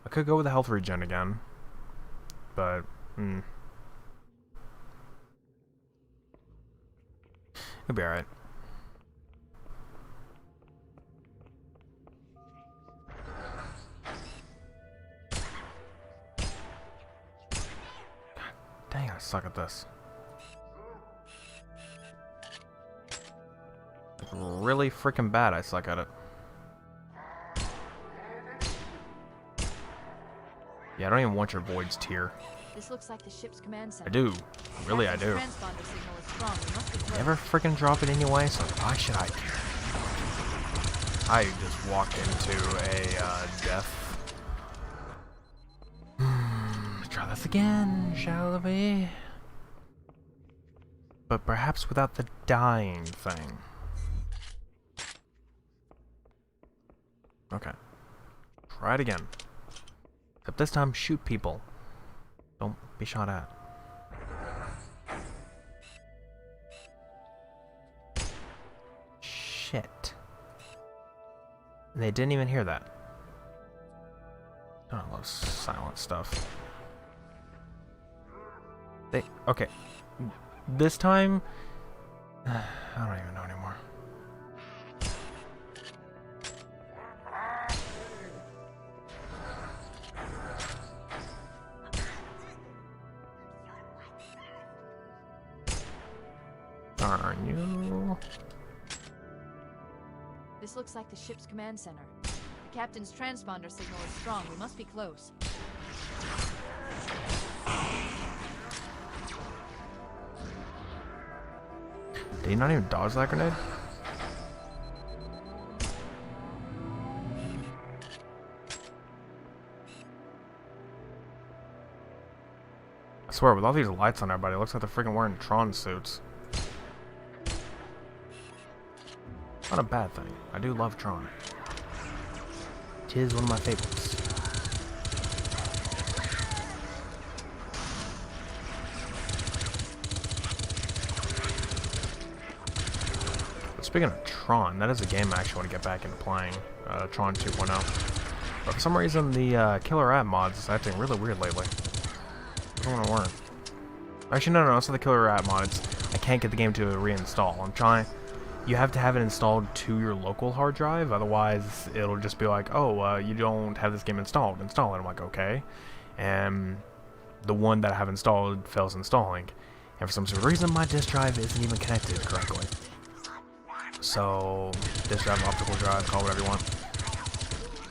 I could go with the health regen again, but, it'll be alright. Dang, I suck at this. Like, really freaking bad I suck at it. Yeah, I don't even want your voids tier. This looks like the ship's command center. I do. Really, I do. Transponder signal is strong. We must be close. Never freaking drop it anyway, so why should I care? I just walked into a death. Try this again, shall we? But perhaps without the dying thing. Okay. Try it again. Except this time, shoot people. Don't be shot at. Shit. And they didn't even hear that. Oh, I love silent stuff. Okay. This time, I don't even know anymore. Darn you. This looks like the ship's command center. The captain's transponder signal is strong. We must be close. Did he not even dodge that grenade? swear, with all these lights on everybody, it looks like they're freaking wearing Tron suits. Not a bad thing. I do love Tron. It is one of my favorites. Speaking of Tron, that is a game I actually want to get back into playing. Tron 2.0. But for some reason, the Killer App mods is acting really weird lately. I don't want to work. Actually, no, it's not the Killer App mods. I can't get the game to reinstall. I'm trying. You have to have it installed to your local hard drive, otherwise it'll just be like, oh, you don't have this game installed. Install it. I'm like, okay. And the one that I have installed fails installing. And for some sort of reason, my disk drive isn't even connected correctly. So, disk drive, optical drive, call it whatever you want,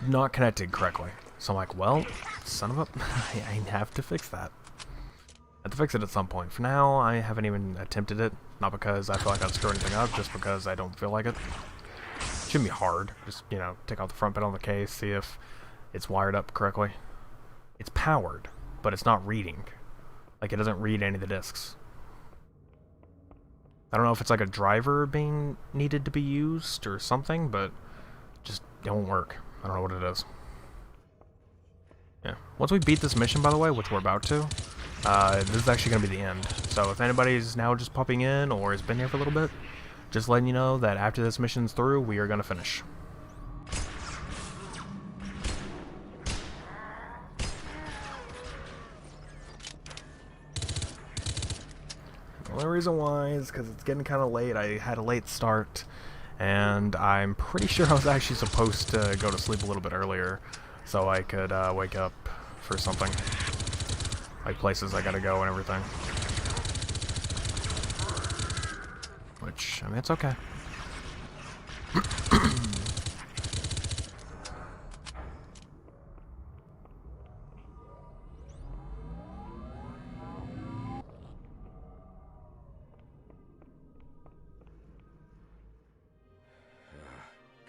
not connected correctly. So I'm like, well, son of a... I have to fix that. I have to fix it at some point. For now, I haven't even attempted it. Not because I feel like I'd screw anything up, just because I don't feel like it. Shouldn't be hard. Just, you know, take out the front panel on the case, see if it's wired up correctly. It's powered, but it's not reading. Like, it doesn't read any of the discs. I don't know if it's like a driver being needed to be used or something, but just it won't work. I don't know what it is. Yeah. Once we beat this mission, by the way, which we're about to, this is actually going to be the end. So if anybody's now just popping in or has been here for a little bit, just letting you know that after this mission's through, we are going to finish. The only reason why is because it's getting kind of late. I had a late start, and I'm pretty sure I was actually supposed to go to sleep a little bit earlier so I could wake up for something. Like places I gotta go and everything. Which, I mean, it's okay.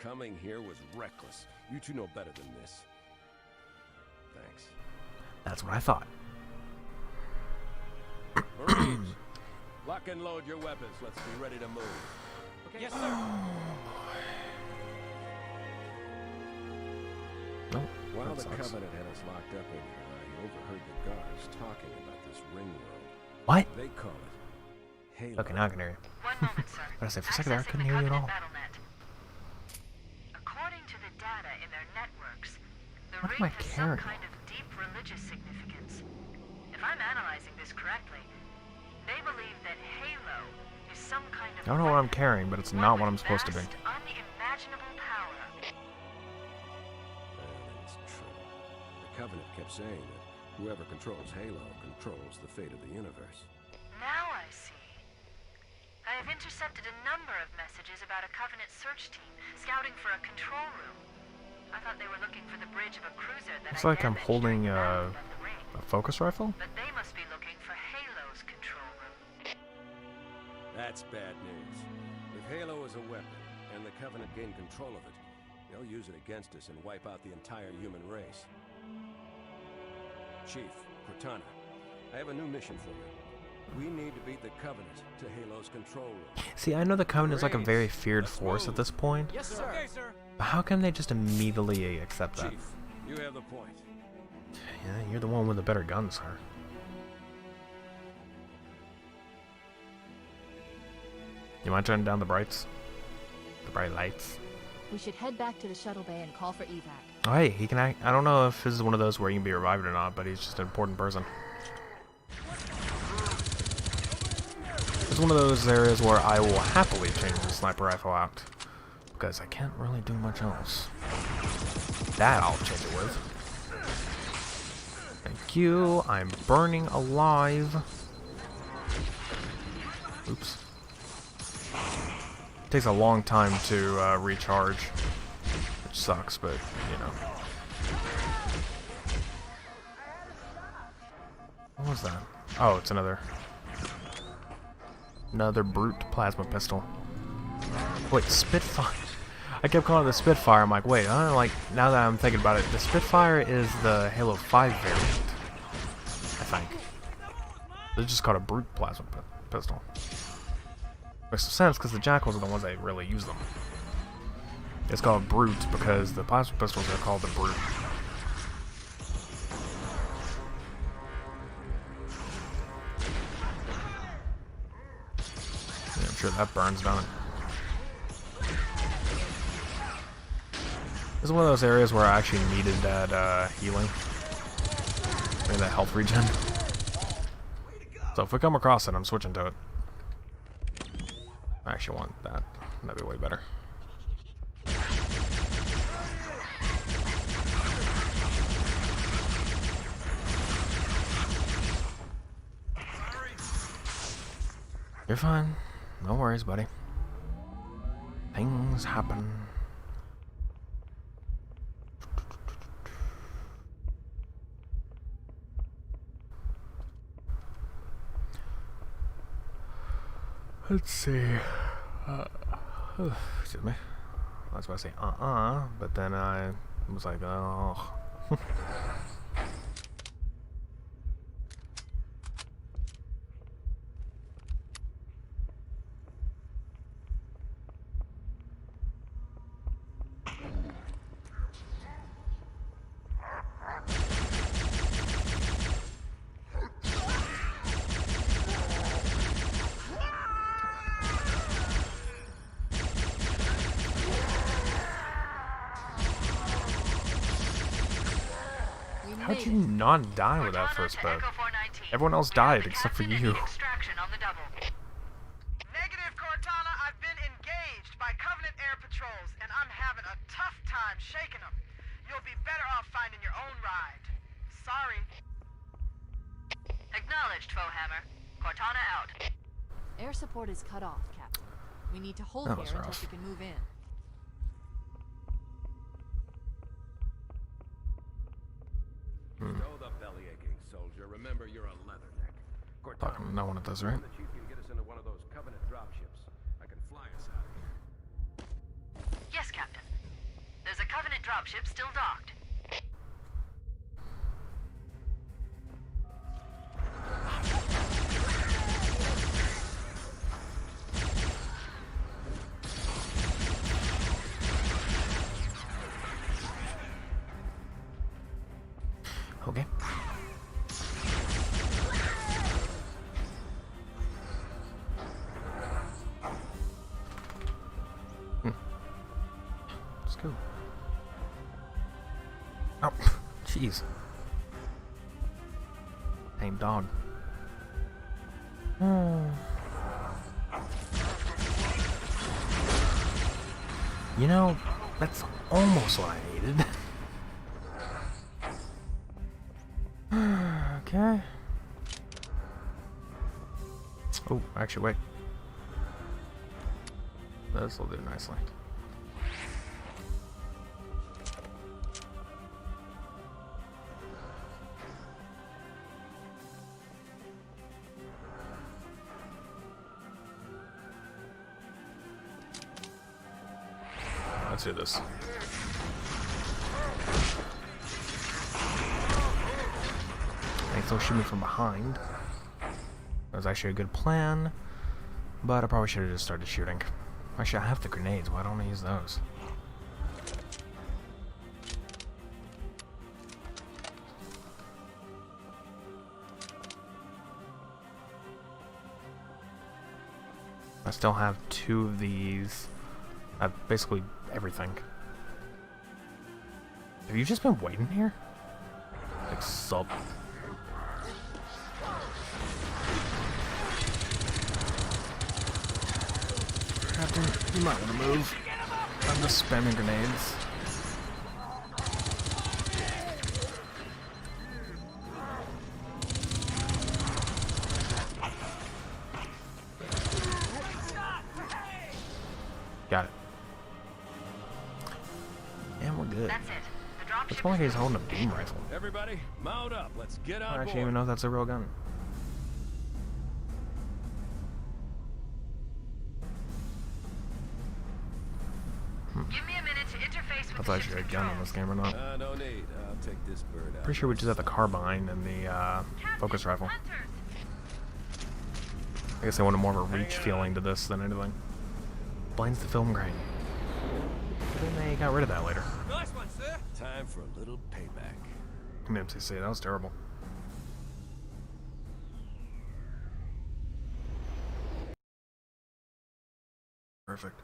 Coming here was reckless. You two know better than this. Thanks. That's what I thought. Marines, lock and load your weapons. Let's be ready to move. Okay, yes, sir. No, While the sucks. Covenant had us locked up in here, I overheard the guards talking about this ring world. What? They call it Halo. Okay, now I can hear you. One moment, sir. I said, for a second there, I couldn't hear you at all. According to the data in their networks, the What am ring I has some carrying? kind of deep religious significance. If I'm analyzing this correctly, they believe that Halo is some kind of I don't know what I'm carrying, but it's not what I'm supposed to be. vast, unimaginable power. It's true. The Covenant kept saying that whoever controls Halo controls the fate of the universe. Now I see. I have intercepted a number of messages about a Covenant search team scouting for a control room. I thought they were looking for the bridge of a cruiser that Looks like I'm damaged holding during the a Battle of the Ring. focus rifle? But they must be looking for Halo's control room. That's bad news. If Halo is a weapon, and the Covenant gain control of it, they'll use it against us and wipe out the entire human race. Chief, Cortana, I have a new mission for you. We need to beat the Covenant to Halo's control room. See, I know the Covenant is like a very feared force at this point. Yes, sir. Okay, sir. But how come they just immediately accept that? Chief, you have the point. Yeah, you're the one with the better guns, sir. You mind turning down the brights? The bright lights? We should head back to the shuttle bay and call for evac. Oh, hey, he can act. I don't know if this is one of those where he can be revived or not, but he's just an important person. It's one of those areas where I will happily change the sniper rifle out, because I can't really do much else. That I'll change it with. Thank you. I'm burning alive. Oops. Takes a long time to recharge, which sucks, but you know. What was that? Oh, it's another brute plasma pistol. Wait, Spitfire. I kept calling it the Spitfire. I'm like, wait, I don't know, like, now that I'm thinking about it, the Spitfire is the Halo 5 variant, I think. It's just called a brute plasma pistol. Makes some sense because the jackals are the ones that really use them. It's called brute because the plasma pistols are called the brute. Yeah, I'm sure that burns down. This is one of those areas where I actually needed that healing. Maybe that health regen. So if we come across it, I'm switching to it. I actually want that. That'd be way better. You're fine. No worries, buddy. Things happen. Let's see. Excuse me. I was about to say but then I was like, oh. How'd you not die with that first bit? Everyone else died except for you. Negative, Cortana. I've been engaged by Covenant air patrols, and I'm having a tough time shaking them. You'll be better off finding your own ride. Sorry. Acknowledged, Foehammer. Cortana out. Air support is cut off, Captain. We need to hold That here was until rough. she can move in. Stow the belly aching, soldier. Remember, you're a leatherneck. Cortana, Fucking no one at this, right? the chief can get us into one of those Covenant dropships. I can fly us out of here. Yes, Captain. There's a Covenant dropship still docked. Okay. Let's go. Oh, jeez. Tame dog. You know, that's almost what I needed. Okay. Oh, actually, wait. This will do nicely. Let's do this. Thanks, they'll shoot me from behind. That was actually a good plan, but I probably should have just started shooting. Actually, I have the grenades. Why don't I use those? I still have 2 of these. I have basically everything. Have you just been waiting here? Like, sub. Captain, you might want to move. I'm just spamming grenades. Got it. And we're good. That's it. The dropship. It's more like he's holding a beam rifle. Everybody, mount up. Let's get on I board. actually even know that's a real gun. Give me a minute to interface with That's the actually a ship's gun in controls. this game or not. No need. I'll take this bird out. Pretty sure we just have the carbine and the focus rifle. Hunters. I guess I wanted more of a reach feeling to this than anything. Blinds the film grain. Then they got rid of that later. Nice one, sir. Time for a little payback. MCC, that was terrible. Perfect.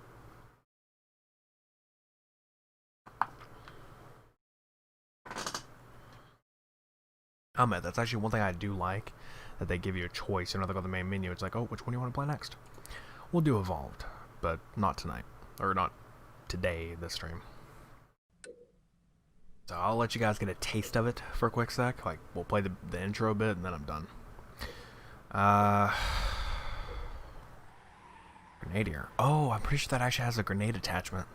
That's actually one thing I do like, that they give you a choice. You don't have to go to the main menu. It's like, oh, which one do you want to play next? We'll do Evolved, but not tonight. Or not today, this stream. So I'll let you guys get a taste of it for a quick sec. Like, we'll play the intro a bit, and then I'm done. Grenadier. Oh, I'm pretty sure that actually has a grenade attachment.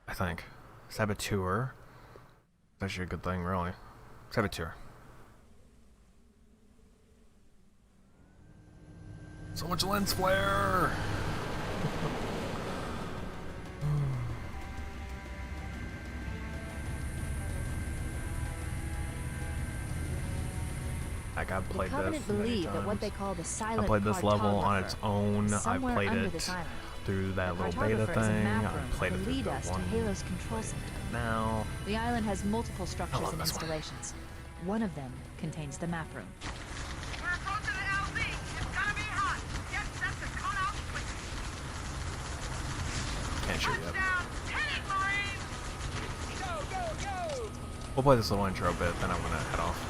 I think. Saboteur. That's actually a good thing, really. Saboteur. So much lens flare! Like, I've played this many times. That what they call the silent I played this level on its own. I somewhere played under it this island. through that The little beta cartographer is a thing. map I room played it to through lead the us to one Halo's control center. now. The island has multiple structures love and this one. installations. One of them contains the map room. We're approaching the LZ. It's gonna be hot. Get set to cut out quickly. Can't shoot yet. Touchdown. Hit it, Marines. Go, go, go. We'll play this little intro bit, then I'm gonna head off.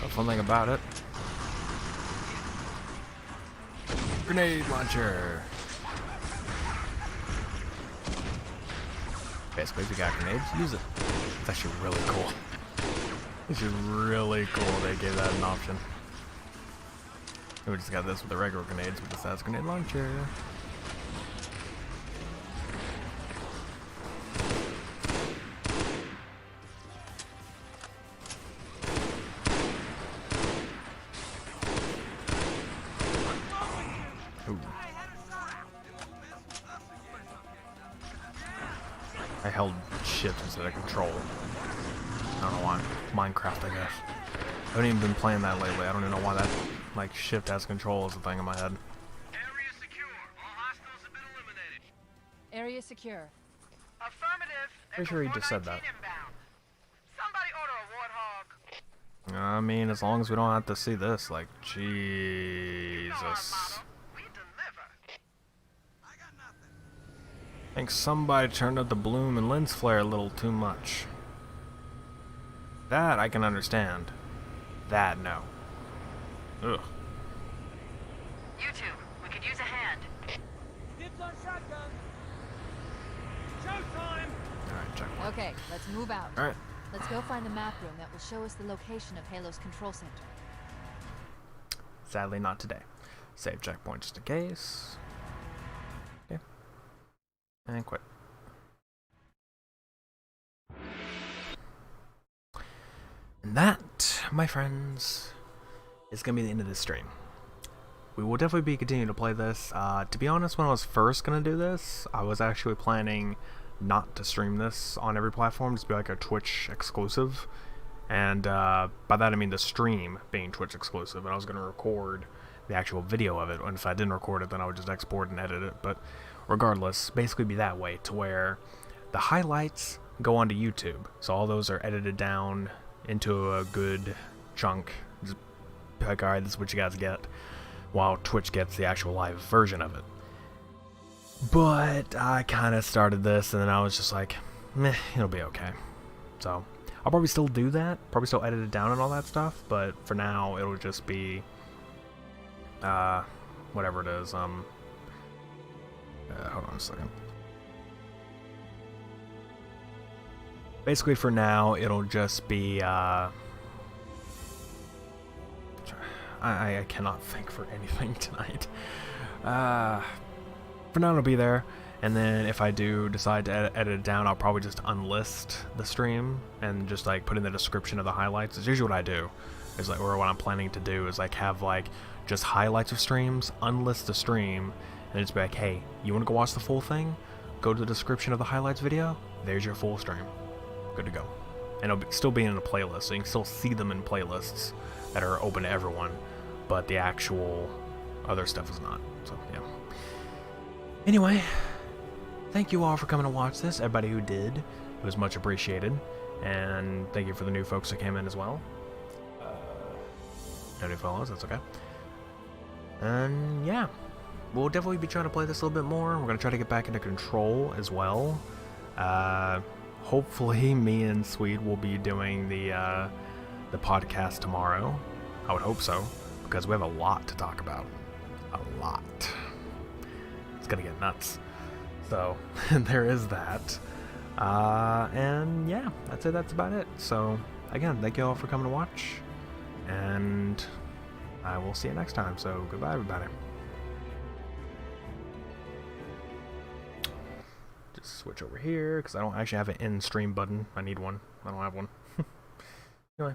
The fun thing about it. Grenade launcher. Basically, if you got grenades, use it. It's actually really cool. It's just really cool they gave that an option. We just got this with the regular grenades, but this has grenade launcher. Ooh. I held shift instead of control. I don't know why. Minecraft, I guess. I haven't even been playing that lately. I don't even know why that, like, shift as control is a thing in my head. Area secure. All hostiles have been eliminated. Area secure. Affirmative. Pretty sure he just said that. Inbound. Somebody order a warthog. I mean, as long as we don't have to see this, like, Jesus. We deliver. I think somebody turned up the bloom and lens flare a little too much. That I can understand. That, no. Ugh. You two, we could use a hand. Dibs on shotgun. Showtime. Alright, check. Okay, let's move out. Alright. Let's go find the map room that will show us the location of Halo's control center. Sadly, not today. Save checkpoint just in case. Okay. And quit. And that, my friends, is going to be the end of this stream. We will definitely be continuing to play this. To be honest, when I was first going to do this, I was actually planning not to stream this on every platform, just be like a Twitch exclusive. And by that I mean the stream being Twitch exclusive, and I was going to record the actual video of it, and if I didn't record it, then I would just export and edit it. But regardless, basically be that way, to where the highlights go onto YouTube. So all those are edited down into a good chunk. Just be like, alright, this is what you guys get, while Twitch gets the actual live version of it. But I kind of started this, and then I was just like, meh, it'll be okay. So I'll probably still do that, probably still edit it down and all that stuff, but for now it'll just be whatever it is. Hold on a second. Basically for now it'll just be I cannot think for anything tonight. For now it'll be there, and then if I do decide to edit it down, I'll probably just unlist the stream and just like put in the description of the highlights. It's usually what I do. Is like, or what I'm planning to do is like have like just highlights of streams, unlist the stream, and just be like, hey, you want to go watch the full thing? Go to the description of the highlights video. There's your full stream. good to go. And it'll still be in a playlist, so you can still see them in playlists that are open to everyone, but the actual other stuff is not. So, yeah. Anyway, thank you all for coming to watch this. Everybody who did, it was much appreciated. And thank you for the new folks that came in as well. No new follows, that's okay. And yeah, we'll definitely be trying to play this a little bit more. We're going to try to get back into Control as well. Hopefully me and Swede will be doing the podcast tomorrow. I would hope so, because we have a lot to talk about. A lot. It's going to get nuts. So, there is that. And yeah, that's it. That's about it. So, again, thank you all for coming to watch. And I will see you next time. So, goodbye, everybody. Just switch over here, because I don't actually have an end stream button. I need one. I don't have one. Anyway.